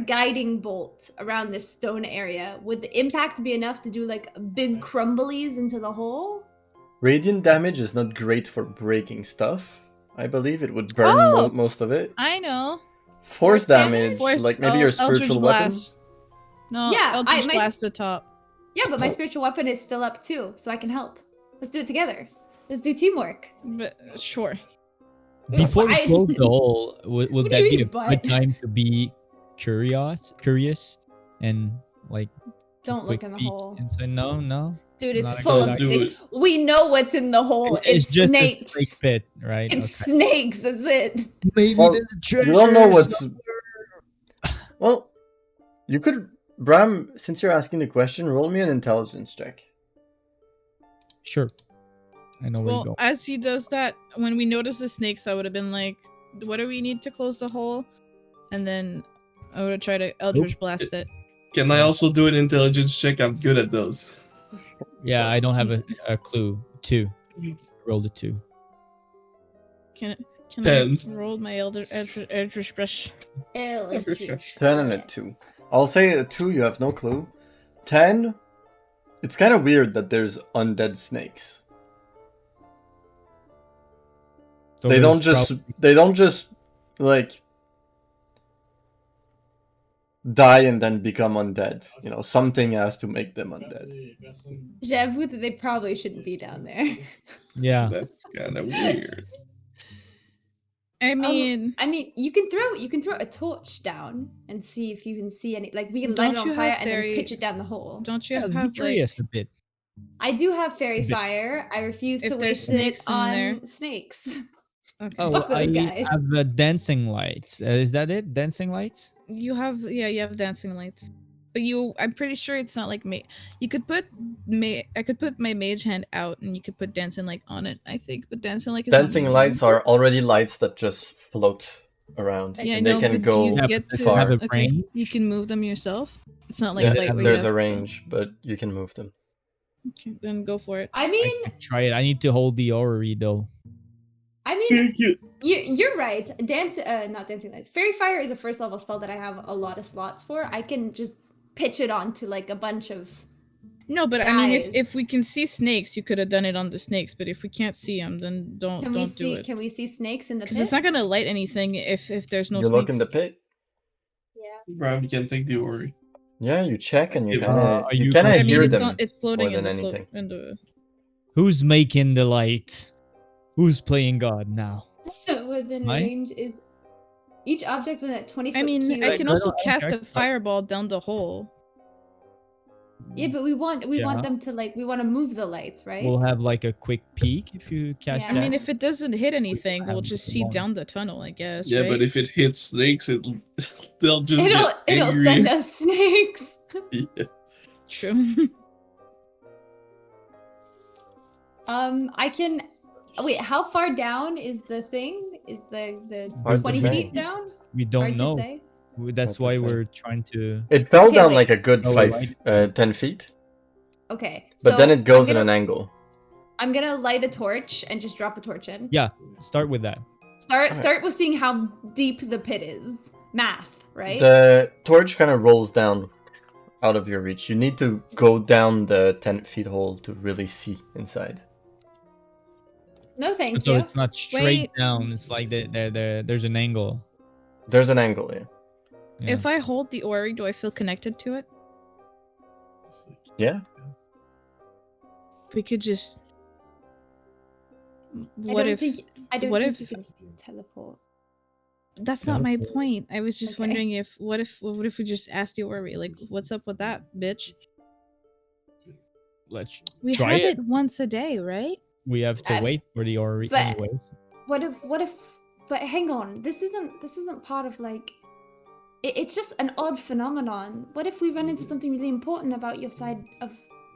guiding bolt around this stone area, would the impact be enough to do like big crumblies into the hole? Radiant damage is not great for breaking stuff. I believe it would burn Oh! most of it. I know. Force Force damage? damage, like maybe your Eldritch spiritual weapon. Blast. No, Yeah, Eldritch my- Blast at the top. Yeah, but my spiritual weapon is still up too, so I can help. Let's do it together. Let's do teamwork. But sure. Before we Why close it's- the hole, would What do that you be mean, a but? good time to be curious, and like Don't quick look in the peek hole. inside? No. Dude, it's Not a full good of idea. snakes. We know what's in the hole. It's just snakes. a snake pit, right? It's snakes, that's it. Maybe Well, there's a treasure. You don't know what's. Well, you could. Bram, since you're asking the question, roll me an intelligence check. Sure. I know where you Well, go. as he does that, when we noticed the snakes, I would have been like, "What do we need to close the hole?" And then I would have tried to Eldritch Blast it. Can I also do an intelligence check? I'm good at those. Yeah, I don't have a clue. 2. Rolled a 2. Can I 10. roll my Eldritch Brush? 10 10 and a 2. I'll say a 2, you have no clue. 10, it's kind of weird that there's undead snakes. So They don't just like die and then become undead. You know, something has to make them undead. J'avoue that they probably shouldn't be down there. Yeah. That's kind of weird. I mean, you can throw a torch down and see if you can see any. Like we can light it Don't on you fire have and then fairy- pitch it down the hole. don't you Yeah, it's have like curious a bit. I do have fairy Bit. fire. I refuse If to there's waste snakes it in on there. snakes. okay. Oh, Fuck those I guys. have the dancing lights. Is that it? Dancing lights? You have dancing lights, but I'm pretty sure it's not like you could put I could put my mage hand out and you could put dancing light on it, I think, but dancing light is not Dancing moving. lights are already lights that just float around. Yeah, and no, they can but go you Yeah, get but to they have a okay, range. you can move them yourself. It's not like Yeah, light where you there's have a to- range, but you can move them. Okay, then go for it. I I mean, could try it. I need to hold the orrery though. you're right. Not dancing lights. Fairy fire is a first level spell that I have a lot of slots for. I can just pitch it onto like a bunch of. No, but I mean, Guys. if we can see snakes, you could have done it on the snakes. But if we can't see them, then don't do it. Can we see snakes in the Because pit? it's not gonna light anything if there's no you snakes. look in the pit. Yeah. Bram, you can take the Ori. Yeah, you check and you Yeah. kind Are of you kind of I mean, hear it's them. not, it's floating more than in the anything. in the. Who's making the light? Who's playing God now? Within Mine? range is each object within a 20-foot I mean, cube. I can no, also no, cast okay. a fireball down the hole. Yeah, but we want Yeah. them to we want to move the lights, right? We'll have like a quick peek if you cast Yeah. I that. mean, if it doesn't hit anything, we'll have just the see one. down the tunnel, I guess. Yeah, right? but if it hits snakes, they'll just it'll get angry. send us snakes. Yeah. True. I can. Wait, how far down is the thing? Is the Hard to 20 say. feet down? We don't Hard know. to say. That's Hard to why say. we're trying to. It fell Okay, down wait. like a good Oh, 10 feet, Okay. but so then it goes I'm in gonna, an angle. I'm gonna light a torch and just drop a torch in. Yeah, start with that. Start with seeing how deep the pit is. Math, right? The torch kind of rolls down out of your reach. You need to go down the 10 feet hole to really see inside. No, thank So you. it's not straight Wait. down. It's like there's an angle. There's an angle, yeah. Yeah. If I hold the ori, do I feel connected to it? Yeah? We could just. I What don't if? think what think if- you can teleport. That's not my Teleport. point. I was just Okay. wondering if what if we just asked the ori, like, what's up with that, bitch? Let's We try have it. it once a day, right? We have to wait for the orrery but- anyway. What if? But hang on, this isn't part of it's just an odd phenomenon. What if we run into something really important about your side of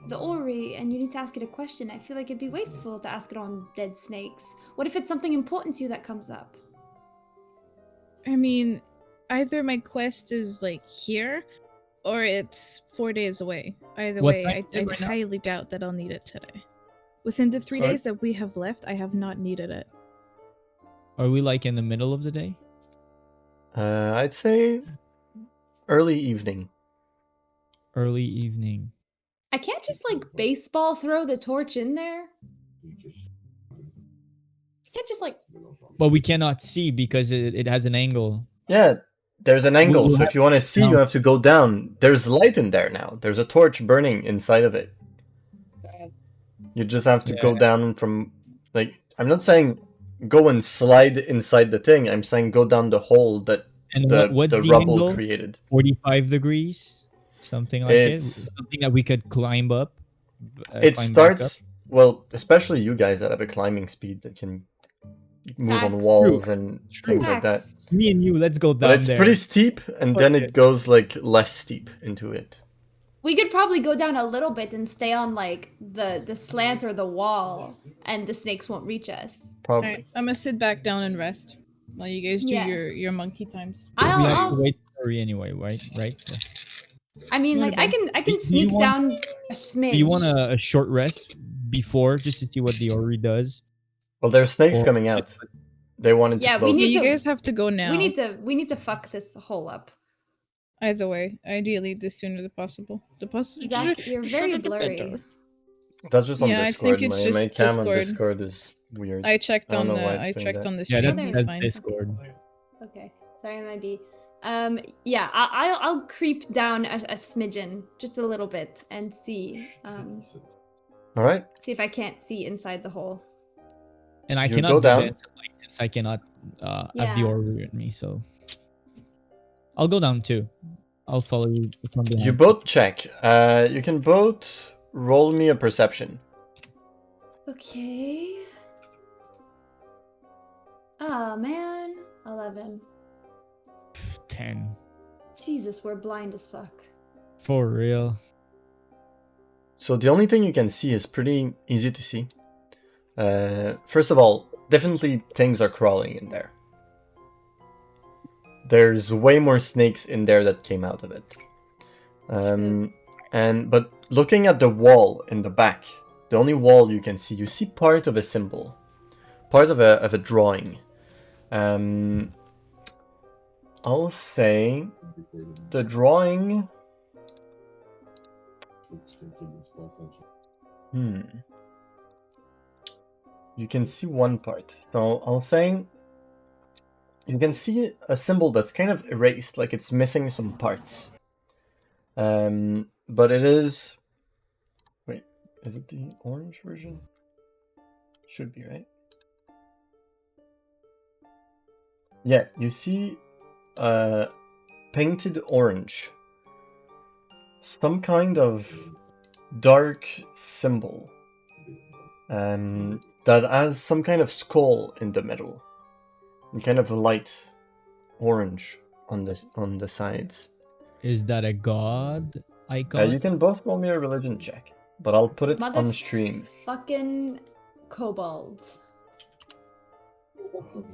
the Ori and you need to ask it a question? I feel like it'd be wasteful to ask it on dead snakes. What if it's something important to you that comes up? I mean, either my quest is like here, or it's 4 days away. Either What way, time is it I right now? highly doubt that I'll need it today. Within the 3 Sorry? days that we have left, I have not needed it. Are we like in the middle of the day? I'd say early evening. Early evening. I can't just baseball throw the torch in there. I can't just But we cannot see because it has an angle. Yeah, there's an angle, we'll so if you want to see, you down. have to go down. There's light in there now. There's a torch burning inside of it. You just have to go Yeah. down from, I'm not saying go and slide inside the thing. I'm saying go down the hole that And what's the the rubble angle? created. 45 degrees? Something like It's- it? Something that we could climb up? It climb back up? starts, well, especially you guys that have a climbing speed that can move on Facts. walls and True. things like that. Facts. Me and you, let's go down But it's there. pretty steep, and then Okay. it goes less steep into it. We could probably go down a little bit and stay on like the slant or the wall, and the snakes won't reach us. Probably. Alright, I'm gonna sit back down and rest while you guys do Yeah. your monkey times. We have to I'll wait for Ori anyway, right? So, I mean, You like wanna I can Do you sneak want- down a smidge. do you want a short rest before just to see what the Ori does? Well, there's snakes Or- coming out. They wanted Yeah, to we close. Yeah, need you to- guys have to go now. We need to fuck this hole up. Either way, ideally the sooner the possible. Zach, you're very blurry. That's just on Yeah, I Discord. think it's My just cam on Discord. Discord is weird. I checked I don't on know why the it's doing that. on the Yeah, stream. there It's that's fine. Discord. Okay, sorry, I might be. Yeah, I'll creep down a smidgen, just a little bit, and see All right. see if I can't see inside the hole. And I You cannot go do down. that since I cannot have Yeah. the Ori with me, so I'll go down too. I'll follow you from behind. You both check. You can both roll me a perception. Okay. Oh man, 11. 10. Jesus, we're blind as fuck. For real. So the only thing you can see is pretty easy to see. First of all, definitely things are crawling in there. There's way more snakes in there that came out of it. But looking at the wall in the back, the only wall you can see, you see part of a symbol, part of a drawing. I'll say the drawing. You can see one part. So I'll say you can see a symbol that's kind of erased, like it's missing some parts. But it is. Wait, is it the orange version? Should be, right? Yeah, you see painted orange. Some kind of dark symbol. That has some kind of skull in the middle. And kind of a light orange on the sides. Is that a god icon? You can both roll me a religion check, but I'll put it on stream. Fucking kobolds.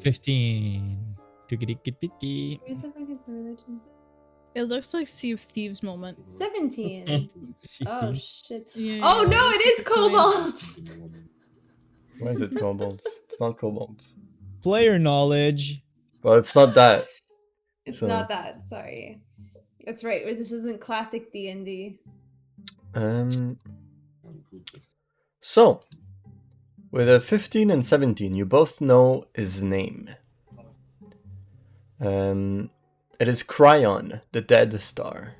15. Tickety-tickety. What the fuck is the religion? It looks like Sea of Thieves moment. 17. Oh shit. Yeah, Oh yeah, no, it's it is like a coin. kobolds! Why is it kobolds? It's not kobolds. Player knowledge. Well, it's not that. It's So- not that, sorry. That's right, this isn't classic D&D. So, with a 15 and 17, you both know his name. It is Cryon, the Dead Star,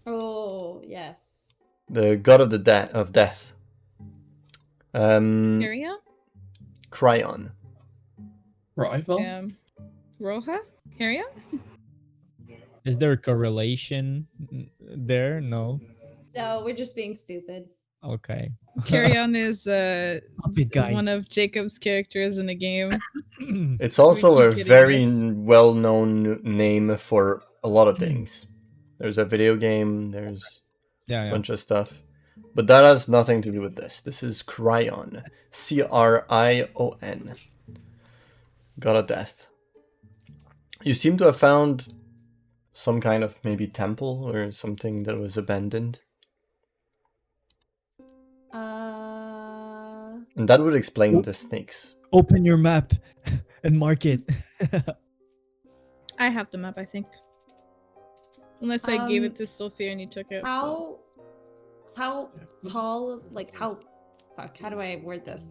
Oh, yes. the god of of death. Area? Cryon. Rival? Roja? Area? Is there a correlation there? No. No, we're just being stupid. Okay. Carrion is Stop it, guys. one of Jacob's characters in a game. It's also a keep getting very this. well-known name for a lot of things. There's a video game, there's a yeah. bunch of stuff. But that has nothing to do with this. This is Cryon. Crion. God of Death. You seem to have found some kind of maybe temple or something that was abandoned. And that would explain the snakes. Open your map and mark it. I have the map, I think. Unless I gave Um, it to Sophia and you took it. How tall, like how do I word this?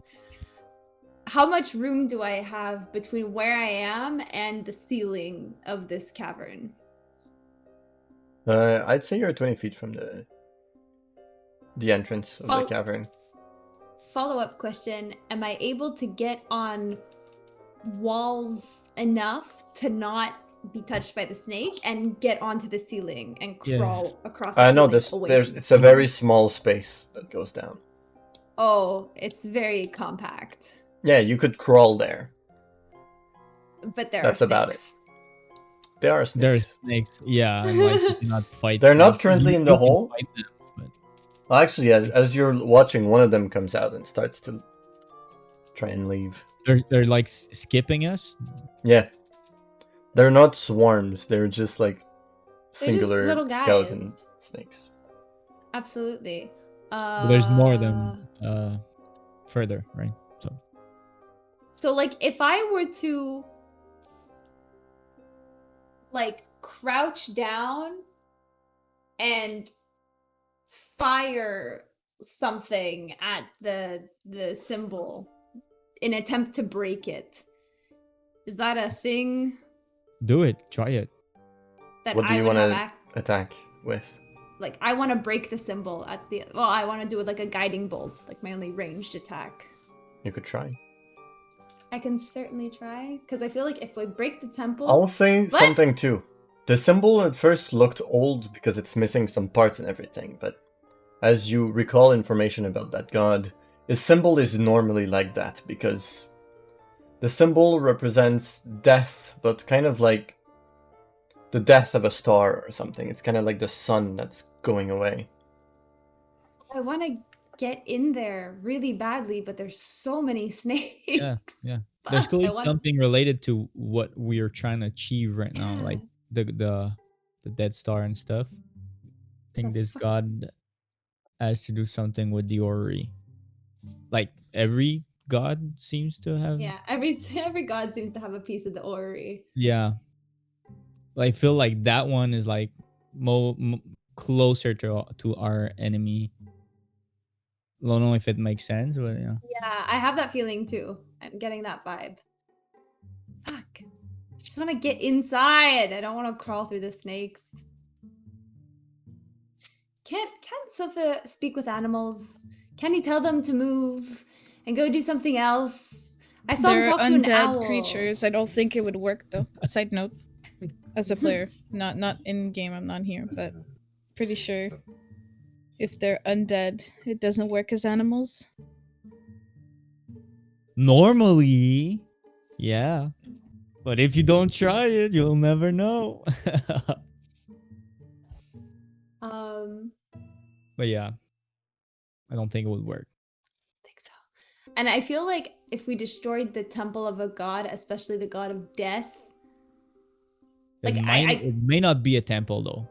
How much room do I have between where I am and the ceiling of this cavern? I'd say you're 20 feet from the entrance of the Oh. cavern. Follow-up question, am I able to get on walls enough to not be touched by the snake and get onto the ceiling and Yeah. crawl across the No, ceiling away from it's a very small space that goes down. Oh, it's very compact. Yeah, you could crawl there. But there That's are about it. snakes. they are They're snakes. snakes. Yeah, and like you cannot fight. They're not snakes. currently You- in you the can hole. fight them, but Well, actually, as you're watching, one of them comes out and starts to try and leave. they're like skipping us. Yeah. They're not swarms, they're just like They're just singular little guys. skeleton snakes. Absolutely. But there's more of them further, right? So like if I were to like crouch down and fire something at the symbol in attempt to break it, is that a thing Do it. Try it. that What do I you would want have to attack with? like I want to break the symbol at the I want to do it like a guiding bolt, like my only ranged attack. You could try. I can certainly try because I feel like if we break the temple, I'll say What? something too. The symbol at first looked old because it's missing some parts and everything, but as you recall information about that god, his symbol is normally like that because the symbol represents death, but kind of like the death of a star or something. It's kind of like the sun that's going away. I want to get in there really badly, but there's so many snakes. Yeah. There's Fuck, clearly I want- something related to what we are trying to achieve right now, like the Dead Star and stuff. I think this fuck? god has to do something with the orrery. Like every god seems to have. Yeah, every god seems to have a piece of the orrery. Yeah. I feel like that one is like closer to our enemy. I don't know if it makes sense, but yeah. Yeah, I have that feeling too. I'm getting that vibe. Fuck. I just want to get inside. I don't want to crawl through the snakes. Can't Sofa speak with animals? Can he tell them to move and go do something else? I saw him They're talk to an undead owl. creatures. I don't think it would work though. Side note, as a player, not in game. I'm not here, but pretty sure if they're undead, it doesn't work as animals. Normally, yeah. But if you don't try it, you'll never know. But yeah, I don't think it would work. I think so. And I feel like if we destroyed the temple of a god, especially the god of death, like It may not be a temple though.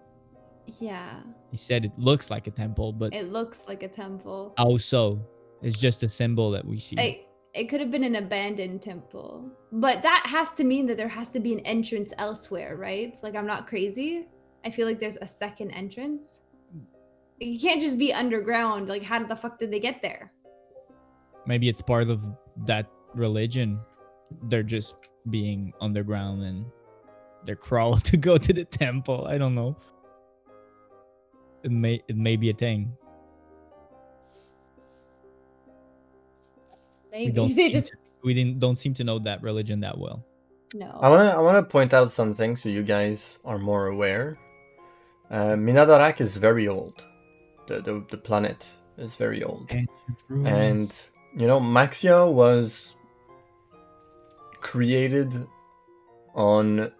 yeah, He said it looks like a temple, but it looks like a temple. how so? It's just a symbol that we see. It could have been an abandoned temple, but that has to mean that there has to be an entrance elsewhere, right? Like I'm not crazy. I feel like there's a second entrance. You can't just be underground. Like how the fuck did they get there? Maybe it's part of that religion. They're just being underground and they're crawling to go to the temple. I don't know. It may be a thing. Maybe We don't seem to know that religion that well. no. I wanna point out something so you guys are more aware. Minadarak is very old. The planet is very old. And you know, Maxia was created on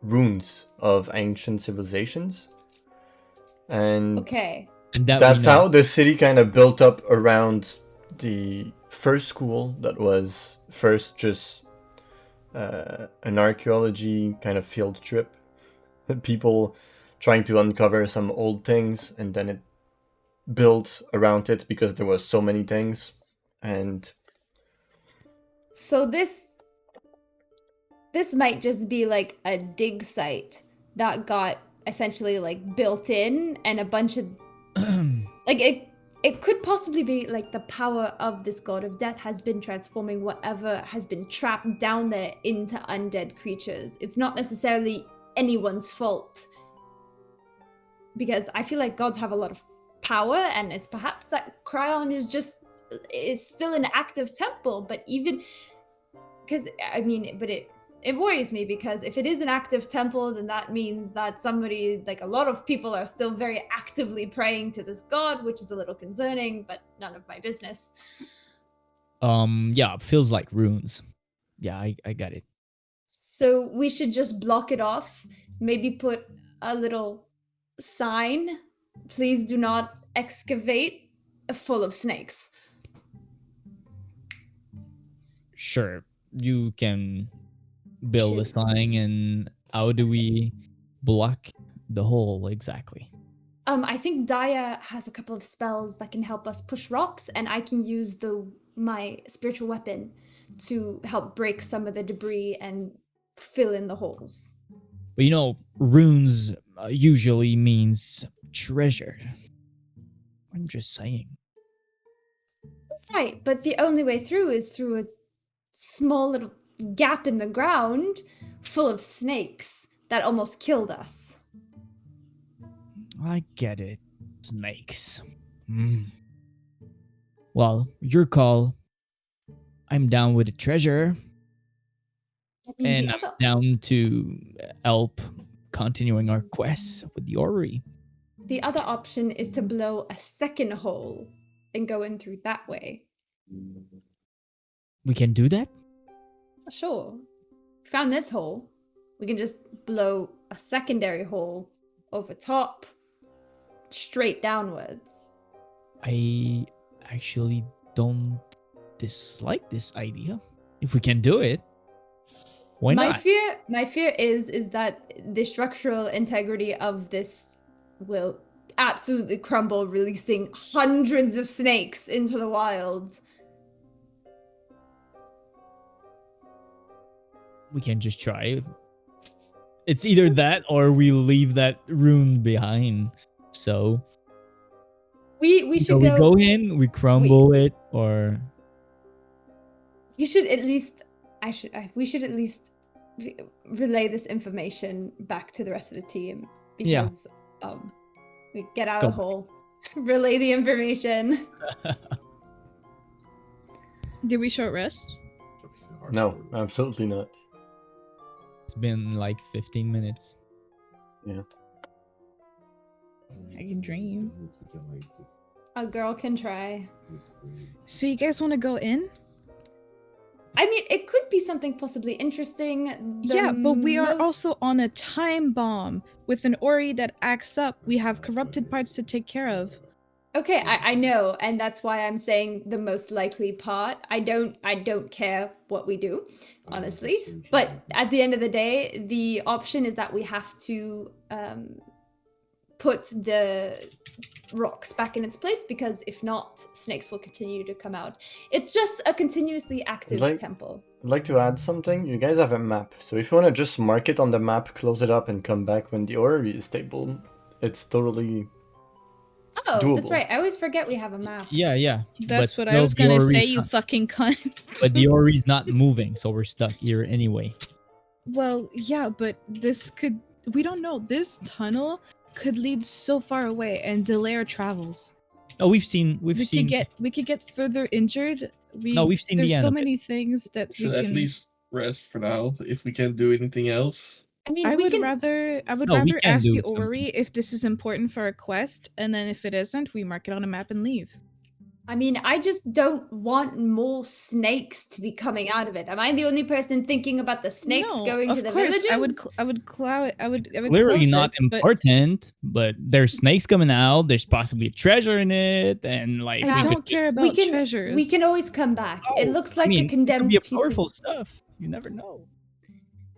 runes of ancient civilizations. And Okay. And that's how the city kind of built up around the first school that was first just an archaeology kind of field trip. People trying to uncover some old things, and then it built around it because there was so many things. And So this might just be like a dig site that got essentially like built in, and a bunch of like it could possibly be like the power of this god of death has been transforming whatever has been trapped down there into undead creatures. It's not necessarily anyone's fault, because I feel like gods have a lot of power, and it's perhaps that Cryon is just, it's still an active temple, but even because I mean, but it worries me, because if it is an active temple, then that means that somebody, like a lot of people, are still very actively praying to this god, which is a little concerning, but none of my business. Yeah, it feels like runes. Yeah, I got it. So we should just block it off. Maybe put a little sign. Please do not excavate full of snakes. Sure, you can build a Shoot. sign, and how do we block the hole exactly? I think Daya has a couple of spells that can help us push rocks, and I can use my spiritual weapon to help break some of the debris and fill in the holes. But runes usually means treasure. I'm just saying. Right, but the only way through is through a small little gap in the ground full of snakes that almost killed us. I get it. Snakes. Well, your call. I'm down with the treasure, I mean, and the I'm other, down to help continuing our quest with the orrery. the other option is to blow a second hole and go in through that way. We can do that? Sure. Found this hole. We can just blow a secondary hole over top, straight downwards. I actually don't dislike this idea. If we can do it, why not? My fear is that the structural integrity of this will absolutely crumble, releasing hundreds of snakes into the wild. We can just try. It's either that or we leave that rune behind. So We should we go. go in, we crumble it, or You should at least. We should at least relay this information back to the rest of the team because we get out of the hole, relay the information. Did we short rest? No, absolutely not. it's been like 15 minutes. Yeah. I can dream. A girl can try. So you guys want to go in? I mean, it could be something possibly interesting. Yeah, but we are also on a time bomb with an Ori that acts up. We have corrupted parts to take care of. Okay, I know, and that's why I'm saying the most likely part. I don't care what we do, honestly. But at the end of the day, the option is that we have to put the rocks back in its place, because if not, snakes will continue to come out. It's just a continuously active temple. I'd like to add something. You guys have a map, so if you want to just mark it on the map, close it up, and come back when the orrery is stable, it's totally doable. That's right. I always forget we have a map. Yeah. That's But what I still, was the gonna orrery's say, you not- fucking cunt. But the orrery's not moving, so we're stuck here anyway. Well, yeah, but we don't know. This tunnel could lead so far away and delay our travels. Oh, we could get further injured. we've seen there's the end so of many things that Should we at can. least rest for now if we can't do anything else. I mean, I we would can. rather we can ask do the something. orrery if this is important for our quest, and then if it isn't, we mark it on a map and leave. I mean, I just don't want more snakes to be coming out of it. Am I the only person thinking about the snakes No, going to of the course, villages? I would Clearly close not it, but important, but there's snakes coming out. There's possibly a treasure in it, and like I we don't could care about we can treasures. we can always come back. It looks like I mean, a condemned it could be a piece powerful of. stuff. You never know.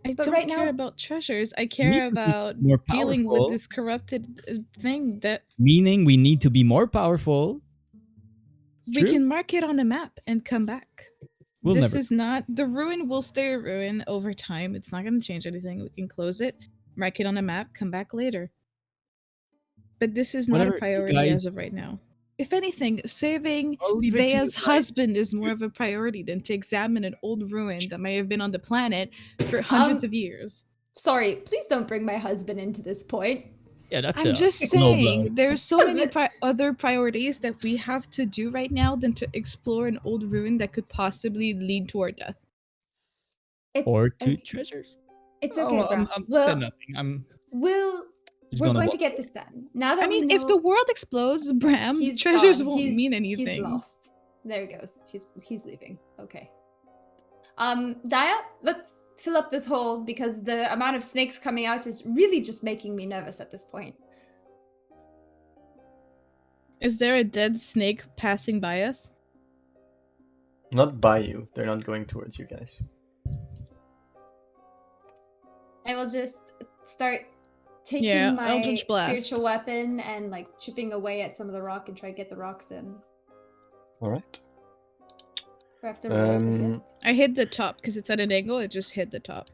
I But don't right care now- about treasures. I need care to be about more dealing with powerful. this corrupted thing that Meaning we need to be more powerful. we True. can mark it on a map and come back. We'll This never. is not the ruin will stay a ruin over time. It's not going to change anything. We can close it, mark it on a map, come back later. But this is not Whatever a you priority guys- as of right now. If anything, saving I'll leave it to you Vea's guys. husband is more of a priority than to examine an old ruin that may have been on the planet for hundreds of years. Sorry, please don't bring my husband into this point. Yeah, that's I'm just that's no blow. saying, there's so many other priorities that we have to do right now than to explore an old ruin that could possibly lead to our death. It's Or two okay. treasures. It's Oh, okay, bro. I'm Well, saying nothing. Just we're gonna going to walk get this done. Now that I mean, we if know the world explodes, Bram, he's treasures gone. won't He's- mean anything. He's lost. There he goes. He's leaving. Okay. Daya, let's fill up this hole because the amount of snakes coming out is really just making me nervous at this point. Is there a dead snake passing by us? Not by you. They're not going towards you guys. I will just start taking my Eldritch Blast. spiritual weapon and like chipping away at some of the rock and try to get the rocks in. All right. Or have to roll to hit. I hit the top because it's at an angle. It just hit the top.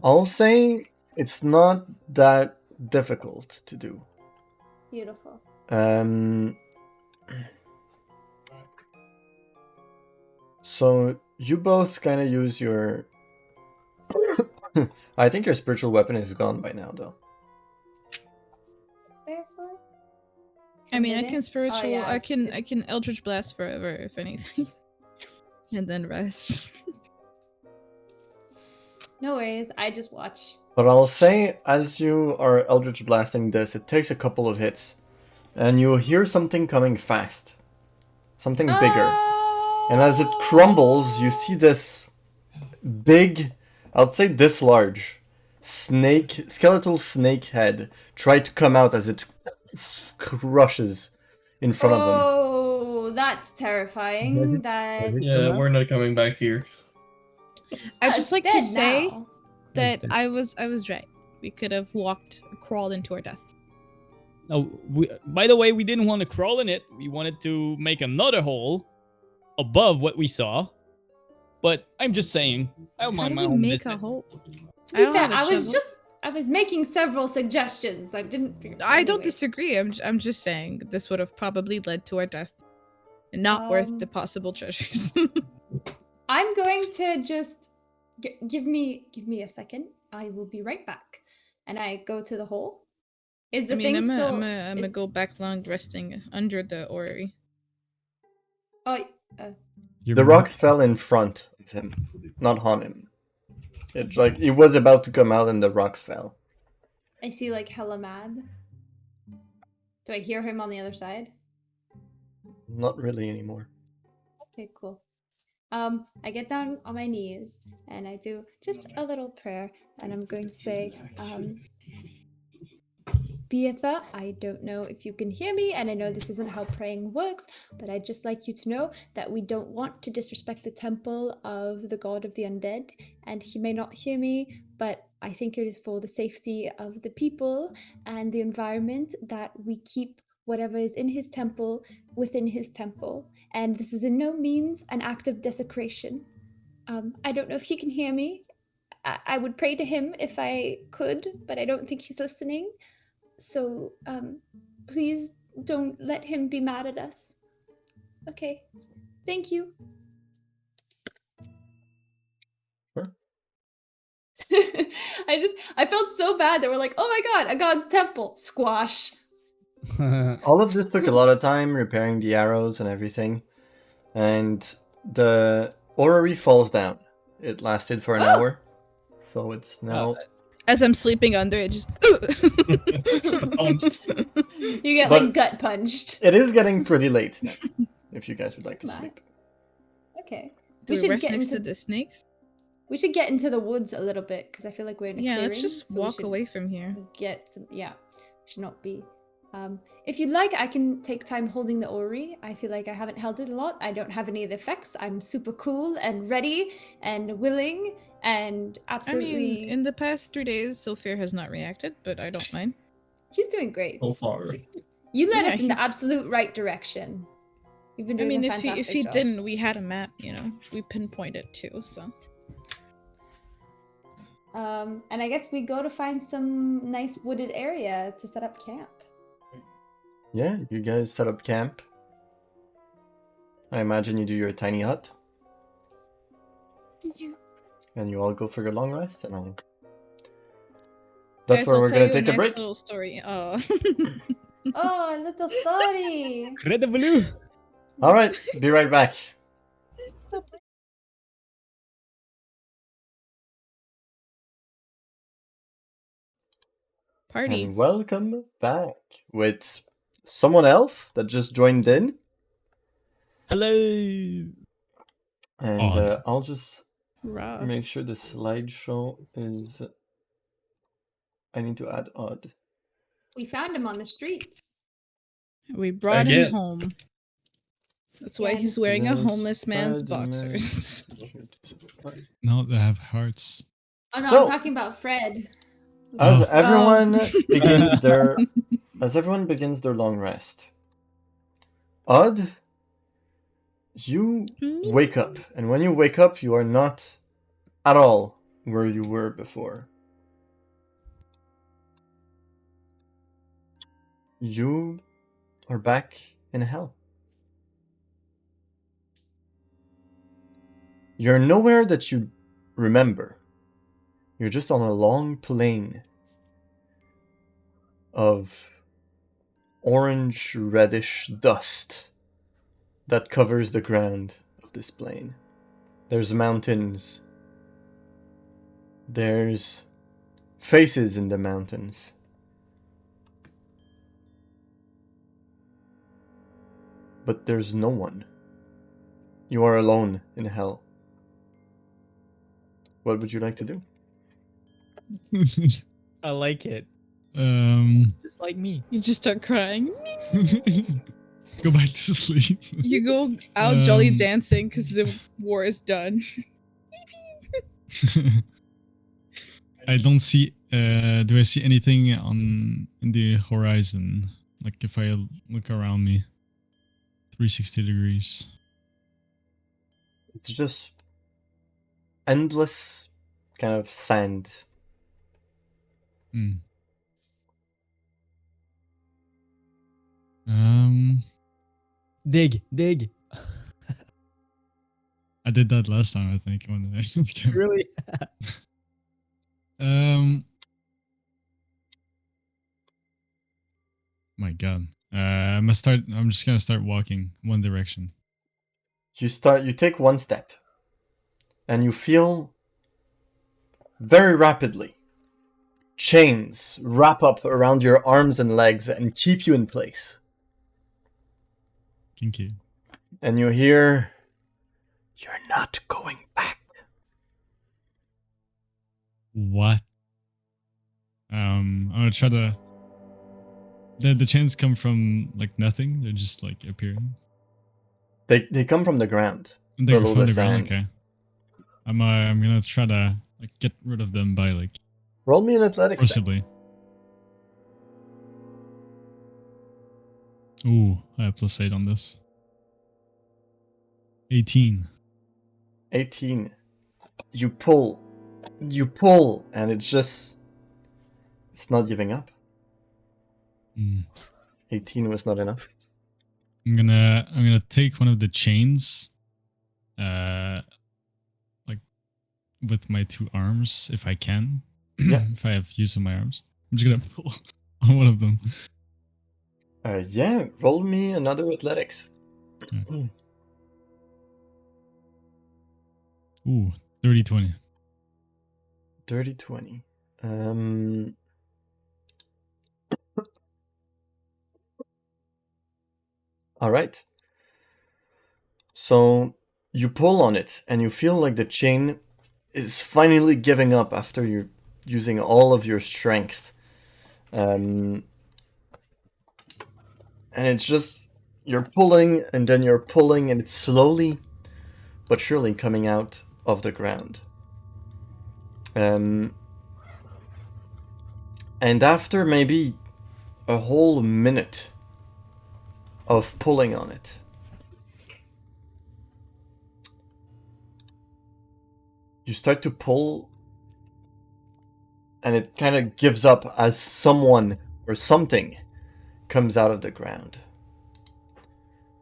I'll say it's not that difficult to do. Beautiful. So you both kind of use your. I think your spiritual weapon is gone by now, though. Therefore, I mean, I Did it? can spiritual. Oh, yeah, I can it's- Eldritch Blast forever if anything, and then rest. no worries. I just watch. But I'll say, as you are Eldritch blasting this, it takes a couple of hits, and you hear something coming fast, something bigger. And as it crumbles, you see this big, I'll say this large, skeletal snake head try to come out as it crushes in front of them. Oh, that's terrifying. That Yeah, we're not coming back here. I It's just like to dead say now. that dead. I was right. We could have walked or crawled into our death. No, by the way, we didn't want to crawl in it. We wanted to make another hole above what we saw. But I'm just saying, I don't How mind do my we own make business. a hole? To I be don't fair, have a I was making several suggestions. I didn't. I don't Anyways. disagree. I'm just saying this would have probably led to our death, and not worth the Um, possible treasures. I'm going to just give me a second. I will be right back. And I go to the hole. Is the I mean, thing I'm still? gonna is- go back long resting under the orrery. Oh, The rock fell in front of him, not on him. It's like it was about to come out and the rocks fell. I see like hella mad. Do I hear him on the other side? Not really anymore. Okay, cool. I get down on my knees and I do just a little prayer, and I'm going to say, Beatha, I don't know if you can hear me, and I know this isn't how praying works, but I'd just like you to know that we don't want to disrespect the temple of the god of the undead, and he may not hear me, but I think it is for the safety of the people and the environment that we keep whatever is in his temple within his temple, and this is in no means an act of desecration. I don't know if he can hear me. I would pray to him if I could, but I don't think he's listening. So, please don't let him be mad at us. Okay. Thank you. Sure. I felt so bad that we're like, oh my god, a god's temple. Squash. All of this took a lot of time repairing the arrows and everything, and the orrery falls down. It lasted for an Oh! hour, so it's now. As I'm sleeping under it, just. You get But- like gut punched. It is getting pretty late now. If you guys would like to Bye. sleep. Okay. Do We we should rest get next into to the snakes? we should get into the woods a little bit because I feel like we're in a Yeah, clearing. let's just so we walk should away from here. Get some. Yeah, should not be. If you'd like, I can take time holding the orrery. I feel like I haven't held it a lot. I don't have any of the effects. I'm super cool and ready and willing and absolutely. I mean, in the past 3 days, Sophia has not reacted, but I don't mind. He's doing great. So far. You led Yeah, us in the he's- absolute right direction. You've been I doing mean, a if fantastic he job. didn't, we had a map. You know, we pinpointed too. So And I guess we go to find some nice wooded area to set up camp. Yeah, you guys set up camp. I imagine you do your tiny hut, and you all go for your long rest, and I'll. That's Guys, where I'll we're tell gonna you take a nice break. Little story. Oh. Oh, a little story. Incredible. All right, be right back. Party. And welcome back with someone else that just joined in. Hello. And Odd. I'll just Raw. Make sure the slideshow is. I need to add odd. We found him on the streets. We brought him Again. home. That's why Again. he's wearing a There's homeless man's Spider-Man. boxers. No, they have hearts. Oh no, So- I'm talking about Fred. As Oh. everyone begins their long rest, Odd, you wake up, and when you wake up, you are not at all where you were before. You are back in hell. You're nowhere that you remember. You're just on a long plain of orange reddish dust that covers the ground of this plain. There's mountains. There's faces in the mountains. But there's no one. You are alone in hell. What would you like to do? I like it. Just like me. You just start crying. Go back to sleep. You go out jolly Um, dancing because the war is done. I don't see. Do I see anything in the horizon? Like if I look around me, 360 degrees. It's just endless kind of sand. Hmm. Um, Dig. I did that last time. I think. Really? My God. I'm just gonna start walking one direction. You take one step, and you feel very rapidly chains wrap up around your arms and legs and keep you in place. Thank you. And you hear, "You're not going back." What? I'm gonna try to. The chains come from like nothing. They're just like appearing. They come from the ground. They Below from the the ground. sand. Okay. I'm gonna try to like get rid of them by like Roll me an athletics check. forcibly. Ooh, I have +8 on this. 18. 18. You pull, and it's not giving up. Hmm. 18 was not enough. I'm gonna take one of the chains, like with my two arms if I can. Yeah. If I have use of my arms, I'm just gonna pull on one of them. Yeah, roll me another athletics. Ooh, 30-20. 30-20. All right. So you pull on it, and you feel like the chain is finally giving up after you're using all of your strength. And it's just, you're pulling, and then you're pulling, and it's slowly but surely coming out of the ground. And after maybe a whole minute of pulling on it, you start to pull, and it kind of gives up as someone or something comes out of the ground.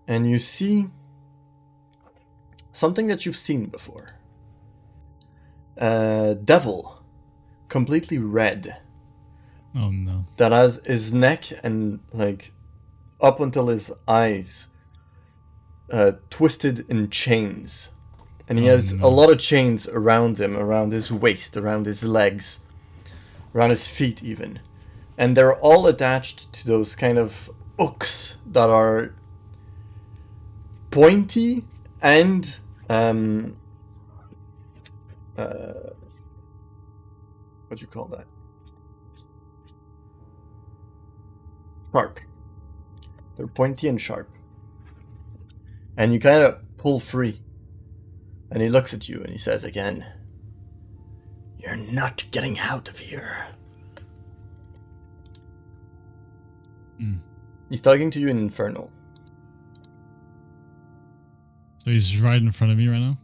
And you see something that you've seen before. A devil, completely red, Oh no. that has his neck and like up until his eyes twisted in chains. And he Oh, has no. a lot of chains around him, around his waist, around his legs, around his feet even. And they're all attached to those kind of hooks that are pointy and what you call that? Sharp. They're pointy and sharp. And you kind of pull free. And he looks at you and he says again, "You're not getting out of here." He's talking to you in Infernal. So he's right in front of me right now?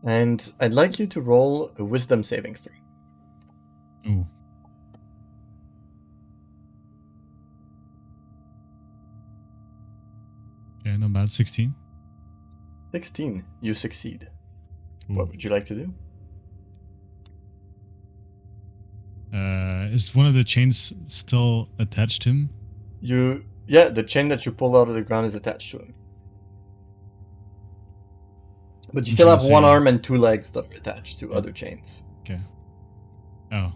And I'd like you to roll a wisdom saving throw. Ooh. Okay, not bad. 16. 16. You succeed. Ooh. What would you like to do? Is one of the chains still attached to him? Yeah, the chain that you pulled out of the ground is attached to him. But you I'm still trying have to one say- arm and two legs that are attached to other chains. Okay. Oh.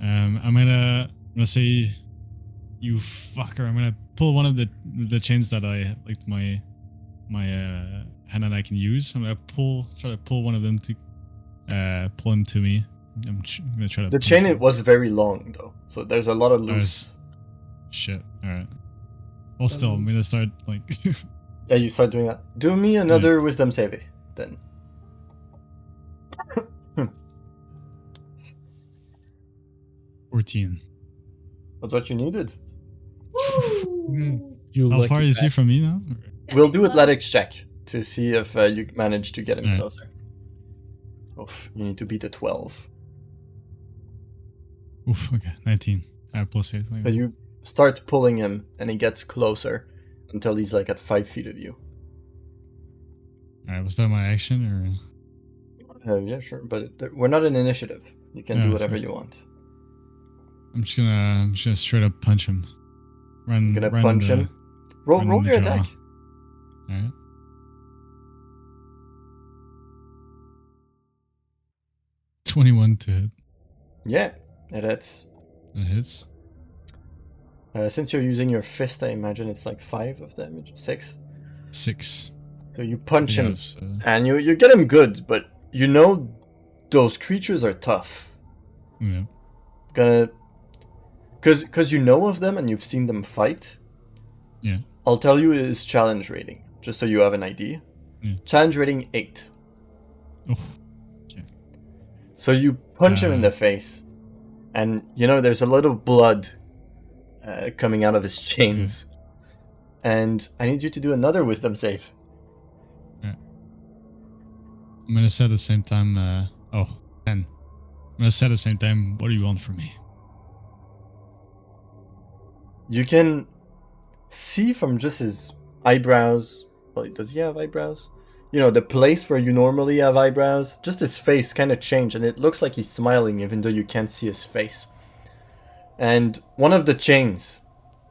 I'm gonna say, you fucker. I'm gonna pull one of the chains that I like my hand and I can use. I'm gonna try to pull one of them to pull him to me. I'm gonna try to. The pull chain him. it was very long though, so there's a lot of loose. Shit. All right. Well, still, I'm gonna start like. Yeah, you start doing that. Do me another wisdom save then. 14. That's what you needed. Woo! You How far is he from me now? We'll do athletics check to see if you manage to get him Alright. closer. Oof, you need to beat a 12. Oof. Okay. 19. I have plus 8. But you start pulling him, and he gets closer until he's like at 5 feet of you. All right. Was that my action or? Yeah, sure, but we're not an initiative. You can Yeah, do whatever sure. you want. I'm just gonna straight up punch him. Run. You're gonna run punch the- him. Roll run the your jaw. attack. All right. 21 to hit. Yeah, it hits. That hits. Since you're using your fist, I imagine it's like 5 of damage. 6. 6. So you punch him, Yes, and you get him good, but you know those creatures are tough. yeah. Because you know of them and you've seen them fight. Yeah. I'll tell you his challenge rating, just so you have an idea. Yeah. Challenge rating 8. Oh. So you punch him in the face, and you know there's a little blood coming out of his chains. And I need you to do another wisdom save. I'm gonna say at the same time. 10. I'm gonna say at the same time. What do you want from me? You can see from just his eyebrows. Well, does he have eyebrows? You know, the place where you normally have eyebrows, just his face kind of changed, and it looks like he's smiling even though you can't see his face. And one of the chains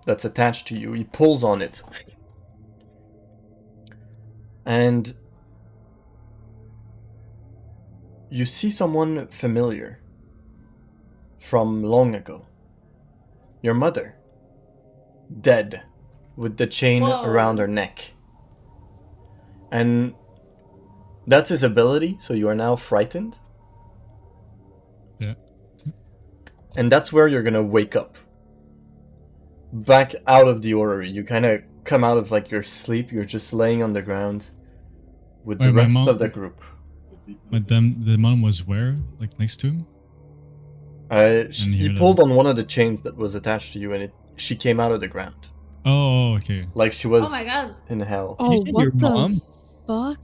that's attached to you, he pulls on it. And you see someone familiar from long ago. Your mother. Dead, with the chain Whoa. around her neck. And that's his ability, so you are now frightened. Yeah. And that's where you're gonna wake up. Back out of the orrery. You kind of come out of like your sleep, you're just laying on the ground with the Wait, my rest mom- of the group. But then the mom was where? Like next to him? He you're pulled on one of the chains that was attached to you, and she came out of the ground. Oh, okay. Like she was Oh my god, in hell. Oh, said what your the mom? fuck?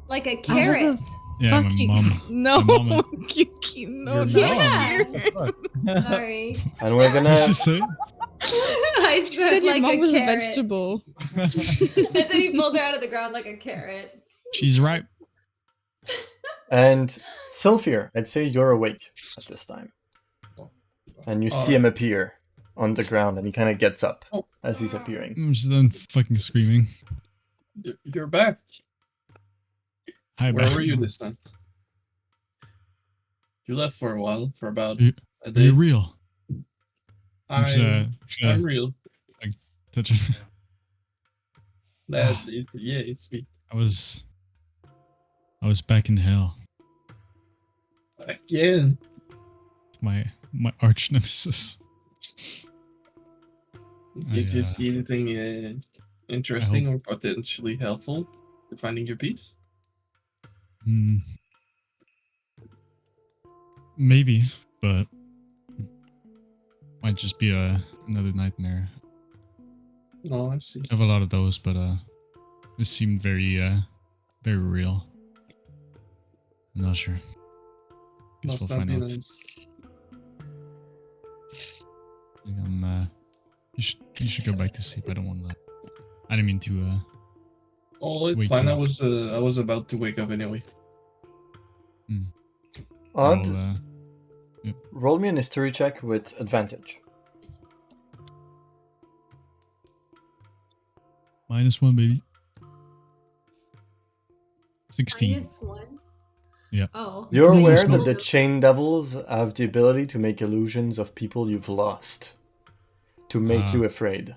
like a I carrot. have Yeah, my Fucking- mom. No, My mom- Kiki, no, Your no. mom? Yeah. Sorry, And we're What did gonna... she say? I She said said your like mom a was a carrot. vegetable. I said he pulled her out of the ground like a carrot. She's right. And Sylphir, I'd say you're awake at this time. And you see him appear on the ground, and he kind of gets up as he's appearing. I'm just done fucking screaming. You're back. Hi, Where back. were you this time? You left for a while, for about You- a Are day. you real? I'm Should I real. touch it? That is, yeah, it's me. I was back in hell. Again. My arch nemesis. Did you see anything interesting or potentially helpful for finding your peace? Maybe, but might just be another nightmare. Oh, I see. I have a lot of those, but this seemed very real. I'm not sure. Guess Must we'll not find be out. nice. I think you should go back to sleep. I don't want that. I didn't mean to. Oh, it's wake fine. you I up. was about to wake up anyway. Odd. Well, Roll me an history check with advantage. -1, baby. 16. -1. Yeah. Oh. You're so you aware that rolled the a- chain devils have the ability to make illusions of people you've lost, to make you afraid.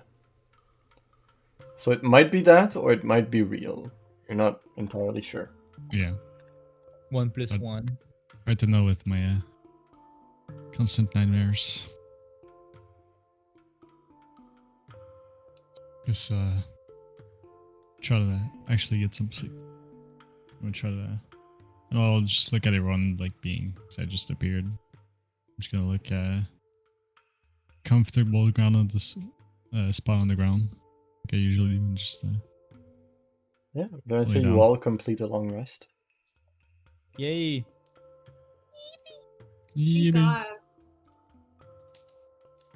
So it might be that, or it might be real. You're not entirely sure. Yeah. 1 + But- 1. Hard to know with my constant nightmares. Just try to actually get some sleep. I'm gonna try to. I'll just look at everyone like being. So I just appeared. I'm just gonna look comfortable ground on this spot on the ground. Like I usually do, and just Yeah, I'm gonna Lay say you down. all complete a long rest. Yay. yeah, baby. God.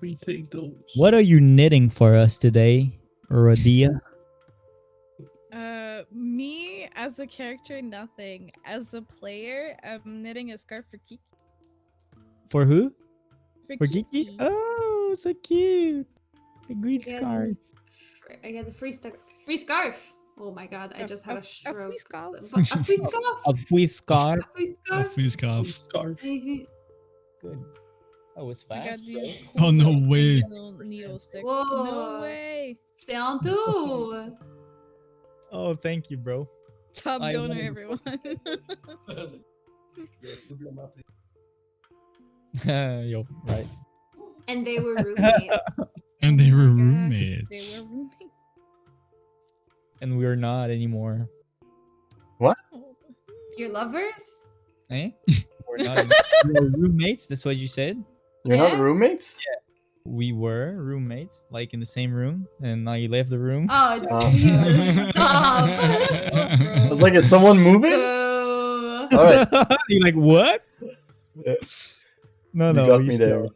We take those. What are you knitting for us today, Radia? Me as a character, nothing. As a player, I'm knitting a scarf for Kiki. For who? For For Kiki? Oh, so cute. A green Yeah. scarf. I got the free scarf. Oh my god, I just had a A stroke. free scarf. A free scarf. A free scarf. A free scarf. Please cough. Scarf. Mhm. Good. That was I got fast. these bro. Oh, no little way. needle sticks. Whoa. No way. C'est en tout. Oh, thank you, bro. Top I donor, wanted- everyone. Yo, right. And they were roommates. And they Oh were my God, roommates. They were roommates. And we're not anymore. Oh. Your lovers? Eh? We're not anymore. We're roommates. That's what you said. You're Yeah? not roommates? We were roommates, like in the same room, and now you left the room. Oh, Jesus. Stop. I was like, is someone moving? Boo. Alright. You're like, what? Yeah. No, You no, got he's me still, there.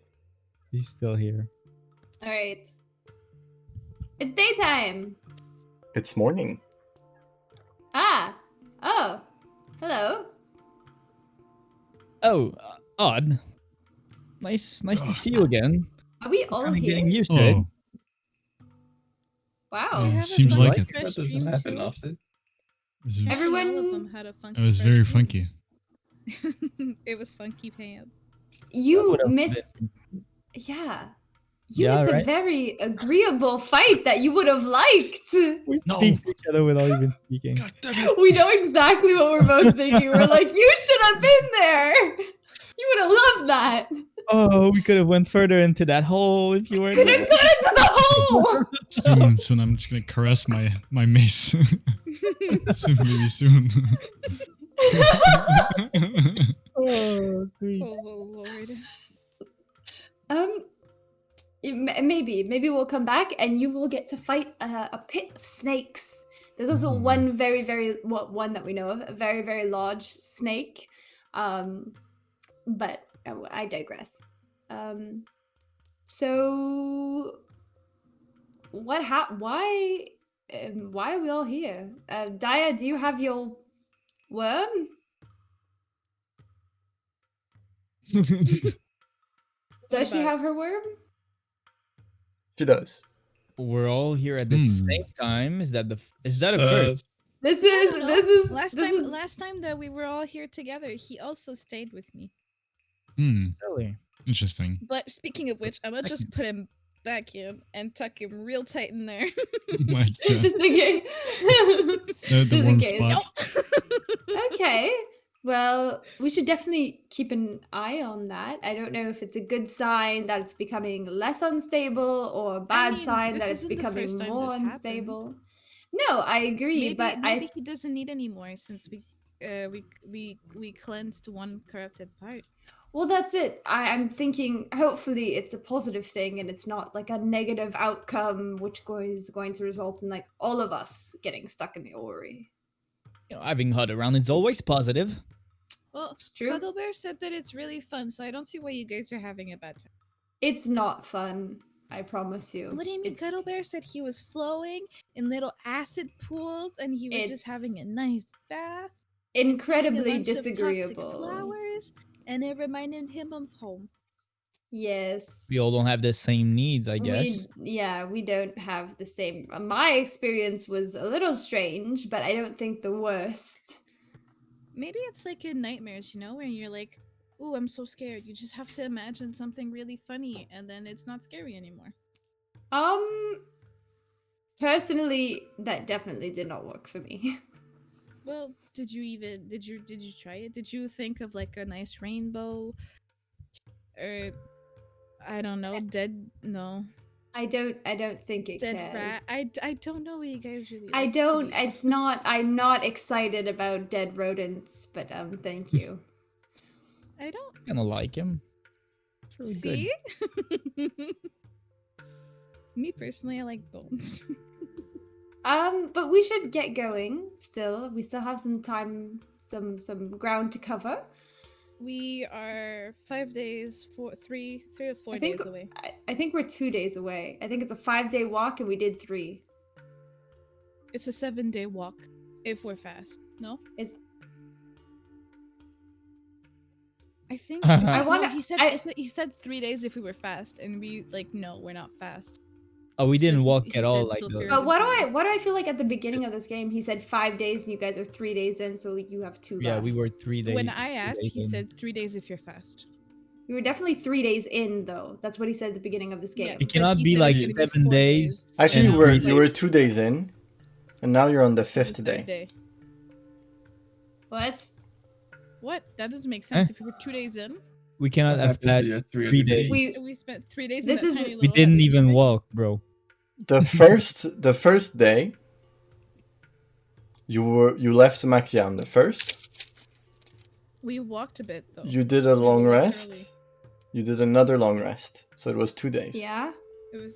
He's still here. All right. It's daytime. It's morning. Ah. Oh. Hello. Oh, odd. Nice to see you again. Are we all I'm here? getting used to it. Oh, Wow. We Yeah, have a seems funky like it. fresh That doesn't stream happen too. often. it was, Everyone- All of them had a funky it was fresh very stream. funky. It was funky pants. You would've missed. Yeah. You Yeah, missed right? a very agreeable fight that you would have liked. We No. speak to each other without even speaking. God damn it. We know exactly what we're both thinking. We're like, you should have been there. You would have loved that. Oh, we could have went further into that hole if you were Could there. have gone into the hole. Soon I'm just gonna caress my mace. Soon, maybe soon. Oh, sweet. Oh Lord. Maybe we'll come back and you will get to fight a pit of snakes. There's also one very one that we know of, a very large snake. But I digress. So why are we all here? Daya, do you have your worm? Does she about- have her worm? She does. We're all here at the same time. Is that a So, first? This is Last time that we were all here together, he also stayed with me. Hmm. Really? Interesting. But speaking of which, I'm gonna just put him vacuum and tuck him real tight in there. Oh my god. Just in case. The Just in warm case. spot. Okay. Well, we should definitely keep an eye on that. I don't know if it's a good sign that it's becoming less unstable or a bad mean, sign this that it's isn't the becoming first time more this happened. unstable. No, I agree, but maybe he doesn't need anymore since we cleansed one corrupted part. well, that's it. I'm thinking hopefully it's a positive thing and it's not like a negative outcome which is going to result in like all of us getting stuck in the Ori. Having HUD around is always positive. Well, It's true. Cuddle Bear said that it's really fun, so I don't see why you guys are having a bad time. It's not fun, I promise you. What do you mean? It's- Cuddle Bear said he was flowing in little acid pools and he was just It's having a nice bath. incredibly a bunch of toxic disagreeable. flowers, and it reminded him of home. Yes. We all don't have the same needs, I guess. We don't have the same. My experience was a little strange, but I don't think the worst. Maybe it's like in nightmares, where you're like, "Ooh, I'm so scared." You just have to imagine something really funny, and then it's not scary anymore. Personally, that definitely did not work for me. Well, did you try it? Did you think of like a nice rainbow, or I don't know, no. I don't think it Dead cares. rat. I don't know what you guys really. I like, to don't. be It's honest. not. I'm not excited about dead rodents, but thank you. I don't Kind of like him. It's really good. see. Me personally, I like bones. But we should get going. Still, we still have some time, some ground to cover. We are 5 days, 3 to 4 I think days away. I think we're 2 days away. I think it's a 5-day walk, and we did 3. It's a 7-day walk if we're fast. No, Is I think. I no, wanna- he said 3 days if we were fast, and we like no, we're not fast. Oh, we So didn't walk he at all said like Sulfur- the. But what do I feel like at the beginning of this game? He said 5 days, and you guys are 3 days in, so you have 2 Yeah, left. we were 3 days. When I 3 asked, days he in. said 3 days if you're fast. We were definitely 3 days in, though. That's what he said at the beginning of this Yeah, game. It but cannot he be said like it's gonna be 7 4 days. Actually, and you were 3 you were days. 2 days in, and now you're on the The 5th third day. What? What? That doesn't make sense. If we were 2 days in, We cannot What have happened to passed your 3 days. we spent 3 days This in is- that tiny We little didn't hut even sleeping. walk, bro. The first day, you left Maxia on the 1st. We walked a bit though. You did a We long walked rest. early. You did another long rest, so it was 2 days. Yeah. It was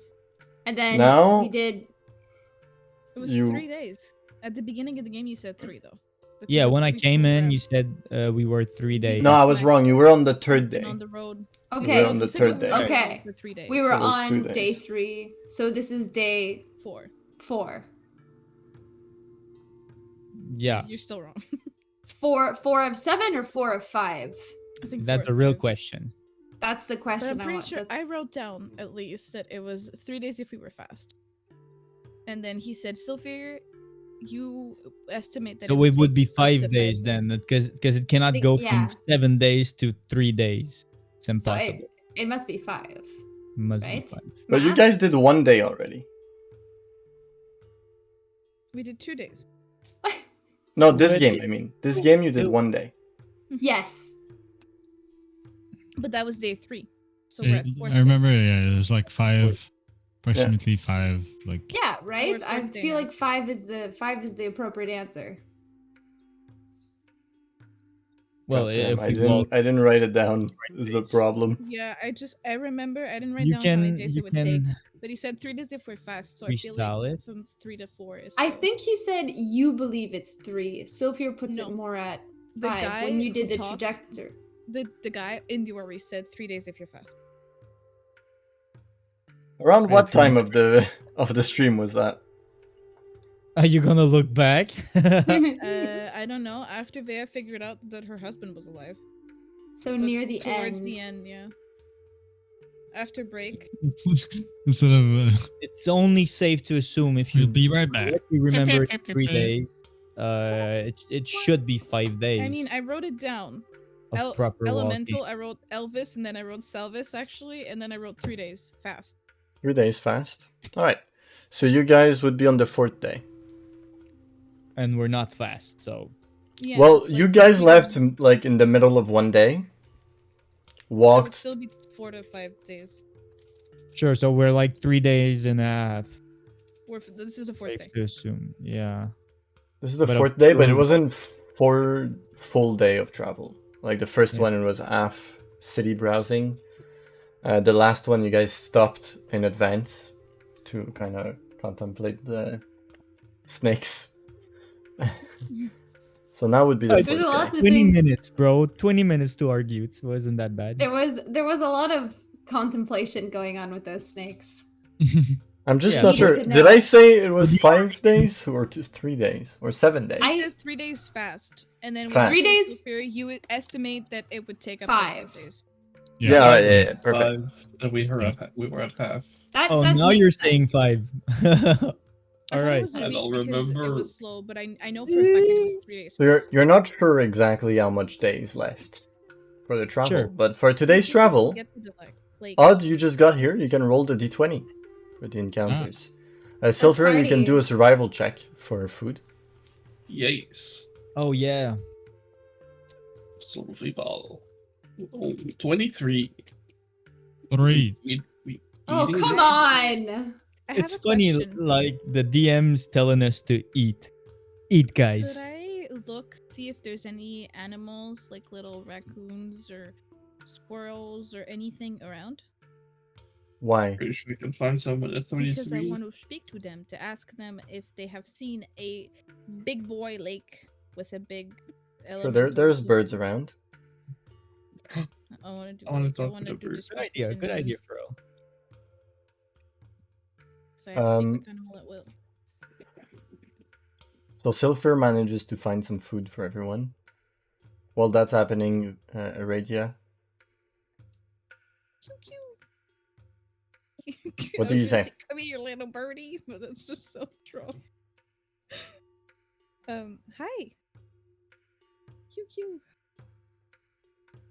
And then Now- we did. You- 3 days. At the beginning of the game, you said 3 though. But Yeah, we- when I we came drove in, around. you said we were 3 days. No, I was wrong. You were on the 3rd We've been day. on the road. Okay. on the You said 3rd we day. were on the road Okay. For 3 days. We were So it was 2 on days. day 3, so this is day 4. 4. Yeah, You're still wrong. 4 of 7 or 4 of 5? I think that's 4 a real or 5. question. That's the But question. I'm I pretty want. sure I wrote down at least that it was 3 days if we were fast. And then he said, Sylvia, you estimate that So it would take be up to 5 days then, because it cannot think- go yeah. from 7 days to 3 days. It's So impossible. it must be 5. It must right? be 5. But you Math? guys did 1 day already. We did 2 days. No, this But game. it- I mean, this game you did it- 1 day. Yes. But that was day 3. So Yeah, we're at 4th I remember, yeah, it was like 5, Yeah. approximately 5, like Yeah. Right. We're I 4th day feel now. like 5 is the appropriate answer. Well, Goddamn, if I we didn't walk, I didn't write it down. Is the days. problem. Yeah, I remember I didn't write you down how many can days you it would take. can But he said 3 days if we're fast, so I feel freestyle like it. from 3 to 4 is I still- think he said you believe it's 3. Sylphia puts No. it more at The 5 guy when you did who the talked- trajectory. the guy in the Ori said 3 days if you're fast. Around what Okay. time of the stream was that? Are you gonna look back? I don't know. After Vea figured out that her husband was alive. So near the towards end. the end, yeah. After break, instead of It's only safe to assume if you we'll be right back. correctly remember it's 3 days. It should be 5 days. I mean, I wrote it down. of proper Elemental, walking. I wrote Elvis, and then I wrote Salvis actually, and then I wrote 3 days fast. 3 days fast. All right. So you guys would be on the 4th day. And we're not fast, so Yeah, Well, it's you like guys we left don't- like in the middle of one day. So it would Walked. still be 4 to 5 days. sure. So we're like 3 days and a half. This is a 4th Safe day. to assume. Yeah. This is the But 4th day, but it of- wasn't 4 full day of travel. Like the first Yeah. one, it was half city browsing. The last one, you guys stopped in advance to kind of contemplate the snakes. So now would be the There's a 4th lot day. to 20 think. minutes, bro. 20 minutes to argue. It wasn't that bad. There was a lot of contemplation going on with those snakes. I'm just Yeah, not sure. sure. Did I say it was 5 days or 3 days or 7 days? I said 3 days fast, and then Fast. 3 days? You would estimate that it would take up 5. to 5 days. Yeah, alright, yeah, perfect. 5, and we were at half. Oh, That now makes you're sense. saying 5. I All thought it right. was a I week don't because it remember. was slow, but I know for a fact that it was 3 days. So you're fast. you're not sure exactly how much days left for the travel, Sure. but for today's travel, Get to the lake. Odd, you just got here. You can roll the d20 for the encounters. Silver, you can do a party. survival check for food. Yes. Oh yeah. Survival. Oh, 23. 3. Oh, eating- come on! I have It's a funny, question. like the DM's telling us to eat. Eat, guys. Could I look, see if there's any animals, like little raccoons or squirrels or anything around? Why? Pretty sure we can find someone at Because I 33. want to speak to them to ask them if they have seen a big boy lake with a big. So there's birds around. I want to do. I wanna I talk want to to the do bird. this. Good idea. Good idea, bro. So I have to speak with animal at will. So Silver manages to find some food for everyone. While that's happening, Aradia, Cute, cute. What I do was you gonna say? Come here, little birdie, but that's just so strong. Hi. Cute, cute.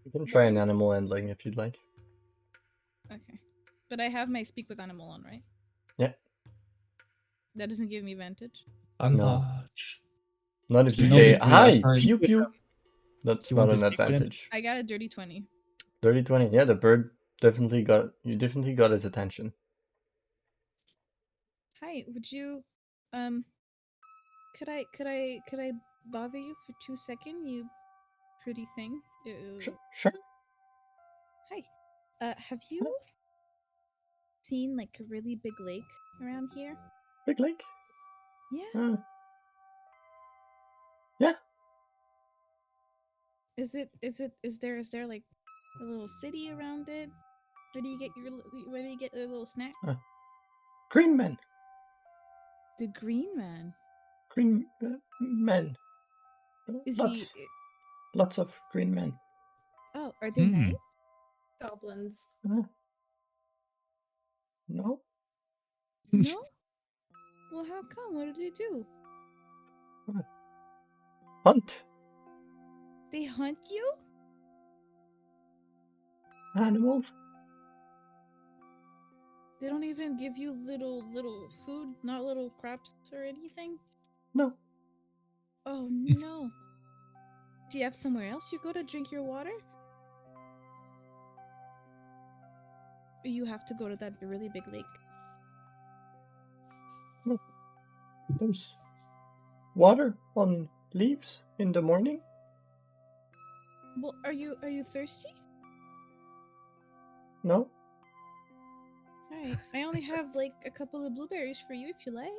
you can try an animal handling if you'd like. Okay. But I have my speak with animal on, right? Yeah. That doesn't give me advantage. No. Not if you You say know, hi, last time- pew pew. That's You not want to an speak with him? advantage. I got a dirty 20. Dirty 20. Yeah, the bird definitely got his attention. Hi, would you could I bother you for 2 seconds, you pretty thing? Sure. Hi. Have you seen like a really big lake around here? Big lake. Yeah. Yeah. Is there like a little city around it? Where do you get your little snack? Green men. The green man. Green men. Is Lots of green men. Oh, are they Hmm. nice? Goblins. No. No? Well, how come? What did they do? Hunt They hunt you? animals. They don't even give you little food, not little crops or anything? No. Oh no. Do you have somewhere else you go to drink your water? Or you have to go to that really big lake? There's water on leaves in the morning. Well, are you thirsty? No. Alright. I only have like a couple of blueberries for you if you like.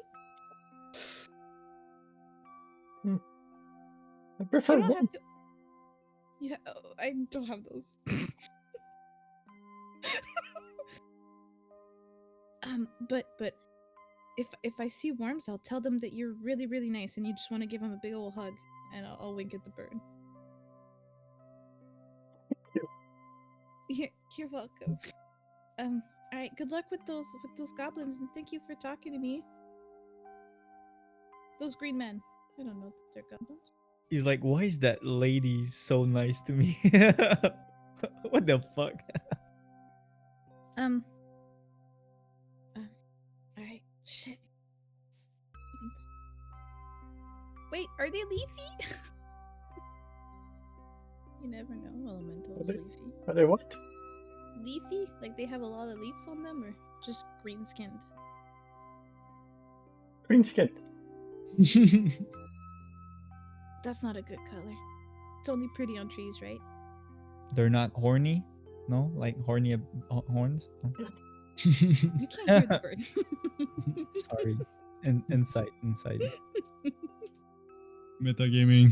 I prefer You don't one. have to. Yeah, I don't have those. But if I see worms, I'll tell them that you're really really nice and you just want to give them a big old hug, and I'll wink at the bird. You're welcome. All right. Good luck with those goblins, and thank you for talking to me. Those green men. I don't know if they're goblins. He's like, why is that lady so nice to me? What the fuck? Shit. Wait, are they leafy? You never know. Elemental is Are they- leafy. Are they what? Leafy? Like they have a lot of leaves on them, or just green skinned? Green skin. That's not a good color. It's only pretty on trees, right? They're not horny? No? Like horny horns? No? You can't hear the bird. Sorry. Insight. Metagaming.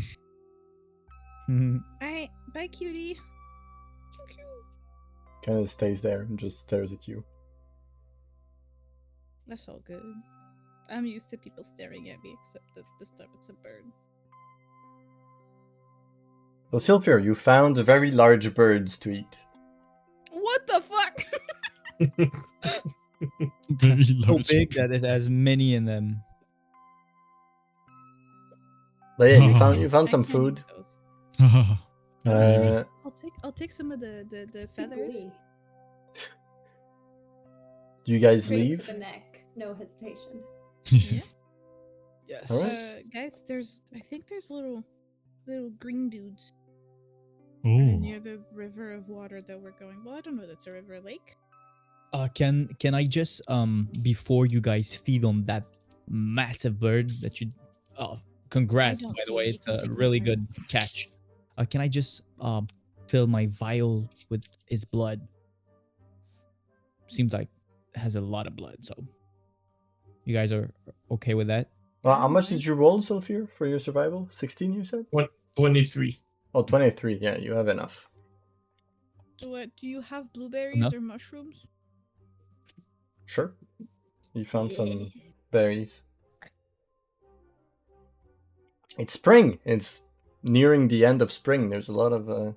Alright, bye, cutie. Kind of stays there and just stares at you. That's all good. I'm used to people staring at me, except that this time it's a bird. So, Sylphir, you found very large birds to eat. What the fuck? Very So large. big that it has many in them. But yeah, Oh. you found I some can't food. eat those. I'll take some of the feathers. Gooey. Do you guys Straight leave? to the neck. No hesitation. Yeah. Yes. Alright. Guys, I think there's little green dudes Oh. near the river of water that we're going. Well, I don't know if it's a river, lake. Can I just before you guys feed on that massive bird that you congrats don't by the feed, way, you it's can a take my really bird. good catch. Can I just fill my vial with his blood? Seems like it has a lot of blood, so you guys are okay with that? Well, how much did you roll, Sylphir, for your survival? 16, you said? 23. Oh, 23. Yeah, you have enough. Do you have blueberries Enough. or mushrooms? Sure. You found some berries. It's spring. It's nearing the end of spring. There's a lot of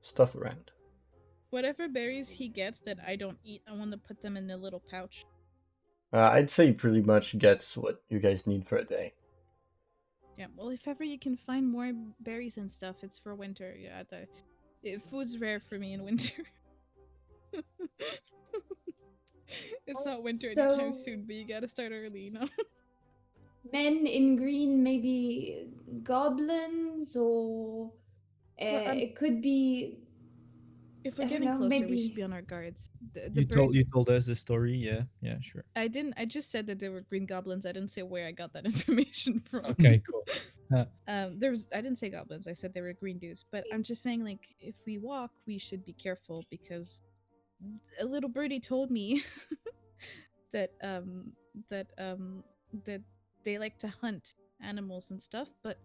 stuff around. Whatever berries he gets that I don't eat, I want to put them in a little pouch. I'd say pretty much gets what you guys need for a day. Yeah, well, if ever you can find more berries and stuff, it's for winter. Yeah, food's rare for me in winter. It's not winter anytime So- soon, but you gotta start early, you know? Men in green, maybe goblins, or Well, it could be. If I we're don't getting know, closer, we maybe- should be on our guards. The You bird, told us the story, yeah, sure. I just said that there were green goblins. I didn't say where I got that information from. Okay, cool. I didn't say goblins. I said they were green dudes. But I'm just saying, like, if we walk, we should be careful because a little birdie told me that that they like to hunt animals and stuff. But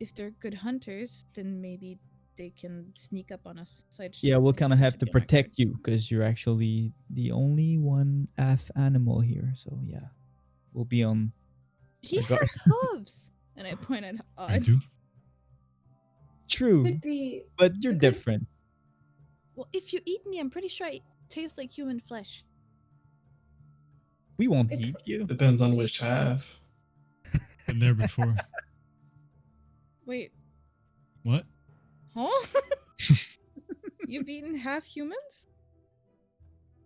if they're good hunters, then maybe they can sneak up on us. So I just Yeah, we'll think kind of we have should to be on our guard. protect you because you're actually the only one half animal here. So yeah, we'll be on. He our guard. has hooves, and I point at I Odd. do. True, Could be. but you're it could- different. Well, if you eat me, I'm pretty sure it tastes like human flesh. We won't It- eat you. Depends on which half. Been there before. Wait, What? huh? You've eaten half humans?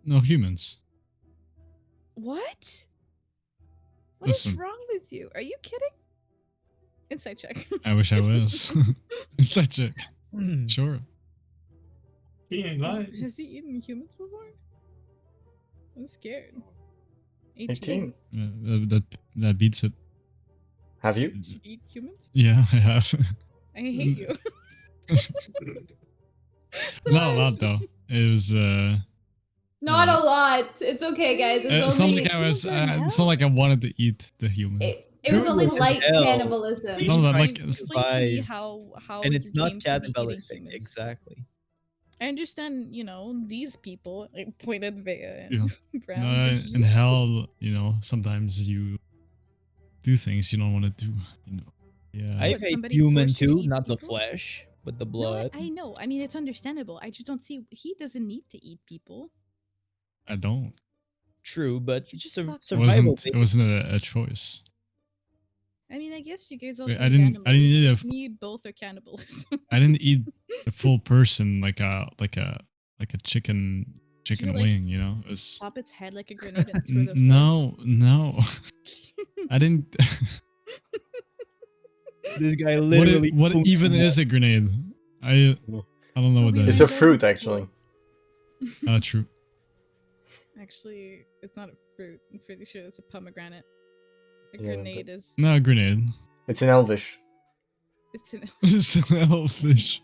No humans. What? What is Listen. wrong with you? Are you kidding? Insight check. I wish I was. It's such a sure. He ain't lying. Has he eaten humans before? I'm scared. 18. That beats it. Have you? Did you eat humans? Yeah, I have. I hate you. Not a lot though. It was Not a lot. It's okay, guys. it's not only. like I was. What the It's not like I wanted to eat the human. It was Dude, only what the light hell? cannibalism. Please No, but explain, like- explain to me Survive. how And it's you not came to be eating cannibalistic. humans. Exactly. I understand, these people. I pointed Vea and Yeah. Brown. No, but in you- hell, sometimes you do things you don't want to do. Yeah. I What, hate somebody human forced you to too, eat not the people? flesh, but the No, blood. I know. I mean, it's understandable. I just don't see. He doesn't need to eat people. I don't. True, but You just sur- fucked It survival. wasn't. It wasn't a choice. I mean, I guess you guys also. Wait, I didn't eat a. Me, both are cannibals. I didn't eat a full person like a chicken chicken like, wing. You know, it was Pop its head like a grenade and throw the no. I didn't. This guy literally. What even is a grenade? I don't know what that It's is. a fruit, actually. True. Actually, it's not a fruit. I'm pretty sure it's a pomegranate. A Yeah, grenade is. No, a grenade. It's in Elvish. It's an. It's an elfish.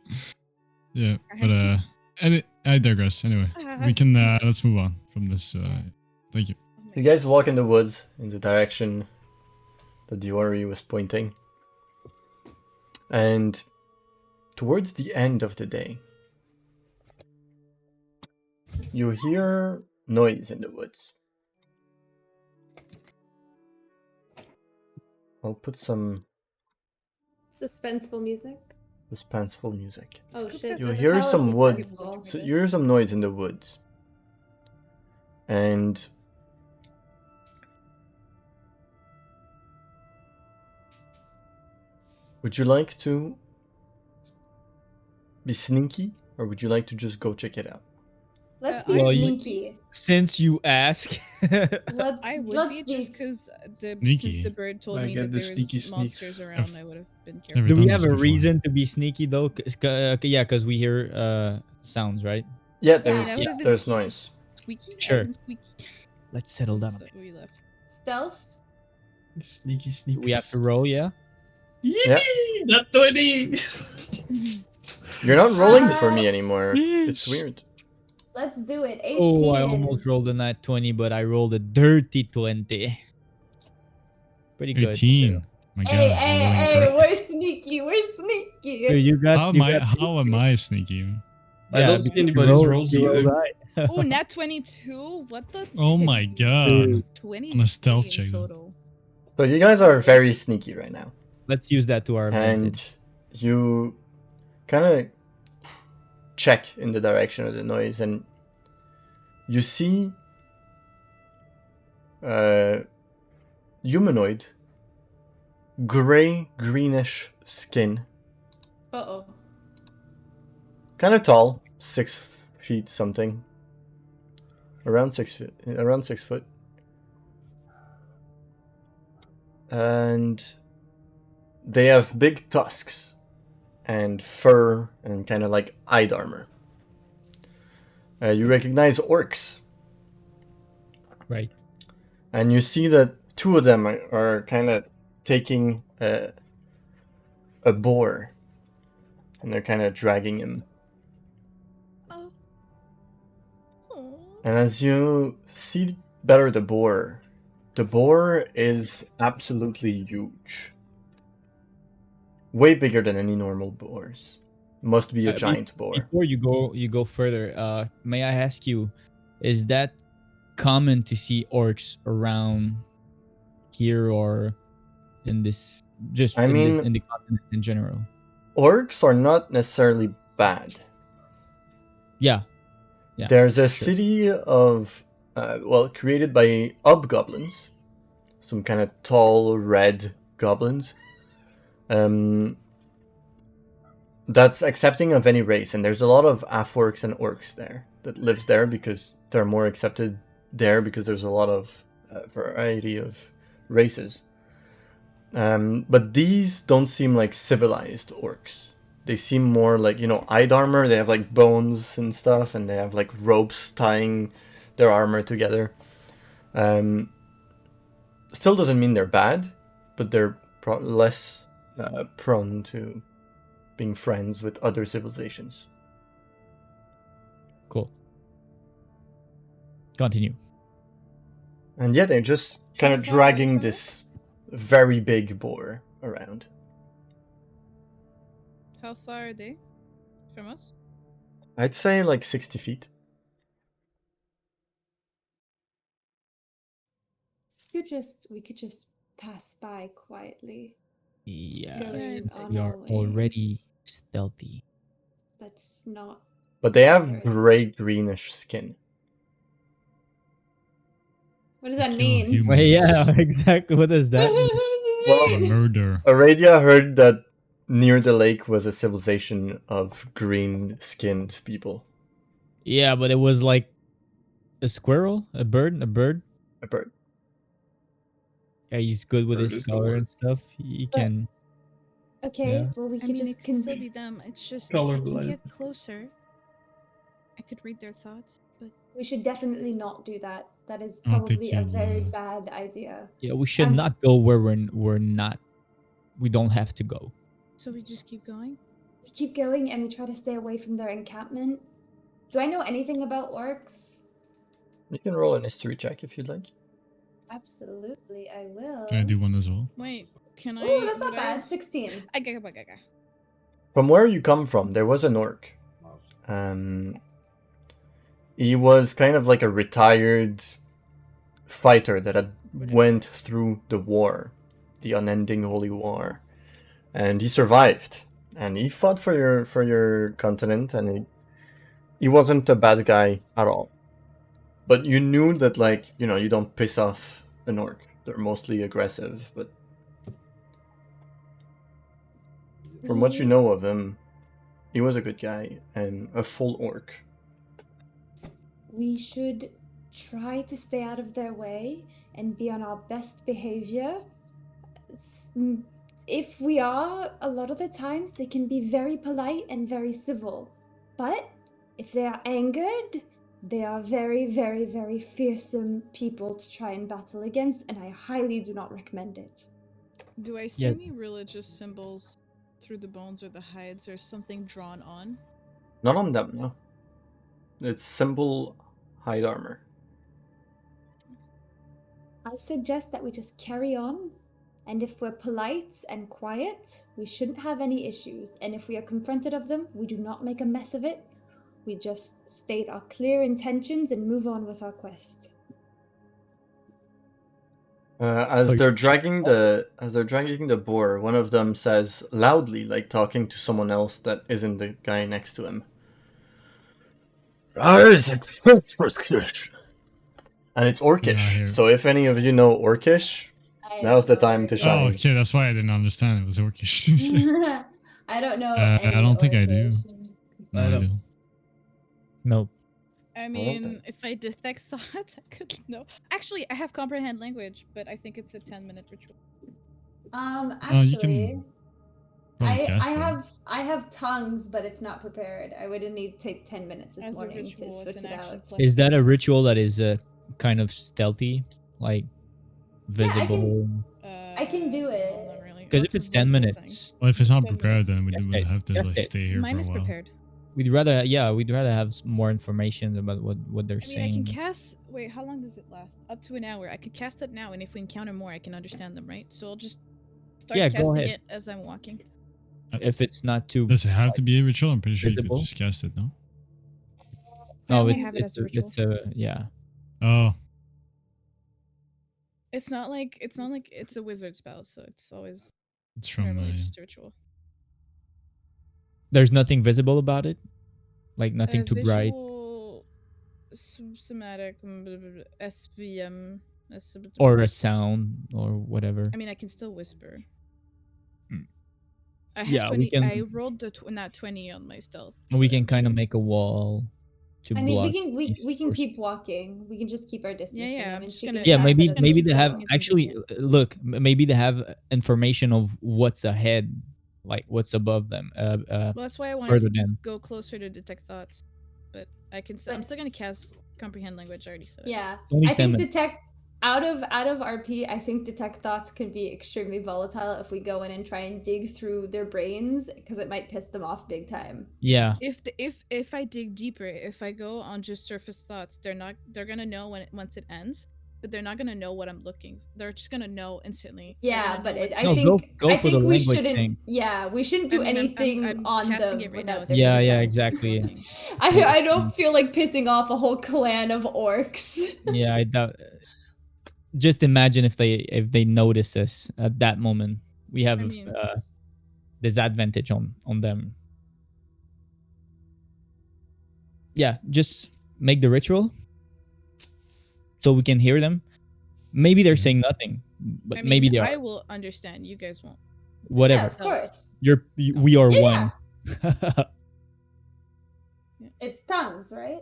Yeah, but and I digress. Anyway, we can let's move on from this. Thank you. You guys walk in the woods in the direction that the orrery was pointing. And towards the end of the day, you hear noise in the woods. I'll put some Suspenseful music. suspenseful music. Oh shit. You so hear hell is some wood. suspenseful. So you hear some noise in the woods. And would you like to be sneaky, or would you like to just go check it out? Let's be Well, sneaky. Since you ask, Let's, I would let's be be just because Sneaky. since the bird told I me get that the there sneaky was monsters sneaks. around, I would have been Never careful. do we done have this a before. reason to be sneaky though? Yeah, because we hear sounds, right? Yeah, that would there's have been there's noise. Squeaky? Sure. I've been squeaky. Let's settle down a So bit. we left. stealth. Sneaky sneaks. We have to roll, yeah. Yeah. Yee! Not 20! You're not rolling for me anymore. It's weird. Let's do it. 18. Oh, I almost rolled a nat 20, but I rolled a dirty 20. Pretty good. 18. My God. Hey, you're hey, rolling hey, great. we're sneaky. We're sneaky. Dude, you got. How am you I? got How am I sneaky? I don't see anybody's rolls either. Oh, nat 22? What the? Oh my God. 20 On a stealth check, then. total. So you guys are very sneaky right now. Let's use that to our And advantage. you kind of check in the direction of the noise, and you see humanoid, gray, greenish skin, Uh-oh. kind of tall, 6 feet something, around 6 feet, around 6 foot, and they have big tusks and fur and kind of like hide armor. You recognize orcs, Right. and you see that 2 of them are kind of taking a boar, and they're kind of dragging him. Oh. Aw. And as you see better the boar is absolutely huge. Way bigger than any normal boars. Must be a giant boar. Before you go further, may I ask you, is that common to see orcs around here or in this just I in mean- in the continent in general? Orcs are not necessarily bad. Yeah. Yeah, There's a sure. city of, created by hobgoblins. Some kind of tall red goblins. That's accepting of any race, and there's a lot of half-orcs and orcs there that lives there because they're more accepted there because there's a lot of variety of races. But these don't seem like civilized orcs. They seem more like, hide armor. They have like bones and stuff, and they have like ropes tying their armor together. Still doesn't mean they're bad, but they're less prone to being friends with other civilizations. Cool. Continue. And yeah, they're just kind of dragging this very big boar around. How far are they from us? I'd say like 60 feet. We could just pass by quietly. Yeah, Going since on we our are way. already stealthy. That's not. But they have gray greenish skin. What does that Kill mean? humans. Well, yeah, exactly. What does that mean? What does this Well, mean? Murder. Aradia heard that near the lake was a civilization of green-skinned people. Yeah, but it was like The squirrel, a bird. A bird. Yeah, he's good with Bird his is the color word. and stuff. He But- can. Okay, Yeah. well we I could mean, just it could still be them. It's just if I can Colorblind. get closer, I could read their thoughts. But we should definitely not do that. That is I don't think probably a you'll, very bad idea. Yeah, we should I'm not go where we're not. We don't have to go. so we just keep going. We keep going and we try to stay away from their encampment. Do I know anything about orcs? You can roll an history check if you'd like. Absolutely, I will. Can I do one as well? Wait, can I? Oh, that's not would I- bad. 16. I got. From where you come from, there was an orc. He was kind of like a retired fighter that had went through the war, the unending holy war, and he survived. And he fought for your continent, and he wasn't a bad guy at all. But you knew that, like, you know, you don't piss off an orc. They're mostly aggressive, but from what you know of him, he was a good guy and a full orc. We should try to stay out of their way and be on our best behavior. If we are, a lot of the times they can be very polite and very civil. But if they are angered, they are very, very, very fearsome people to try and battle against, and I highly do not recommend it. Do I see Yeah. any religious symbols through the bones or the hides, or something drawn on? Not on them, no. It's simple hide armor. I suggest that we just carry on, and if we're polite and quiet, we shouldn't have any issues. And if we are confronted of them, we do not make a mess of it. We just state our clear intentions and move on with our quest. As they're dragging the boar, one of them says loudly, like talking to someone else that isn't the guy next to him. And it's Orcish. Yeah, I hear it. So if any of you know Orcish, now's the time to Oh, shine. okay, that's why I didn't understand it was Orcish. I don't know. I any don't think I do. Orcish. No, I I don't. do. Nope. I don't mean, think- if I detect thoughts, I could know. Actually, I have comprehend language, but I think it's a 10-minute ritual. You can Actually, probably cast it. I have tongues, but it's not prepared. I wouldn't need to take 10 minutes this As a morning to ritual, switch it's it an action out. plus Is that a 10. ritual that is kind of stealthy, like Yeah, I visible? I can do no, it. not really. Because What's if a it's 10 vocal thing? minutes, Well, if it's not 10 prepared, then we Cast would it. have to Cast like it. stay here Mine for is a while. prepared. we'd rather have more information about what they're I mean, saying. I can cast. Wait, how long does it last? Up to an hour. I could cast it now, and if we encounter more, I can understand them, right? So I'll just start Yeah, go casting ahead. it as I'm walking. If it's not too. Does it have to be a ritual? I'm pretty sure you Visible? could just cast it, no? I No, only it's have it as it's a ritual. it's a yeah. Oh, It's not like it's a wizard spell, so it's always it's from normally just a ritual. There's nothing visible about it, like nothing too bright. Visual, somatic, SVM, Or a sound or whatever. I mean, I can still whisper. Mm. I have Yeah, we 20. I can- rolled the nat 20 on my stealth. We so can I'm kind of sure. make a wall to I mean, block. we these can forces. keep walking. We can just keep our distance. Yeah, from yeah, them I'm and just she gonna- can Yeah, Yeah, cast maybe it as maybe a they have spell. as actually convenient. look. Maybe they have information of what's ahead, like what's above them. Well, that's why I wanted further to than. go closer to detect thoughts, but I can. I'm But- still gonna cast comprehend language. I already said it. Yeah, It's only I 10 think minutes. detect out of RP. I think detect thoughts can be extremely volatile if we go in and try and dig through their brains because it might piss them off big time. Yeah, If I dig deeper, if I go on just surface thoughts, they're gonna know once it ends, but they're not gonna know what I'm looking. They're just gonna know instantly. They're Yeah, gonna but know what- I No, think go I for the think we language shouldn't. thing. Yeah, we shouldn't do I mean, anything I'm on casting them it right without now. their Yeah, yeah, consent. exactly. Looking. I don't feel like pissing off a whole clan of orcs. yeah. I doubt. Just imagine if they notice us at that moment. We have I mean- disadvantage on them. Yeah, just make the ritual so we can hear them. Maybe they're saying nothing, but I mean, maybe they are. I will understand. You guys won't. Yeah, Whatever. of course. We are Yeah, one. It's tongues, right?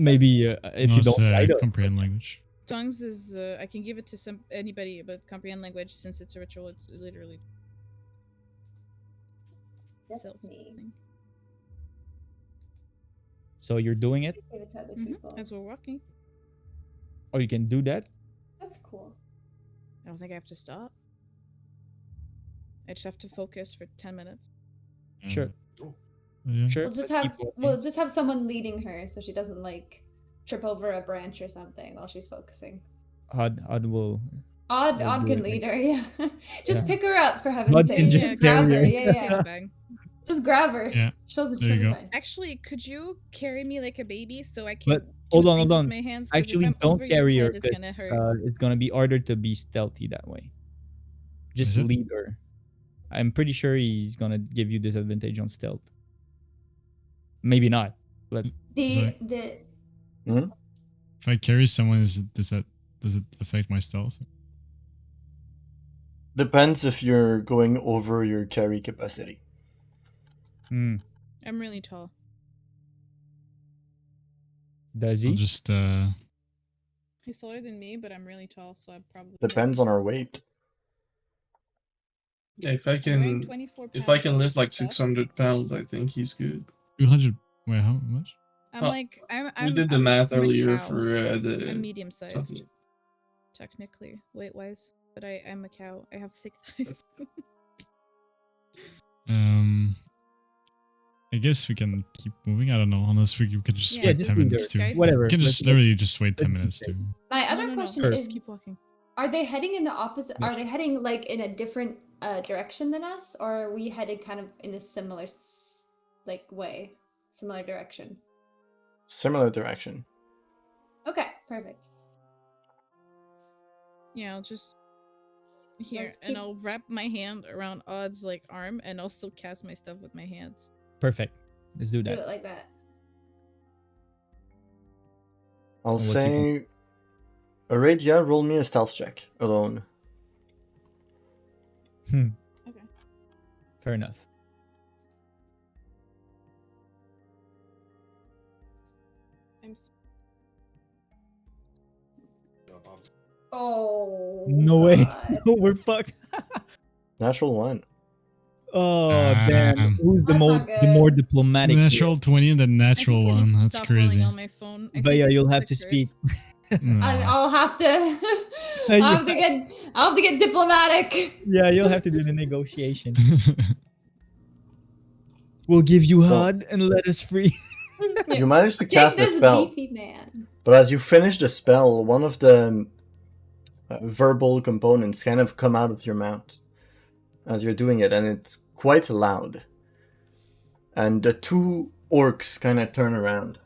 Maybe if you No, don't write it. comprehend language. Tongues is I can give it to anybody, but comprehend language, since it's a ritual, it's literally Just self me. thing. So you're doing it, Give it to other Mhm, people. as we're walking. or you can do that. That's cool. I don't think I have to stop. I just have to focus for 10 minutes. Sure. Yeah. Sure. We'll just let's have keep walking. we'll just have someone leading her so she doesn't like trip over a branch or something while she's focusing. Odd will. Odd We'll do can it, lead her, yeah. Just Yeah. pick her up for heaven's Odd sake. can Just just grab carry her. her. Yeah, Take yeah. a bag. Just grab her. Yeah. She'll There you be go. fine. Actually, could you carry me like a baby so I can But do hold on, things hold with on. my hands? 'Cause if Actually, I'm don't over your carry her. head, it's 'Cause, gonna hurt. it's gonna be harder to be stealthy that way. Just Is it? lead her. I'm pretty sure he's gonna give you disadvantage on stealth. Maybe not, but The If I carry someone, does it affect my stealth? Depends if you're going over your carry capacity. I'm really tall. does I'll he? just He's taller than me, but I'm really tall, so I probably Depends on our weight. Yeah, if I'm wearing 24 if I pounds can lift like stuff. 600 pounds, I think he's good. 200. Wait, how much? I'm Oh, like I'm. We did the math I'm a earlier cow, for so the. I'm medium sized, something. technically, weight wise. But I'm a cow. I have thick thighs. I guess we can keep moving. I don't know. Unless we could just Yeah, wait just 10 lead minutes her. too. Guide me. Whatever. We can just let's- literally just wait 10 let's minutes keep too. my No, other no, no. question First. is Keep walking. are they heading in the opposite are they heading like in a different direction than us, or are we headed kind of in a similar way? Similar direction. Similar direction. Okay, perfect. Yeah, I'll just here, Let's and keep- I'll wrap my hand around Odd's like arm, and I'll still cast my stuff with my hands. Perfect. Let's do Do that. it like that. I'll And what say, Aradia, roll me a stealth check alone. Hmm. Okay. Fair enough. I'm. Oh No way. God. No, we're fucked. Natural 1. Oh damn! Who's the That's more not the more good. diplomatic? Natural 20 and the natural I think I one. need to That's stop crazy. rolling on my phone. I But think yeah, it's you'll the have to curse. speak. No. I'll have to. Yeah. I'll have to get diplomatic. Yeah, you'll have to do the negotiation. We'll give you HUD and let us free. You managed to Take cast the this spell, beefy man. but as you finish the spell, one of the verbal components kind of come out of your mouth as you're doing it, and it's quite loud. And the two orcs kind of turn around,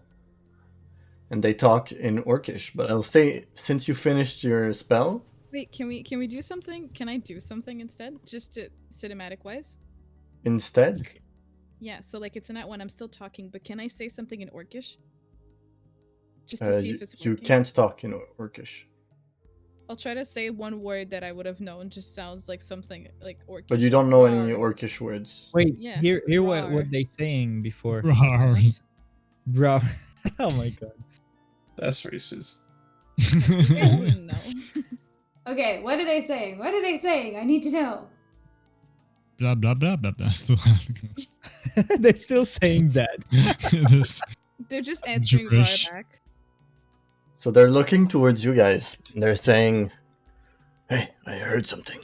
and they talk in Orcish. But I'll say, since you finished your spell, Wait, can we do something? Can I do something instead, just to cinematic wise? instead, Yeah, so like it's not when I'm still talking, but can I say something in Orcish? Just to see if it's you working. can't talk in Orcish. I'll try to say one word that I would have known just sounds like something like Orcish. But you don't know any Rawr. Orcish words. Wait, Yeah, hear what rawr. they saying before. Rawr. Bro. Oh my god. That's racist. I wouldn't know. Okay, what are they saying? What are they saying? I need to know. Blah blah blah blah blah. Still. They're still saying that. There's- They're just answering rawr Gibberish. back. So they're looking towards you guys. And they're saying, "Hey, I heard something."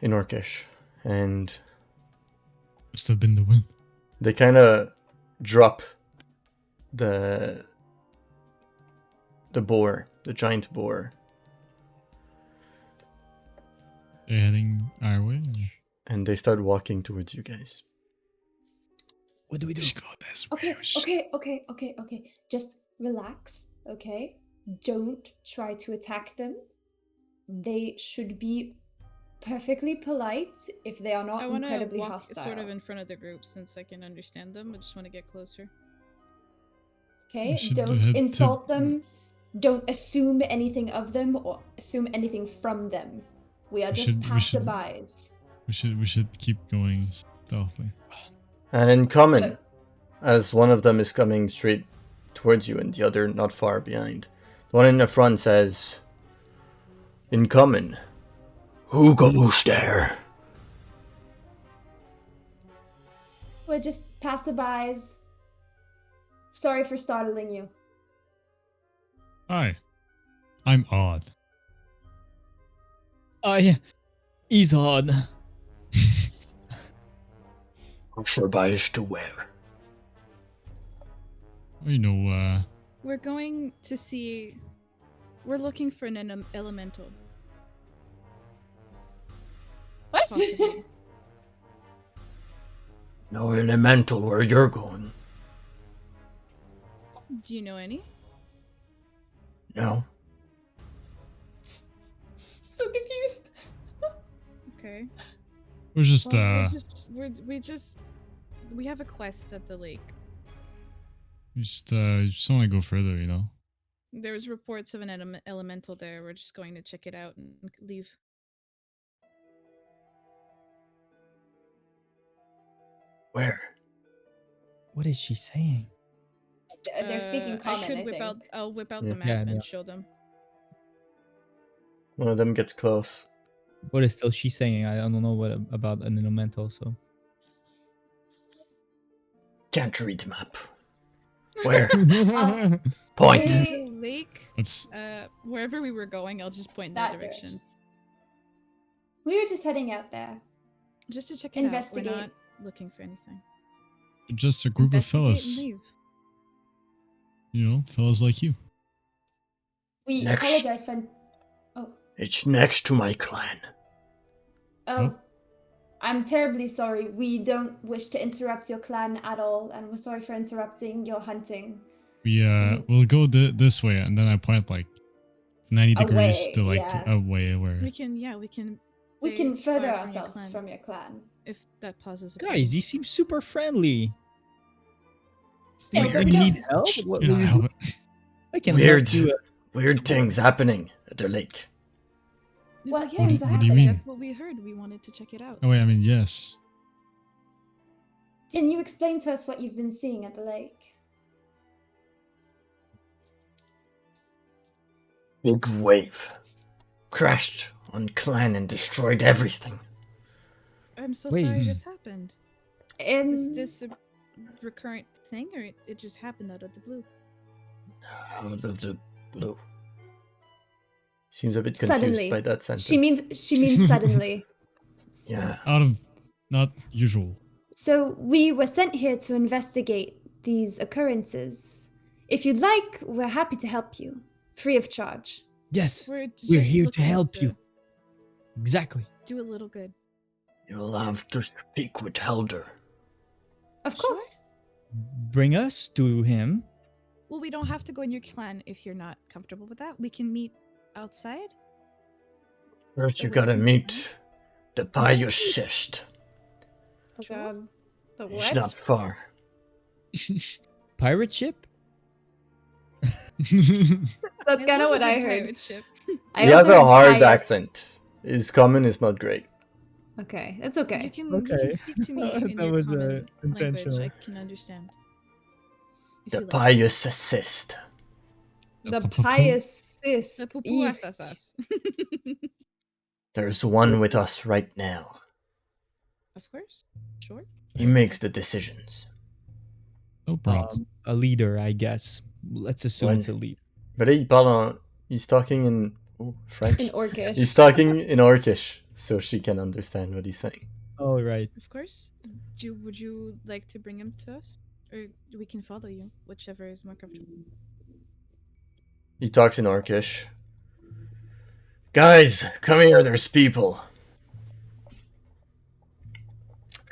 In Orcish. And Must have been the wind. they kind of drop the boar, the giant boar. They're heading our way. And they start walking towards you guys. What do we do? Just go this way. Okay. Just relax, okay? Don't try to attack them. They should be perfectly polite if they are not I want to incredibly walk hostile. sort of in front of the group since I can understand them. I just want to get closer. Okay, We should don't head to- insult them. Don't assume anything of them or assume anything from them. We are We just should- we should- passerbys. We should keep going stealthily. And in common, Look. as one of them is coming straight towards you and the other not far behind. The one in the front says, "Incoming. Who goes there?" We're just passerbys. Sorry for startling you. Hi. I'm Odd. He's odd. Passerbys to where? We're going to see. We're looking for an elemental. What? Possibly. No elemental where you're going. Do you know any? No. So confused. Okay. We're just, Well, we have a quest at the lake. just want to go further, you know? There's reports of an elemental there. We're just going to check it out and leave. Where? What is she saying? They're speaking common, I think. I'll whip out Yeah. the map Yeah, and yeah. show them. One of them gets close. What is still she saying? I don't know what about an elemental. So Can't read the map. Where? Um, Point. Hey. There's a lake. Let's. Wherever we were going, I'll just point in that That direction. We were just heading out there. Just to check it Investigate. out. We're not looking for anything. Just a group of Investigate and fellas. leave. You know, fellas like you. We Next. apologize for... It's next to my clan. Oh. I'm terribly sorry. We don't wish to interrupt your clan at all, and we're sorry for interrupting your hunting. We'll go this way, and then I point like 90 degrees Away, to like yeah. away where. We can We stay can further far from your ourselves clan, from your clan. if that pauses. a guys, problem. you seem super friendly. Do Yeah, you, but you we don't- need help? What You know, will you help do? it. I can Weird. help you. Weird things happening at the lake. What Yeah, things are what do you happening? mean? That's what we heard. We wanted to check it out. Oh wait, I mean yes. Can you explain to us what you've been seeing at the lake? Big wave. Crashed on clan and destroyed everything. I'm so Wait. sorry this happened. Is In... this a recurrent thing, or it just happened out of the blue? Out of the blue. Seems a bit confused Suddenly. by that sentence. She means suddenly. Yeah. Out of not usual. So we were sent here to investigate these occurrences. If you'd like, we're happy to help you, free of charge. Yes, We're we're just here to looking help to you. Exactly. Do a little good. You'll have to speak with Helder. Of Sure. course. Bring us to him. Well, we don't have to go in your clan if you're not comfortable with that. We can meet outside. First you gotta meet the Pyocyst. Oh god. The It's not far. Pirate ship? That's kind of love what a I good heard. pirate ship. I He has also a heard hard pious. accent. His common is not great. Okay, that's You okay. can Okay. speak to me in That your was, common language. intentional. I can understand. If The you like. Pyocyst. The pious sis. The pupu Eek. asasas. There's one with us right now. Of course. Sure. He makes the decisions. No problem. A leader, I guess. Let's assume One. it's a leader. But he's talking in French. In Orcish. He's talking in Orcish, so she can understand what he's saying. Oh, right. Of course. Would you like to bring him to us? Or we can follow you, whichever is more comfortable. He talks in Orcish. Guys, come here, there's people.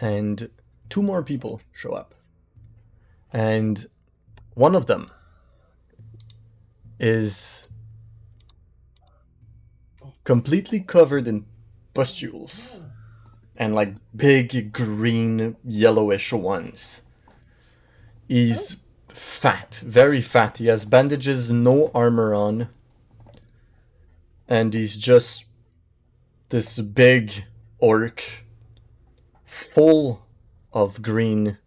And two more people show up. And one of them is completely covered in pustules. And like big green yellowish ones. He's fat, very fat. He has bandages, no armor on. And he's just this big orc full of green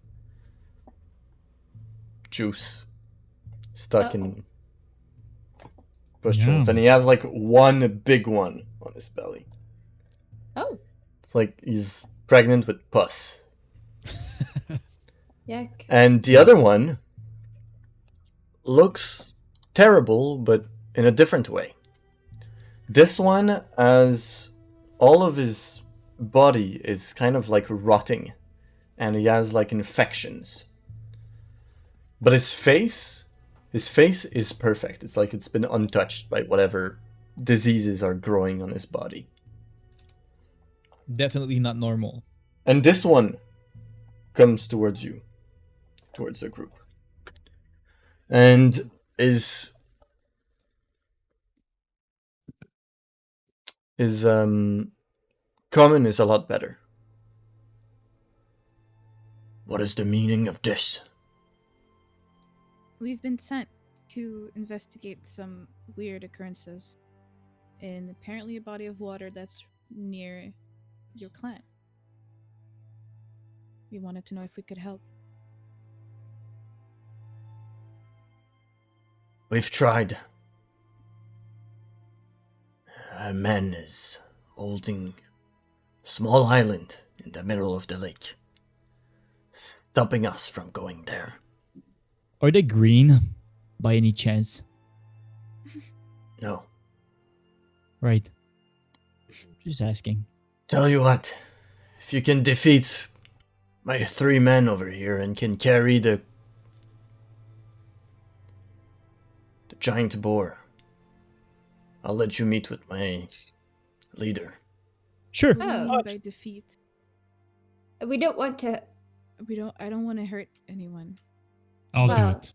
juice stuck Uh-oh. in pustules, Yum. and he has like one big one on his belly. Oh, It's like he's pregnant with pus. yuck. And the other one looks terrible, but in a different way. This one has all of his body is kind of like rotting, and he has like infections. But his face is perfect. It's like it's been untouched by whatever diseases are growing on his body. Definitely not normal. And this one comes towards you, towards the group, and is common is a lot better. What is the meaning of this? We've been sent to investigate some weird occurrences in apparently a body of water that's near your clan. We wanted to know if we could help. We've tried. A man is holding a small island in the middle of the lake, stopping us from going there. Are they green by any chance? No. Right. Just asking. Tell you what, if you can defeat my 3 men over here and can carry the giant boar, I'll let you meet with my leader. Sure. What do you Oh. mean by defeat? We don't want to. I don't want to hurt anyone. I'll Well, do it.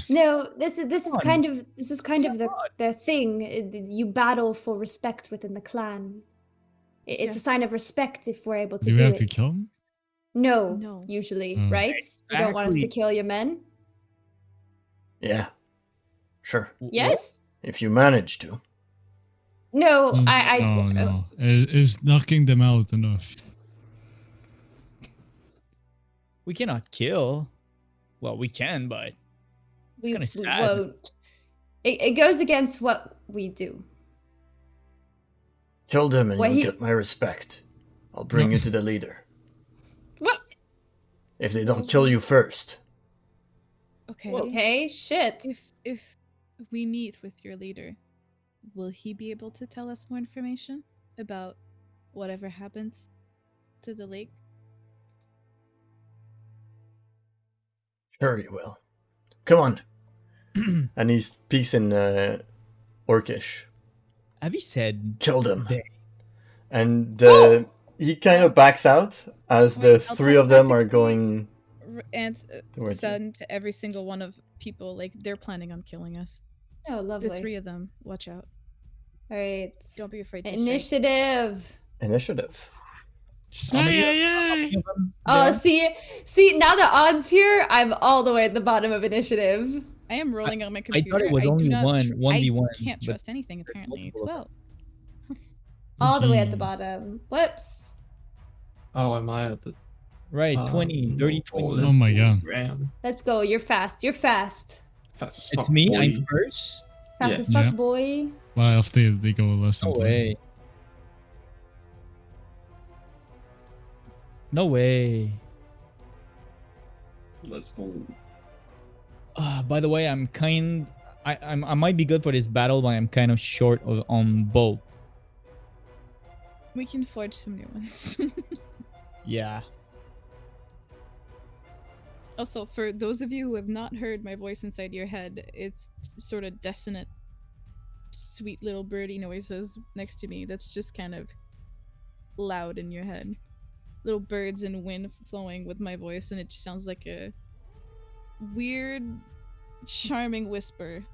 No, this is Come on. kind of the thing. You battle for respect within the clan. It's a Yes. sign of respect if we're able to Do do we have it. to kill him? No, No. usually, Mm. right? You don't want us to Exactly. kill your men. Yeah, sure. Yes. If you manage to. No, Mm, I. No. Is knocking them out enough? We cannot kill. Well, we can, but We, kinda we sad. won't. It goes against what we do. Kill them and Well, you'll he- get my respect. I'll bring No. you to the leader. What? If they don't kill you first. Okay. Okay, shit. If we meet with your leader, will he be able to tell us more information about whatever happens to the lake? Sure you will. Come on. And he speaks in Orcish. have you said Kill them. they? And Oh! he kind of backs out as the I'll 3 of them are telepathically going And towards you. send to every single one of people, like, they're planning on killing us. Oh, The lovely. 3 of them, watch out. All right. Don't be afraid to strike. Initiative. Initiative. How many of them Oh, there? see, now the odds here, I'm all the way at the bottom of initiative. I am rolling on my I computer. thought it was do only not one- tr- 1v1, I can't but trust anything, there's apparently. multiple of 12. All the way at the Mhm. bottom. Whoops. Oh, am I at the Right, 20, 30, 20. Oh my god. Ram. Let's go. You're fast. You're fast. Fast as It's fuck, me. boy. I'm first. Fast Yeah. as fuck, Yeah. boy. Well, if they go less No than 20. way. No way. Let's go. By the way, I might be good for this battle, but I'm kind of short on bow. We can forge some new ones. Yeah. Also, for those of you who have not heard my voice inside your head, it's sort of dissonant, sweet little birdie noises next to me that's just kind of loud in your head. Little birds and wind flowing with my voice, and it just sounds like a weird, charming whisper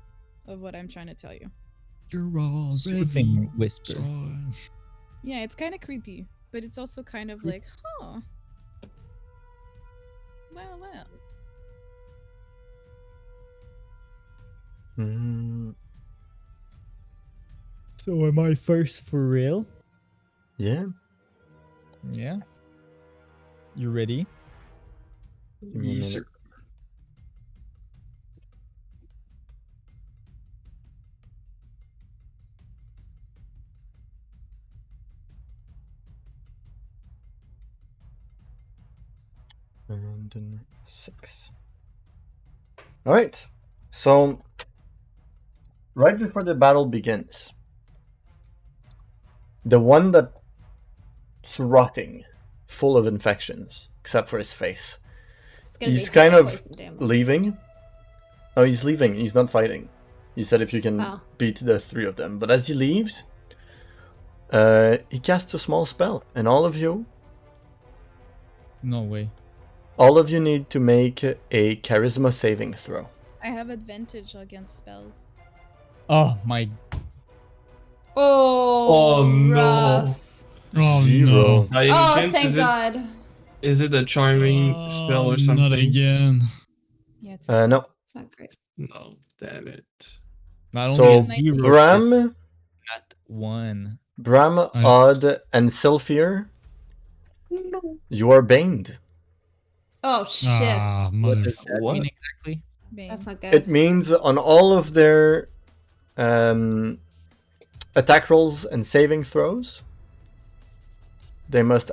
of what I'm trying to tell you. You're all Soothing whisper. Yeah, it's kind of creepy, but it's also kind of like, huh. Well. So am I first for real? Yeah. Yeah. You ready? Give me a Yes, minute. sir. and then 6. All right. So, right before the battle begins, the one that's rotting, full of infections, except for his face, It's gonna he's be kind high of poison damage. leaving. No, he's leaving. He's not fighting. He said if you can Oh. beat the 3 of them. But as he leaves, he casts a small spell, and all of you No way. need to make a charisma saving throw. I have advantage against spells. Oh my. Oh, no. rough. Oh 0. no. By any Oh, chance, thank God. is it a charming spell or something? Not again. Yeah, it's No. It's not great. No, damn it. Not So, only a 0, Bram, it's not 1. Odd, and Sylphir, you are baned. Oh, shit. Ah, What does that What? mean exactly? Bane. That's not good. It means on all of their attack rolls and saving throws, they must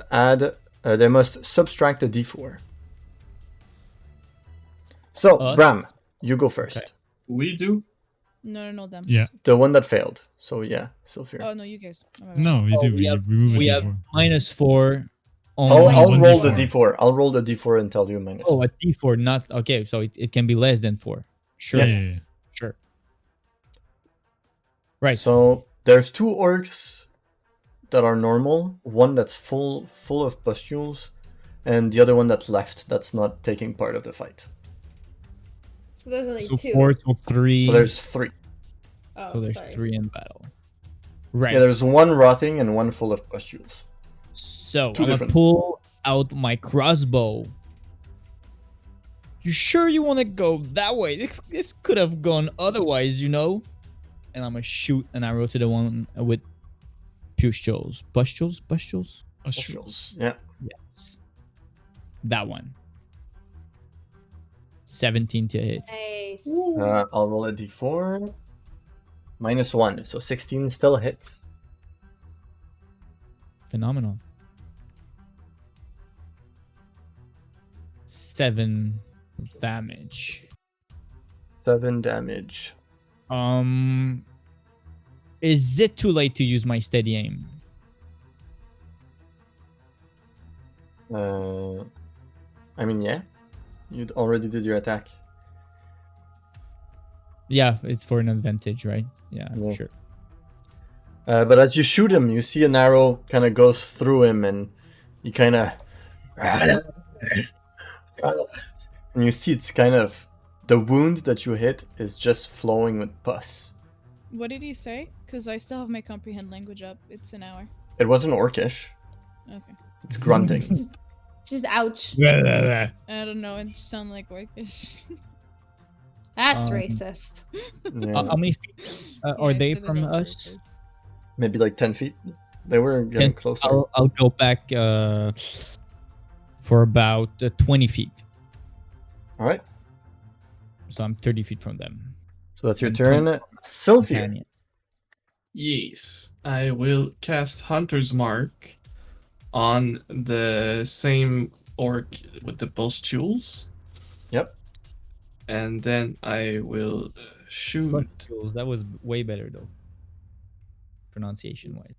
subtract a d4. So, Us? Bram, you go first. Okay. We do? No, them. Yeah. The one that failed. So yeah, Sylphir. Oh no, you guys. Oh, my bad. No, you Oh, do. we You have- remove We a have d4. -4. I'll Only one roll the d4. d4. I'll roll the d4 and tell you minus. Oh, a d4, not okay. So it can be less than 4. Sure, Yeah. sure. Right. So there's 2 orcs that are normal. One that's full of pustules, and the other one that left. That's not taking part of the fight. So there's only So 2. 4, so 3. So there's 3. Oh, So there's sorry. 3 in battle. Right. Yeah, there's one rotting and one full of pustules. So I'm 2 gonna different. pull out my crossbow. You sure you want to go that way? This could have gone otherwise, you know. And I'm gonna shoot an arrow to the one with pustules. Pustules? Pustules. Yeah. Yes. That one. 17 to hit. Nice. I'll roll a d4. -1, so 16 still hits. Phenomenal. 7 damage. 7 damage. Is it too late to use my steady aim? I mean, yeah. You already did your attack. Yeah, it's for an advantage, right? Yeah, Yeah. sure. But as you shoot him, you see an arrow kind of goes through him, and you kind of, and you see it's kind of the wound that you hit is just flowing with pus. What did he say? Because I still have my comprehend language up. It's an hour. It wasn't orcish. Okay. It's grunting. Just ouch. I don't know. It sounds like orcish. That's Um, racist. Yeah. How many feet are Yeah, they put it from on us? purpose. Maybe like 10 feet. They were getting closer. I'll go back for about 20 feet. All right. So I'm 30 feet from them. So that's your And turn. Sylphia. Companion. Yes. I will cast Hunter's Mark on the same orc with the pustules. Yep. And then I will shoot. Pustules, that was way better though. Pronunciation wise.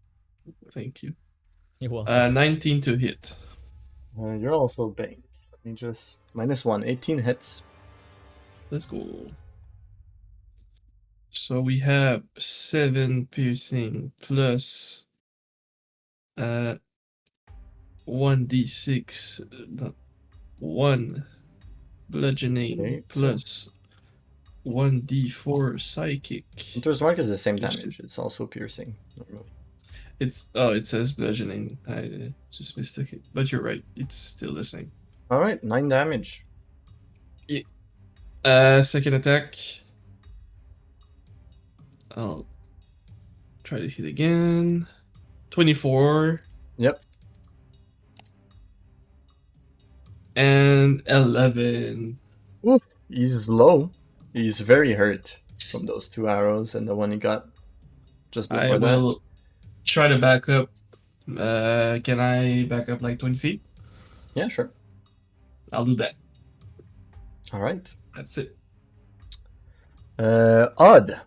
Thank you. You're welcome. 19 to hit. You're also banged. Let me just -1. 18 hits. Let's go. So we have 7 piercing plus 1d6, 1 bludgeoning Great. plus 1d4 psychic. Hunter's Mark is the same Yes. damage. It's also piercing. Normally. It says bludgeoning. I just mistook it, but you're right. It's still the same. All right, 9 damage. Second attack. I'll try to hit again. 24 Yep. and 11. Oof. He's low. He's very hurt from those 2 arrows and the one he got just I before that. will try to back up. Can I back up like 20 feet? Yeah, sure. I'll do that. All right. That's it. Odd.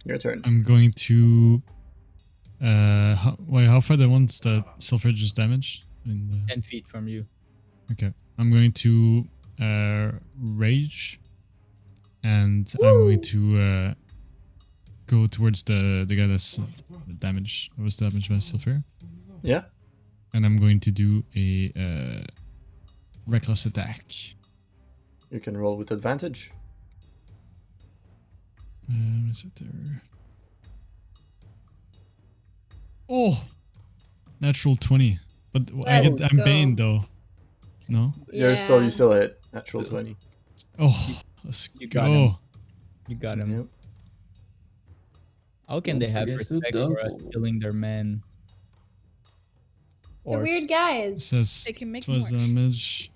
Your turn. I'm going to. How far the ones that self-reduce damage? 10 feet from you. Okay. I'm going to rage, and I'm going to go towards the guy that's damaged. I was damaged by sulfur, Yeah. and I'm going to do a reckless attack. You can roll with advantage. Is it there? Oh, natural 20. But Let's I'm go. Bane though. No. You Yeah. still hit natural 20. Oh, let's You go. got him. You got him. Yep. How can Don't they have forget to respect for us double. killing their men? They're weird It guys. says They can make twice more. damage.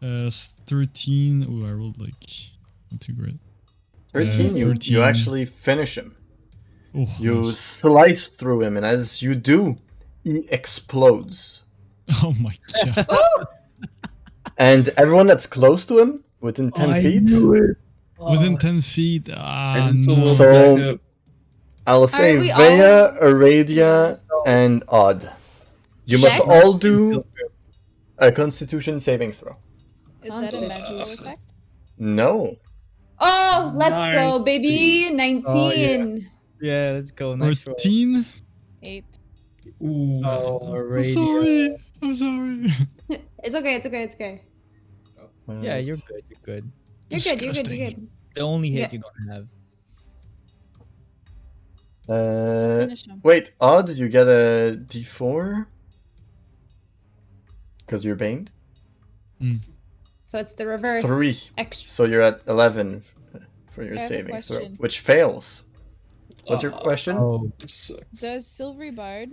13. Oh, I rolled like not too great. 13, you 13. actually finish him. Oh, You nice. slice through him, and as you do, he explodes. Oh my god. Oh, And everyone that's close to him, within 10 feet, Within 10 feet. Ah, And so no. we'll So- back up. I'll say we Vea, all- Aradia, and Odd. You must Check. all do a Constitution saving throw. Is that a magical effect? No. oh, let's go, Nice. baby. 19. Yeah, let's go. Nice roll. 14. 8. Ooh. Oh, I'm radio. sorry. I'm sorry. It's okay. It's okay. It's okay. Yeah, you're good. You're good. You're good. You're good. You're Disgusting. good. The only hit Yeah. you're gonna have. Finish him. Wait, Odd, you get a D4? Because you're baned? So it's the reverse. 3. Extra. So you're at 11 for your I have a saving throw, question. which fails. What's your question? Oh, Sucks. Does Silvery Bard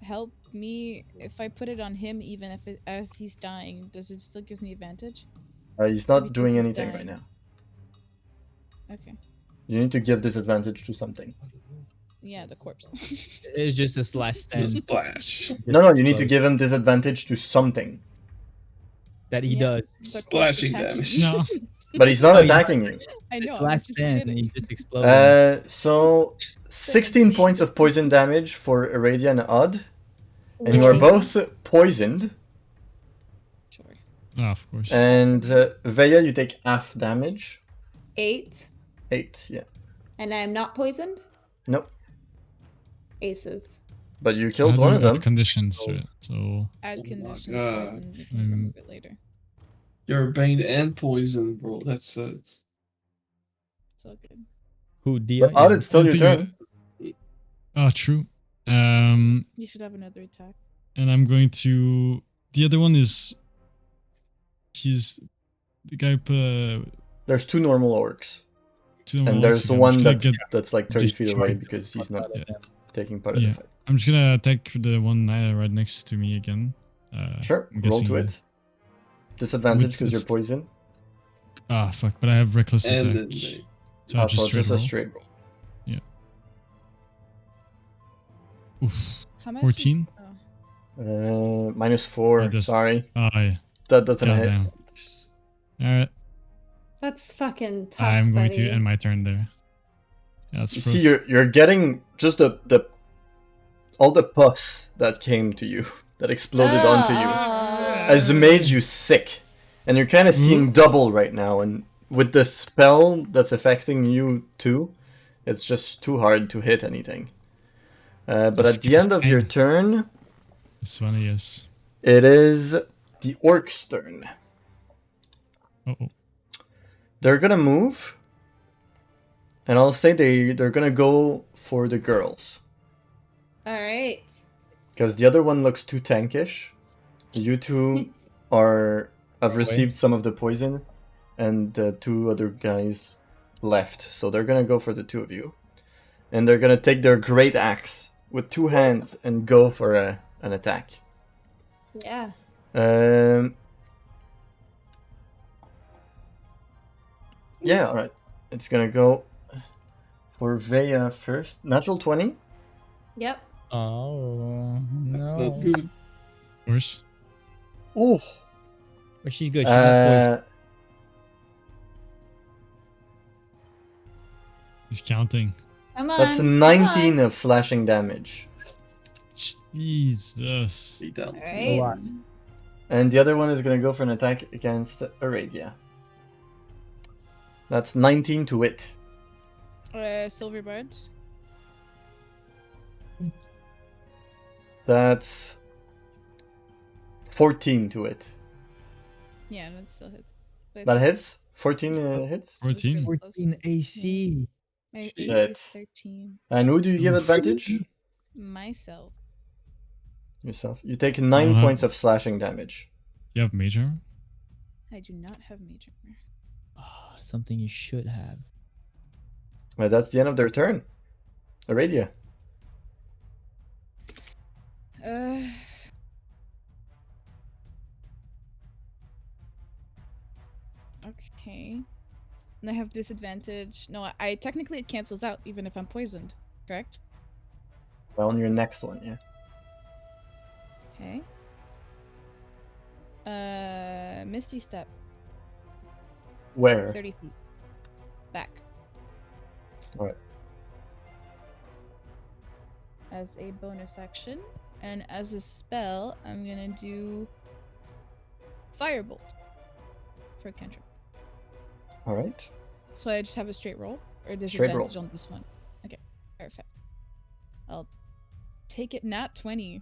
help me if I put it on him, even if as he's dying? Does it still gives me advantage? He's not Because doing he's anything dying. right now. Okay. You need to give disadvantage to something. Yeah, the corpse. it's just his last stand. Splash. No, you need to give him disadvantage to something. That he Yeah. does. The corpse Splashing attacking damage. me. No. But he's not Oh, he's attacking you. I know. It's I'm last just stand, and kidding. he just exploded. So 16 points of poison damage for Aradia and Odd. And you are Wow. both poisoned. Sure. Ah, of course. And Vea, you take half damage. 8. 8, yeah. And I'm not poisoned? Nope. Aces. But you I killed don't one of have them. conditions, right? So Add Oh my conditions. God. Poison, we can remove it later. You're Bane and Poison, bro. That sucks. It's all good. Who? Dia? But Odd, it's still I your think turn. oh, true. You should have another attack. And I'm going to. The other one is. He's the guy. There's 2 normal orcs. To the And walls there's again. I'm one just gonna that's like 30 Just feet away trying because he's Fuck not out of them. taking part of Yeah. the fight. I'm just gonna attack the one right next to me again. Sure, I'm roll guessing to the- it. Disadvantage With because you're this- poisoned. Ah, fuck! But I have reckless And attack. then they- So I Also, just straight just a roll. straight roll. Oof. How much? 14. Oh. -4. Yeah, just- Sorry, Ah, yeah. that doesn't hit. Goddamn. Alright. That's fucking tough. I'm going buddy. to end my turn there. Yeah, that's You see, you're getting just the all the pus that came to you that exploded onto you has made you sick, and you're kind of seeing double right now. And with the spell that's affecting you too, it's just too hard to hit anything. But at the end of your turn, This one, yes. it is the orc's turn. Oh. They're gonna move, and I'll say they're gonna go for the girls. All right. Because the other one looks too tankish. You two have received some of the poison, and the 2 other guys left. So they're gonna go for the 2 of you. And they're gonna take their great axe with 2 hands and go for an attack. Yeah. Yeah, alright. It's gonna go for Vea first. Natural 20. Yep. Oh That's no! not good. Of course. Oh! But she's good. She's not poisoned. He's counting. Come on. That's a come 19 on. of slashing damage. Jesus. Be down. All right. lot. And the other one is going to go for an attack against Aradia. That's 19 to hit. Silver bard. That's 14 to hit. Yeah, that still hits. But That hits? 14 hits? it was 14. really close. 14 AC. My AC Shit. is 13. And who do you give advantage? Myself. Yourself. You take 9 Uh-huh. points of slashing damage. You have mage armor? I do not have mage armor. Ah, something you should have. That's the end of their turn. Aradia. Okay. And I have disadvantage. No, I technically it cancels out even if I'm poisoned, correct? Well, on your next one, yeah. Okay. Misty step, Where? 30 feet. Back. Alright. As a bonus action. And as a spell, I'm gonna do Firebolt for cantrip. Alright. So I just have a straight roll? Or Straight roll. disadvantage on this one? Okay, perfect. I'll take it nat 20.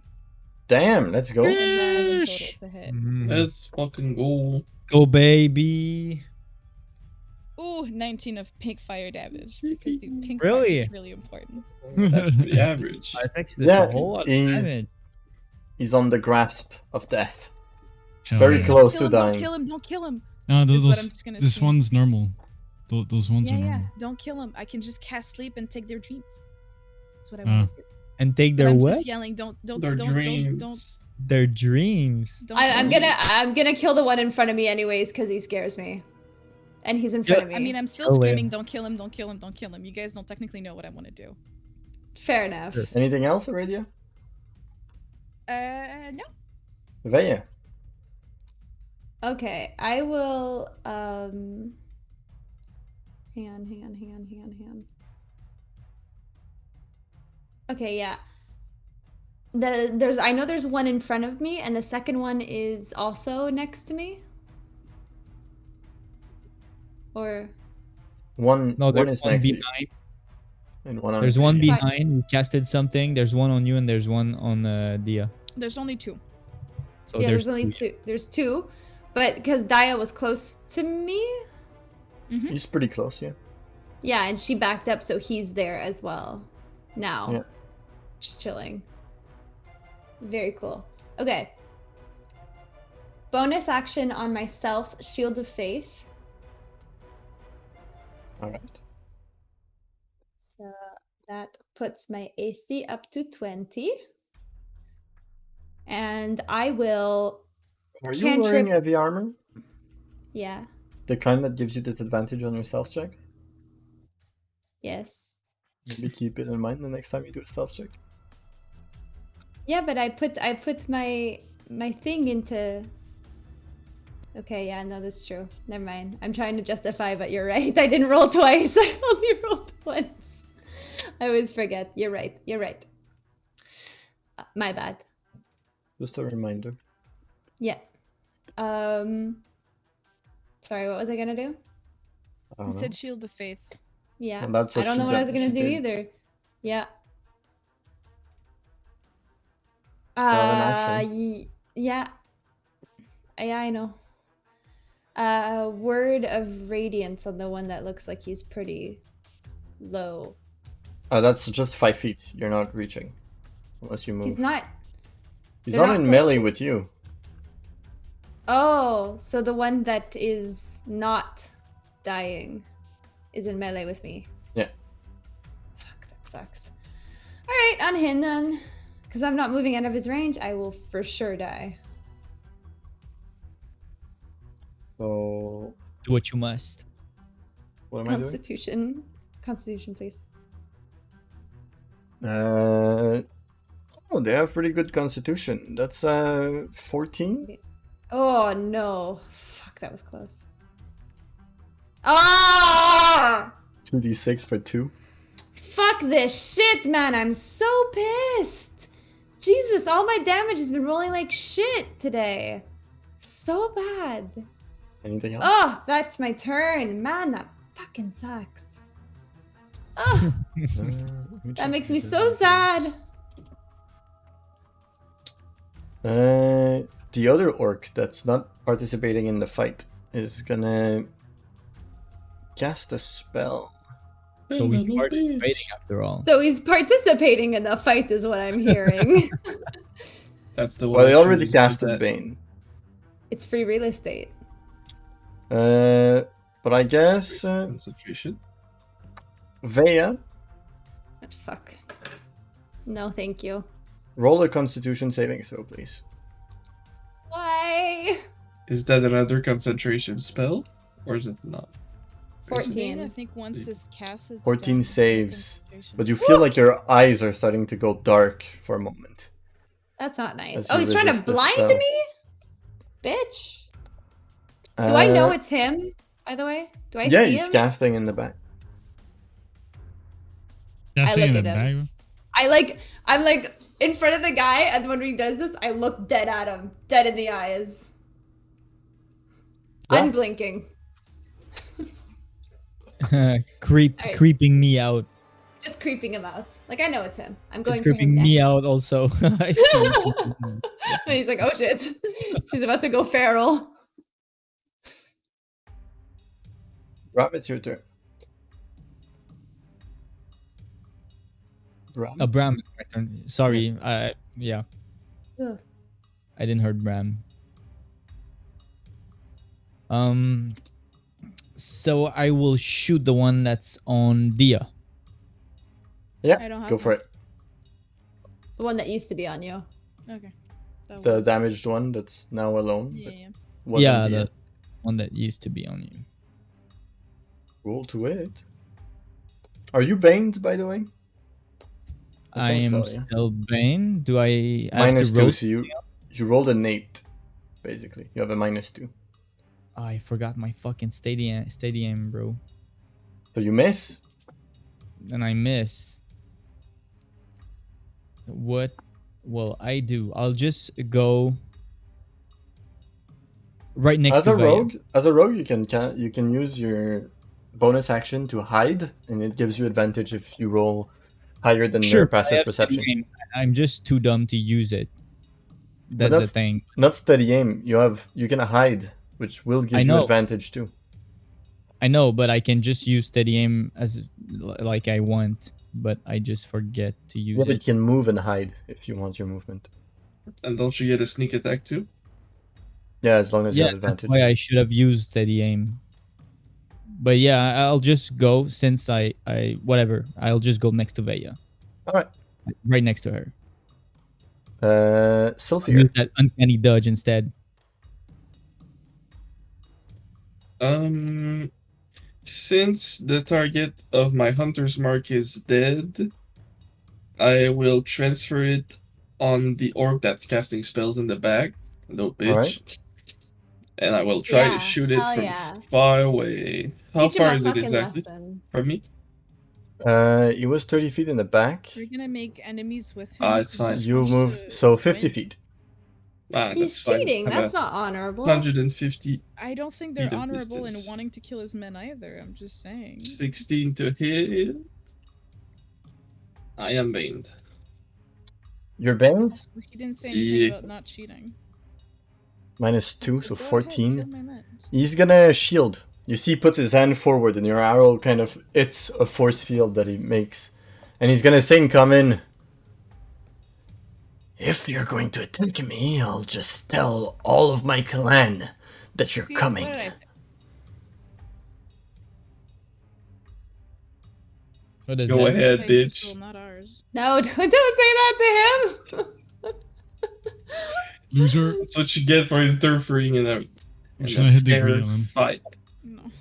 Damn, let's go. And 9 total Yeesh. to hit. Let's fucking go. Go, baby. Ooh, 19 of pink fire damage. Because the pink Really? fire is really important. That's pretty average. That's actually Yeah, a whole lot of he- damage. He's on the grasp of death. Hell Very yeah. close Kill to him, dying. Don't kill him, don't kill him. No, is what those, I'm just gonna this assume. one's normal. Those ones Yeah, are yeah. normal. Don't kill him. I can just cast sleep and take their dreams. That's what I Ah. want to do. And take But their I'm what? just yelling, don't Their dreams. Their dreams. I'm kill gonna kill the one in front of me anyways because he scares me, and he's in front of me. I mean, I'm still Kill him. screaming, don't kill him, don't kill him, don't kill him. You guys don't technically know what I want to do. fair enough. Sure. Anything else, Aradia? No. Veya. Okay, I will. Hang on. Okay, yeah. I know there's one in front of me, and the second one is also next to me. Or One No, there's is one next to you. behind. And one on There's one Veya. behind. You casted something. There's one on you, and there's one on Dia. There's only 2. So yeah, there's only two. There's two, but because Daya was close to me, He's pretty close, yeah. yeah, and she backed up, so he's there as well. Now, Yeah. just chilling. Very cool. Okay. Bonus action on myself, Shield of Faith. Alright. That puts my AC up to 20. And I will, Are you Cantrip- wearing heavy armor? yeah, The kind that gives you disadvantage on your stealth check? yes. Maybe keep it in mind the next time you do a stealth check. Yeah, but I put my thing into. Okay, yeah, no, that's true. Never mind. I'm trying to justify, but you're right. I didn't roll twice. I only rolled once. I always forget. You're right. You're right. My bad. Just a reminder. Yeah. Sorry, what was I gonna do? I I don't know. said Shield of Faith. Yeah. And that's I what don't know she what I was did- gonna she do did. either. Yeah. Not an action. Yeah. Yeah, I know. Word of Radiance on the one that looks like he's pretty low. That's just 5 feet. You're not reaching. Unless you move. He's not. He's they're not not in close melee to- with you. Oh, so the one that is not dying is in melee with me. Yeah. Fuck, that sucks. Alright, on him then. Because I'm not moving out of his range, I will for sure die. So, Do what you must. what am I doing? Constitution. Constitution, please. Oh, they have pretty good constitution. That's 14. Oh no. Fuck, that was close. Ah! 2d6 for 2. Fuck this shit, man. I'm so pissed. Jesus, all my damage has been rolling like shit today. So bad. Anything else? Oh, that's my turn. Man, that fucking sucks. Oh, that makes me so sad. The other orc that's not participating in the fight is gonna cast a spell. So he's Little participating bitch. after all. So he's participating in the fight, is what I'm hearing. That's the one. Well, they I already choose, casted that- Bane. It's free real estate. But I guess Concentration. What Vea, the fuck? No, thank you. roll a Constitution saving throw, please. Why? Is that another concentration spell, or is it not? 14. I think once it's cast, it's 14 done. saves, Concentration. but you feel like your eyes are starting to go dark for a moment. That's not nice. As Oh, you he's trying to resist the blind spell. me? Bitch. Do I know Uh, it's him, by the way? Do I Yeah, see he's him? casting in the back. Casting in look the at him. bag. I'm like in front of the guy, and when he does this, I look dead at him, dead in the eyes. Yeah. Unblinking. Alright. Creeping me out. Just creeping him out. Like, I know it's him. I'm going It's for him creeping next. me out also. I see. And he's like, oh shit. She's about to go feral. Rob, it's your turn. Rob? Bram, my turn. Sorry. Yeah. Ugh. I didn't heard Bram. So I will shoot the one that's on Dia. I Yeah, don't have go for one. it. The one that used to be on you. Okay. That The works. damaged one that's now alone. Yeah, but yeah. wasn't Yeah, the the one that used to be on you. roll to it. Are you baned, by the way? I think am so, yeah. still Bane. Do I have Minus to 2, roll? so you rolled a Nate, basically. You have a -2. I forgot my fucking stadium, bro. So you miss. And I missed. What will I do? I'll just go right next As to a Vaya. rogue, you can use your bonus action to hide, and it gives you advantage if you roll higher than Sure, their I passive have perception. steady aim. I'm just too dumb to use it. But That's the thing. Not steady aim. You can hide, which will give I you know. advantage too. I know, but I can just use steady aim as like I want, but I just forget to use Yeah, but you it. can move and hide if you want your movement. And don't you get a sneak attack too? Yeah, as long as you Yeah, have that's advantage. why I should have used steady aim. But yeah, I'll just go since I whatever. I'll just go next to Vaya, All right. right next to her. Sylphia. Use that uncanny dodge instead. Since the target of my hunter's mark is dead, I will transfer it on the orc that's casting spells in the back. Little bitch. Alright. And I will try Yeah, to shoot it hell from yeah. far away. How Teach him far a is it fucking exactly lesson. from me? It was 30 feet in the back. We're gonna make enemies with him. It's who fine. just You wants moved to so 50 win. feet. Ah, He's that's fine. cheating. I'm That's at not honorable. 150, I don't think they're Feet of honorable in distance. wanting to kill his men either. I'm just saying. 16 to hit. I am baned. You're banned? He didn't say anything Yeah. about not cheating. -2, so Go ahead, 14. kill my men. He's gonna shield. You see, he puts his hand forward, and your arrow kind of hits a force field that he makes. And he's gonna say in common, "If you're going to attack me, I'll just tell all of my clan that you're See, coming." what did I say? What is Go that? ahead, Like, his bitch. rule, not ours. No, don't say that to him. Loser. That's what you get for interfering in a, I'm just gonna hit the fair green one. fight. No.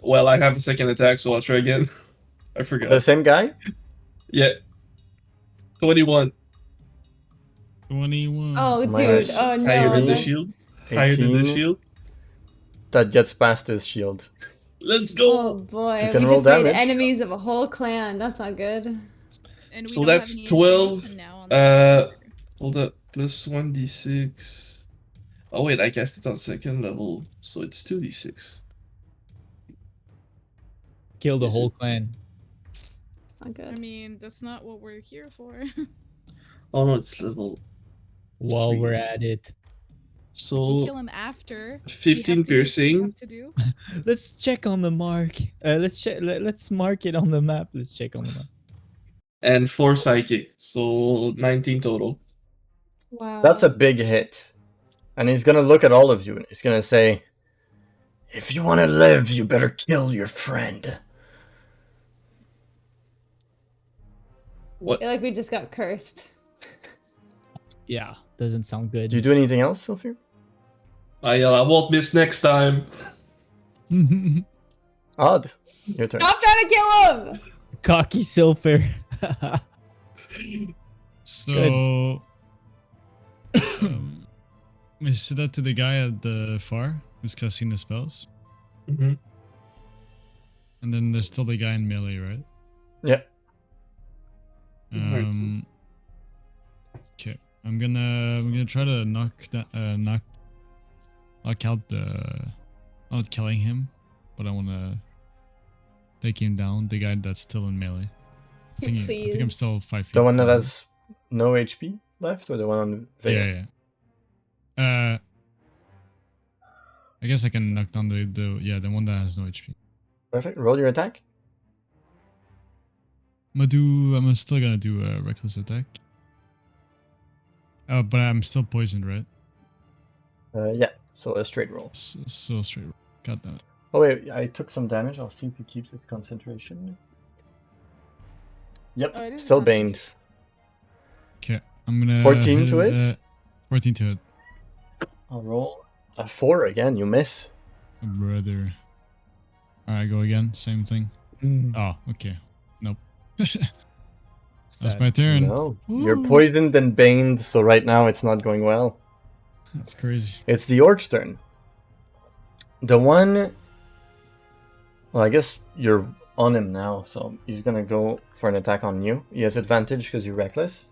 Well, I have a second attack, so I'll try again. I forgot. The same guy? Yeah. 21. 21. Oh, Minus dude. Oh, Higher no. than the that's- shield. Higher than the 18. shield. That gets past his shield. Let's Oh, go. boy. You can We roll just made damage. enemies of a whole clan. That's not good. And we So don't that's have any 12. information now on the Hold up. Plus 1d6. Oh wait, I cast it on second level, so it's 2d6. Kill the Is whole it- clan. Not I good. mean, that's not what we're here for. Oh no, it's level. While Three. we're at it. We can So kill him after. We 15 have to do what we piercing. have to do. Let's check on the mark. Let's check. Let's mark it on the map. Let's check on the map. And 4 psychic, so 19 total. Wow. That's a big hit. And he's gonna look at all of you and he's gonna say, "If you want to live, you better kill your friend." I feel like we just got cursed. Yeah, doesn't sound good. Do you do anything else, Sylphir? I won't miss next time. Odd. Your turn. Stop trying to kill him! Cocky Silver. So, I said that to the guy at the far who's casting the spells, Mhm. and then there's still the guy in melee, right? Yeah. Okay, I'm gonna try to knock out not killing him, but I wanna take him down. The guy that's still in melee. I think I'm Please. still 5 feet. The one that from him. has no HP left, or the one on Vega? Yeah. I guess I can knock down the one that has no HP. Perfect. Roll your attack. I'm still gonna do a reckless attack. Oh, but I'm still poisoned, right? Yeah. So a straight roll. So straight. God damn it. Oh wait, I took some damage. I'll see if he keeps his concentration. Yep. Oh, it is Still advantage. baned. Okay, I'm gonna 14 hit to it? 14 to it, I'll roll a 4 again. You miss. brother. Alright, go again. Same thing. Oh, okay. Nope. That's my turn. No. You're poisoned and baned, so right now it's not going well. That's crazy. It's the orc's turn. The one... Well, I guess you're on him now, so he's gonna go for an attack on you. He has advantage because you're reckless.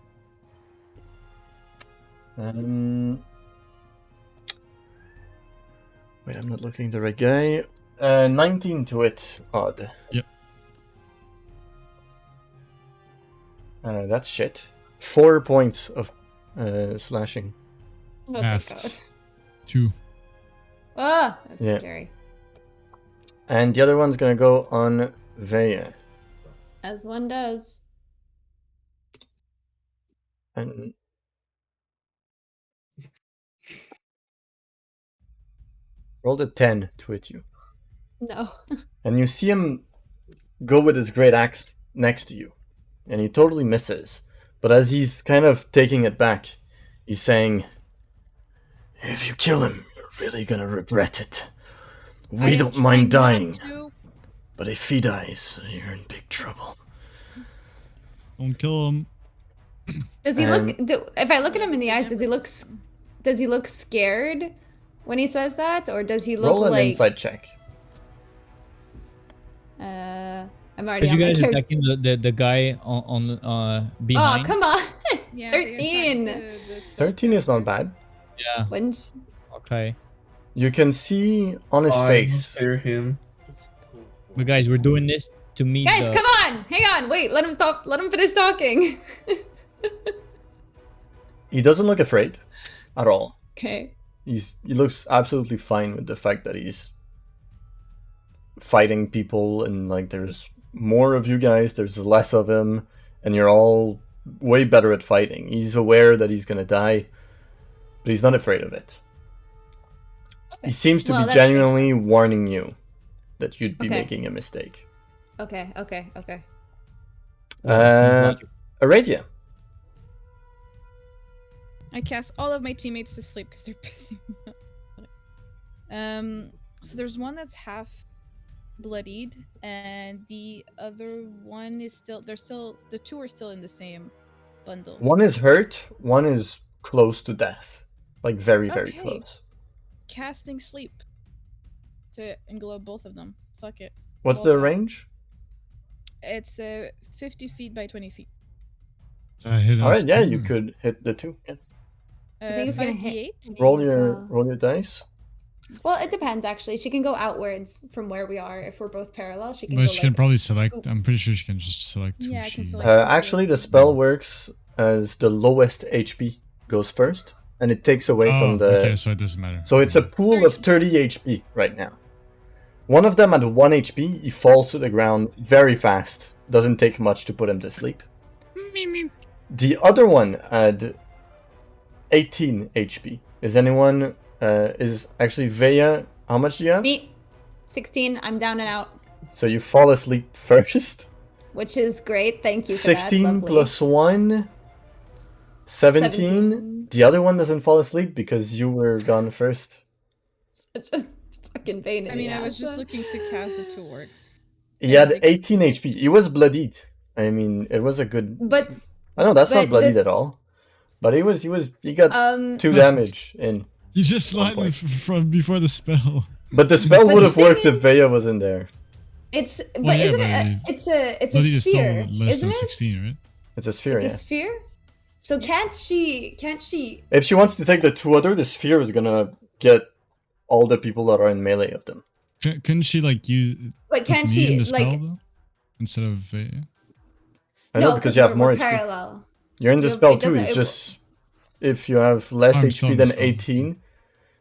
Wait, I'm not looking at the right guy. 19 to it. Odd. Yep. That's shit. 4 points of slashing. Oh my Half. god. 2. Ah, that's Yeah. scary. And the other one's gonna go on Veya. As one does. And rolled a 10 to hit you. No. And you see him go with his great axe next to you. And he totally misses. But as he's kind of taking it back, he's saying, "If you kill him, you're really gonna regret it. We don't mind dying, but if he dies, you're in big trouble." Don't kill him. Does he look? If I look at him in the eyes, does he look? Does he look scared when he says that, or does he look Roll an like? insight check. I'm already Because on you my guys character. attacking the guy on Oh, behind. come on! Yeah, 13. 13 is not bad. Yeah. When's- Okay. You can see on his I face. spare him. But guys, we're doing this to meet Guys, the. come on! Hang on! Wait, let him stop. Let him finish talking. He doesn't look afraid at all. Okay. He looks absolutely fine with the fact that he's fighting people and like there's more of you guys, there's less of him, and you're all way better at fighting. He's aware that he's gonna die, but he's not afraid of it. Okay. He seems to Well, be that makes genuinely sense. warning you that you'd be Okay. making a mistake. Okay. Seems like- Aradia. I cast all of my teammates to sleep because they're pissing me off. So there's one that's half bloodied, and the other one is still. The two are still in the same bundle. One is hurt, one is close to death. Like very, very Okay. close. Casting sleep to englobe both of them. Fuck it. What's Both the out. range? It's 50 feet by 20 feet. So I hit us Alright, yeah, too. you could hit the 2. Yeah. I think it's gonna hit. 5d8. me Roll as your well. roll your dice. Well, it depends actually. She can go outwards from where we are. If we're both parallel, she can But go she can like probably select. Oop. I'm pretty sure she can just select who Yeah, I can she. select. Like, Actually, the spell works as the lowest HP goes first, and it takes away from the. Okay, so it doesn't matter. So it's a pool of 30 HP right now. One of them at 1 HP, he falls to the ground very fast. Doesn't take much to put him to sleep. The other one had 18 HP. Is anyone... is actually Veya... How much do you have? me. 16. I'm down and out, So you fall asleep first. which is great. Thank you for 16 that. Lovely. plus 1... 17. 17. The other one doesn't fall asleep because you were gone first. Such a fucking pain in I mean, the I was ass. just looking to cast the 2 orcs. He had 18 HP. He was bloodied. I mean, it was a good... But I know, that's not but bloodied the- at all. But he got 2 damage in. You just slide point. from before the spell. But the spell But would the have worked thing if Veya was in there. it's but Well, yeah, isn't but it? It's Bloody a is still sphere, less isn't than it? 16, right? It's a sphere, It's yeah. a sphere. So can't she? If she wants to take the 2 other, the sphere is gonna get all the people that are in melee of them. Couldn't she like use? But put can't me she in the spell like? though? Instead of I know, No, because you have we're more HP. parallel. You're in the You- spell it too, doesn't- it's it- just... If you have less I'm still HP in the than spell. 18,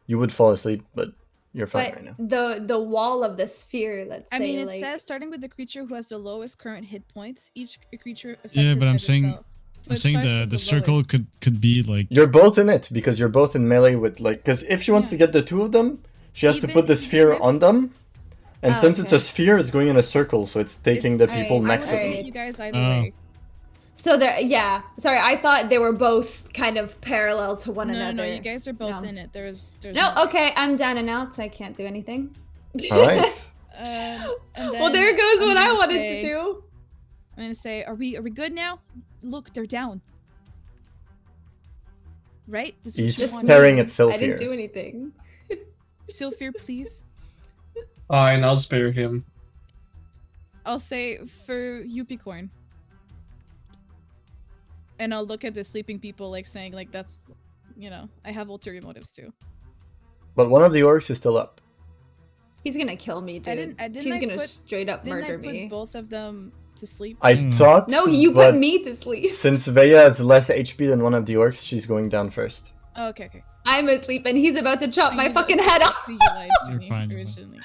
you would fall asleep, but you're fine But right now. the wall of the sphere, let's say, I mean, it like says starting with the creature who has the lowest current hit points. Each creature affected Yeah, but by I'm the saying- spell. So I'm it saying starts with the circle lowest. could be like. You're both in it, because you're both in melee with, like... Because if she wants to Yeah. get the 2 of them, she has to Even- put the even sphere if- on them. And Oh, since it's a okay. sphere, it's going in a circle, so it's taking the Alright, people I next I to would them. Alright. hit you guys either Oh. way. so there. Yeah, sorry, I thought they were both kind of parallel to one No, another. no, you guys are both No. in it. There's No, okay, I'm down and out, so I can't do anything. Alright. And Well, there then goes I'm what I gonna wanted say- to do. I'm gonna say, are we good now? Look, they're down. Right? This is what He's you Just want. staring me. at Sylphir. I didn't do anything. Sylphir, please. Fine, I'll spare him. I'll say for Yupicorn. And I'll look at the sleeping people like saying like that's, you know, I have ulterior motives too. But one of the orcs is still up. He's gonna kill me, dude. didn't She's I gonna put- straight up Didn't murder I put me. both of them to sleep? I Hmm. thought... No, you but put me to sleep. Since Veya has less HP than one of the orcs, she's going down first. Oh, okay. I'm asleep and he's about to chop my You fucking lied- head off. You lied to You're me fine, you're originally.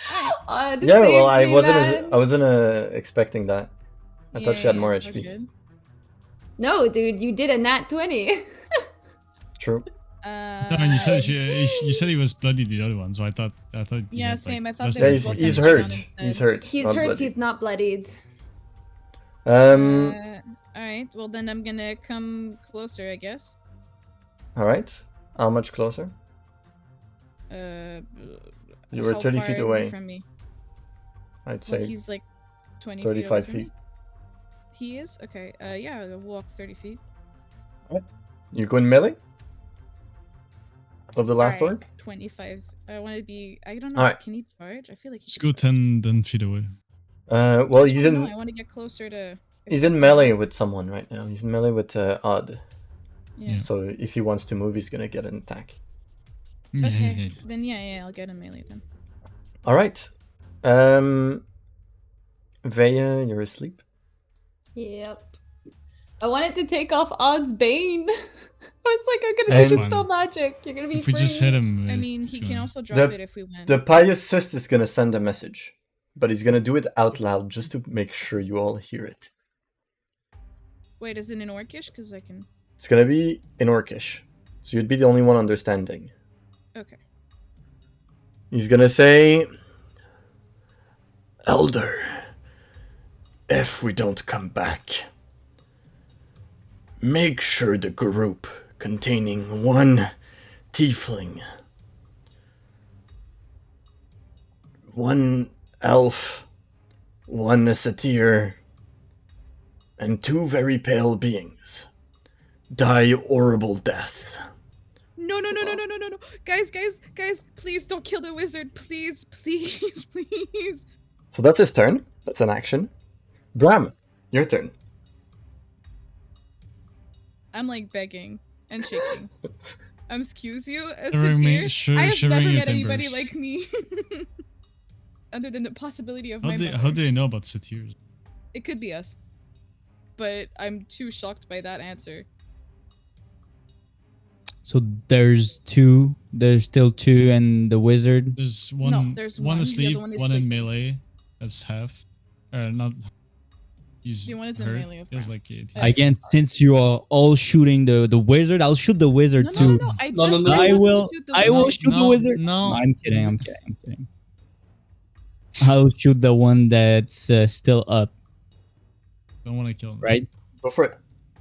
Alright. God, Yeah, well, save I me, wasn't... man. I wasn't expecting that. I thought she had more it's all HP. good. No, dude, you did a nat 20. True. No, you said you said he was bloody the other one, so I thought you Yeah, had, same, I thought less they Yeah, were than he's, both 14. he's gonna go hurt. down instead. He's hurt. He's not hurt, bloody. he's not bloodied. Alright, well then I'm gonna come closer, I guess. Alright. How much closer? Uh, You were how 30 far feet is he away. from me. I'd Well, say he's like 20 35 feet. away feet. from me. He is? Okay. Yeah, I'll walk 30 feet. You go in melee? Of the last Alright, orc? 25. I want to be. I don't know. Alright. Can he charge? I feel like he Just can go charge. 10 feet away. Well, I he's don't know, I in... want to get closer to. He's in melee with someone right now. He's in melee with Odd. Yeah. Yeah. So if he wants to move, he's gonna get an attack. Okay. Then yeah, I'll get a melee then. Alright. Veya, you're asleep? Yep. I wanted to take off Odd's Bane. I was like, I'm gonna And- do Dispel Magic. You're gonna be If we free. just hit him, I it's mean, he can gonna- also drop The- it if we win. The Pious Cyst is gonna send a message. But he's gonna do it out loud just to make sure you all hear it. Wait, is it in Orcish? Because I can. It's gonna be in Orcish. So you'd be the only one understanding. Okay. He's gonna say... Elder, if we don't come back, make sure the group containing one tiefling, one elf, one satyr, and two very pale beings die horrible deaths No, guys, please don't kill the wizard, please. So that's his turn. That's an action. Bram, your turn. I'm like begging and shaking. Excuse you, Shivering me- Satir. shiv- I have shivering never in met anybody timbers. like me. Other than the possibility of How my do mother. how do they know about satyrs? It could be us. But I'm too shocked by that answer. So there's two. There's still two, and the wizard. There's one. there's one one. The asleep. other one is One in sleeping. melee. That's half. Not. He's The one is in hurt. melee, of Feels course. like it. Again, since you are all shooting the wizard, I'll shoot the wizard No, too. I No, just no, said I not to will. shoot the I will wizard. shoot the wizard. No. I'm kidding. I'll shoot the one that's still up. Don't want to kill him. Right. Go for it.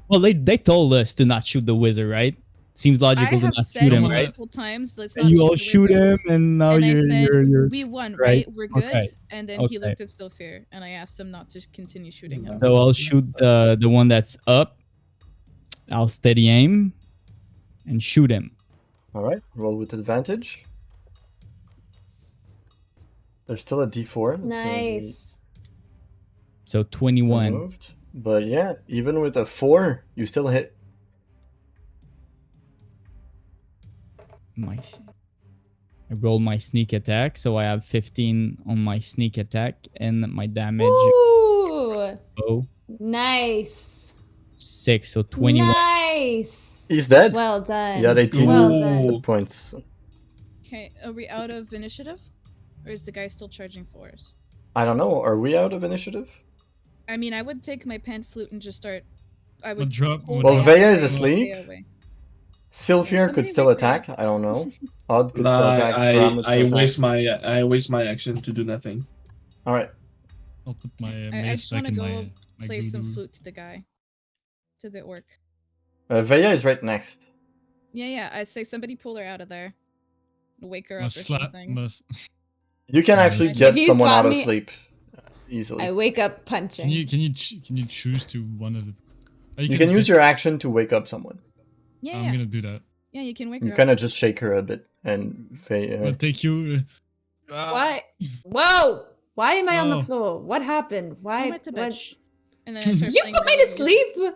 Well, they told us to not shoot the wizard, right? Seems logical I to have not said shoot him, right? multiple times, let's And not you shoot all the shoot wizard. him, and now And I you're said, you're. we won, right? right? We're good. Okay. And then he Okay. looked at still fair, and I asked him not to continue shooting him. So I'll shoot the one that's up. I'll steady aim, and shoot him. All right. Roll with advantage. There's still a D4. That's gonna be Nice. So 21. removed. But yeah, even with a 4, you still hit. I rolled my sneak attack, so I have 15 on my sneak attack, and my damage Ooh, oh, nice. 6, so 21. Nice. He's dead. Well done. Yeah, 18 Well Ooh. done. hit points. Okay, are we out of initiative? Or is the guy still charging for us? I don't know. Are we out of initiative? I mean, I would take my pan flute and just start. I Well, would. drop. hold Well, Vea Vea is away, asleep. Vea away. Sylphia Yeah, could somebody still wake her attack. I don't know. Odd could Nah, still attack. Bram would I still waste attack. my I waste my action to do nothing. All right. I'll put my I mace just back want to in go my play some voodoo. flute to the guy. To the orc. Vea is right next. Yeah, I'd say somebody pull her out of there. Wake her up or Must slap. something. Must. You can Yeah, actually if get you someone slap out of me- sleep easily. I wake up punching. Can you choose to one of the? Oh, You can use your action to wake up someone. Yeah, I'm yeah. gonna do that. Yeah, you can wake her You up. kind of just shake her a bit, and Vea. I'll take you. Why? Whoa! Why am I on the Oh. floor? What happened? Why? I went to bed. What? And then I start You playing put me to video games. sleep.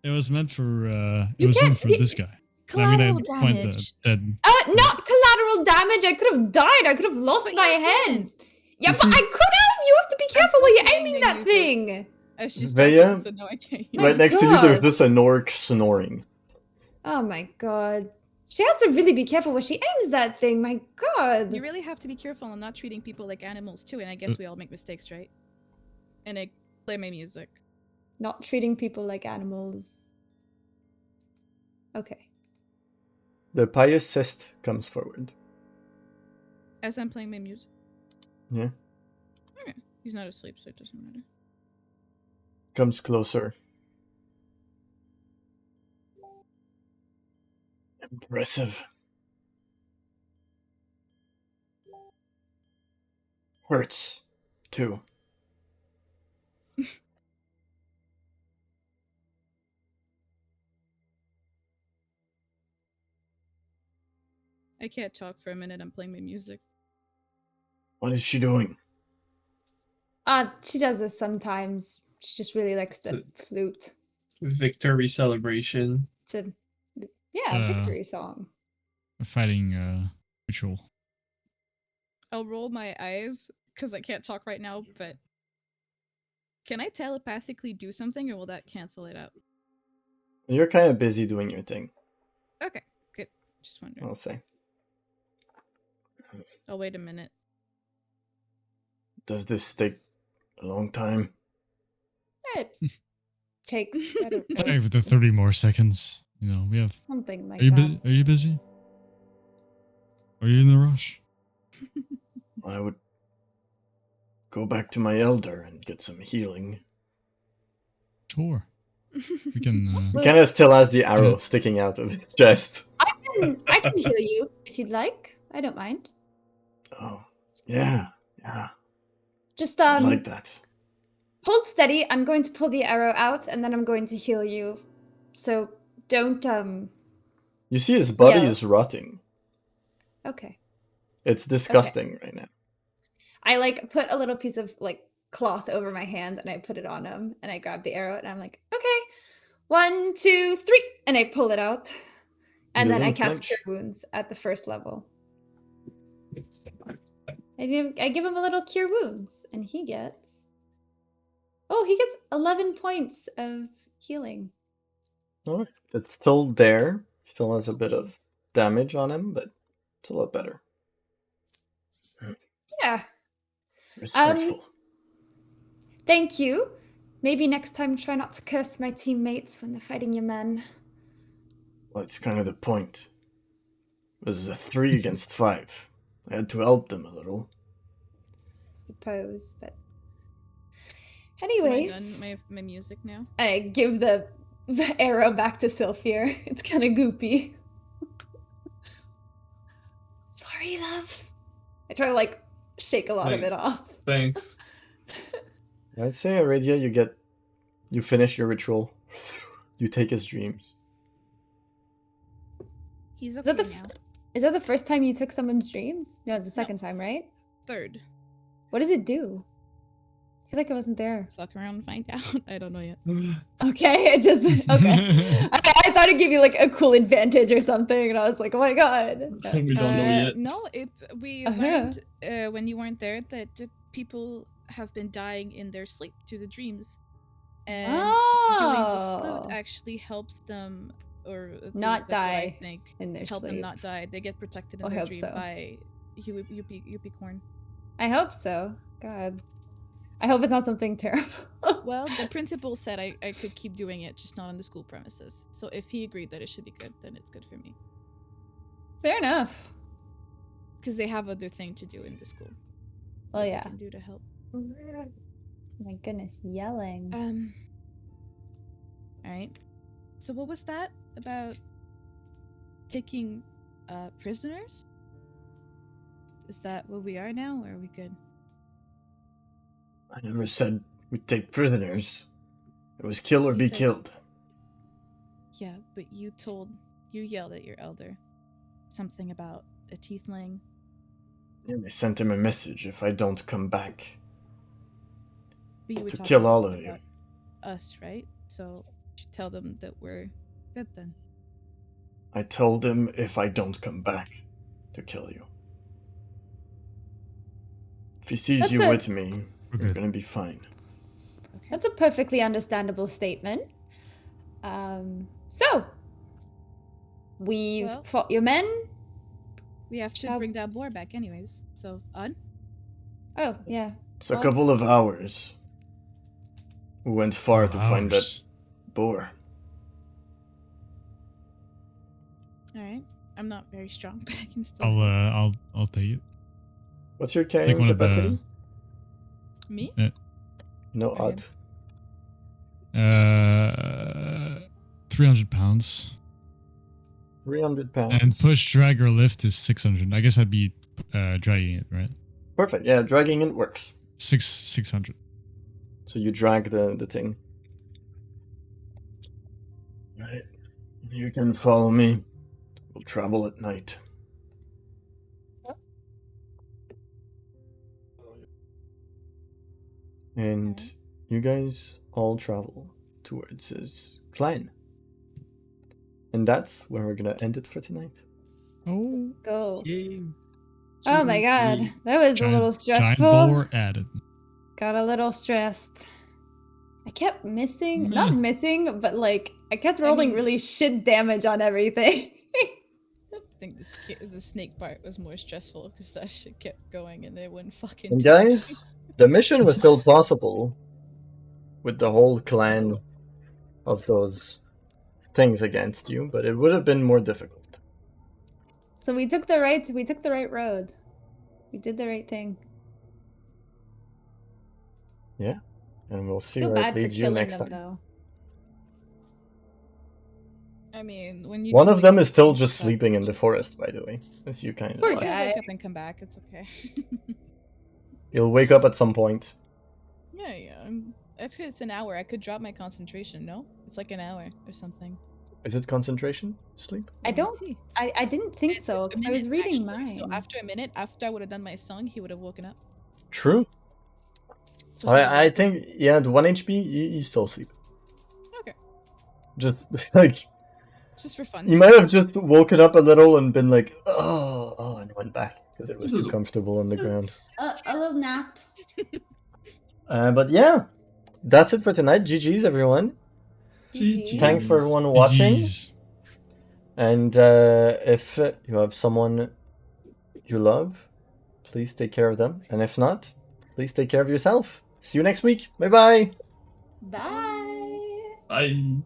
It was meant for. It You was meant can't- for you- this guy. Collateral point damage. dead. Not collateral damage. I could have died. I could have lost But my you head. didn't. Yeah, You but see- I could have. You have to be careful while you're playing aiming the that music. thing. As she's Vea? talking, so no, I can't. My Right next to you, there's God. just an orc snoring. Oh my god. She has to really be careful when she aims that thing. My god. You really have to be careful on not treating people like animals too, and I guess we all make mistakes, right? And I play my music. Not treating people like animals. Okay. The pious cyst comes forward. As I'm playing my music. Yeah. Okay. He's not asleep, so it doesn't matter. Comes closer. Impressive. Hurts, too. I can't talk for a minute, I'm playing my music. What is she doing? She does this sometimes. She just really likes the So- flute. Victory celebration. It's a victory song. A fighting ritual. I'll roll my eyes, because I can't talk right now, but... Can I telepathically do something, or will that cancel it out? You're kind of busy doing your thing, Okay, good. Just wondering. I'll say. I'll wait a minute. Does this take a long time? It takes I don't know, Sorry for the 30 more seconds. You know, we have. something like Are you that. Are you busy? Are you in a rush? I would go back to my elder and get some healing. Sure. We can. Well, Kind of still has the arrow sticking out of his chest. I can heal you if you'd like. I don't mind. Oh, yeah. Just I like that. hold steady. I'm going to pull the arrow out and then I'm going to heal you. So don't You see his body Yeah. is rotting. Okay. It's disgusting right now. I like put a little piece of like cloth over my hand and I put it on him and I grab the arrow and I'm like, okay, 1, 2, 3, and I pull it out. And He then I doesn't cast flinch. Cure Wounds at the first level. I give him a little Cure Wounds, and he gets 11 points of healing. Alright. It's still there. Still has a bit of damage on him, but it's a lot better. Yeah. Respectful. Thank you. Maybe next time try not to curse my teammates when they're fighting your men. Well, it's kind of the point. It was a 3 against 5. I had to help them a little. I suppose, but Am I anyways, done my music now? I give the arrow back to Sylphir. It's kind of goopy. Sorry, love. I try to like shake a lot of it off. Thanks. I'd say, Aradia, you finish your ritual. You take his dreams. He's Is that okay the now. Is that the first time you took someone's dreams? No, it's the second No. time, right? Third. What does it do? I feel like I wasn't there. Fuck around and find out. I don't know yet. Okay, it just okay. I thought it'd give you like a cool advantage or something, and I was like, oh my god. We don't know yet. No, we Uh-huh. learned when you weren't there that people have been dying in their sleep to the dreams, and doing the flute Oh, actually helps them, or at least not that's what I die think, in their help sleep. them not die. They get protected in I their hope dream so. by Yuppie I hope so. God, I hope it's not something terrible. Well, the principal said I could keep doing it, just not on the school premises. So if he agreed that it should be good, then it's good for me. Fair enough. Because they have other thing to do in the school. Well, that they yeah. can do to help. My goodness, yelling. Alright. So what was that about taking prisoners? Is that what we are now, or are we good? I never said we'd take prisoners. It was kill or You be said- killed. Yeah, but you yelled at your elder something about a tiefling. Yeah, they sent him a message if I don't come back. But you were To talking kill all of you. about us, right? So you should tell them that we're good then. I told him if I don't come back, to kill you. If he sees That's you a- with me, We're you're good. gonna be fine. Okay. That's a perfectly understandable statement. So we've Well- fought your men. We have to Shall- bring that boar back anyways. So on. Oh yeah. It's a Well- couple of hours. We went far to find that Hours. boar. Alright. I'm not very strong, but I can still I'll take it. What's your Take carrying one of capacity? Me? No Okay. odd. 300 pounds. 300 pounds. And push, drag, or lift is 600. I guess I'd be dragging it, right? Perfect. Yeah, dragging it works. 600. So you drag the thing. Right. You can follow me. We'll travel at night. And you guys all travel towards his clan. And that's where we're gonna end it for tonight. Oh. Go. Yay. Oh my god, that was a little Giant stressful. boar added. Got a little stressed. I kept missing, not missing, but like I kept rolling mean- really shit damage on everything. I think the snake part was more stressful because that shit kept going and they wouldn't fucking. And do it. guys, the mission was still possible with the whole clan of those things against you, but it would have been more difficult. So we took the right road. We did the right thing. And we'll see Feel where bad it for leads you killing next them time. though. I mean, when you One do of them leave, is still you just just sleeping in the forest, by the way. As you kind of Poor left. guy. wake up and come back. It's okay. He'll wake up at some point. Yeah. Actually, it's an hour. I could drop my concentration. No, it's like an hour or something. Is it concentration sleep? I don't. See. I didn't think It's so a because I was minute, reading actually, So mine. after a minute, after I would have done my song, he would have woken up. True. So he I would- think, yeah, the 1 HP, you still sleep. Okay. Just, like, Just for fun. you might have just woken up a little and been like, oh, and went back because it was too comfortable on the ground. A little nap. But yeah, that's it for tonight. GG's, everyone. GG. Thanks for everyone watching. Jeez. And if you have someone you love, please take care of them. And if not, please take care of yourself. See you next week. Bye-bye. Bye. Bye.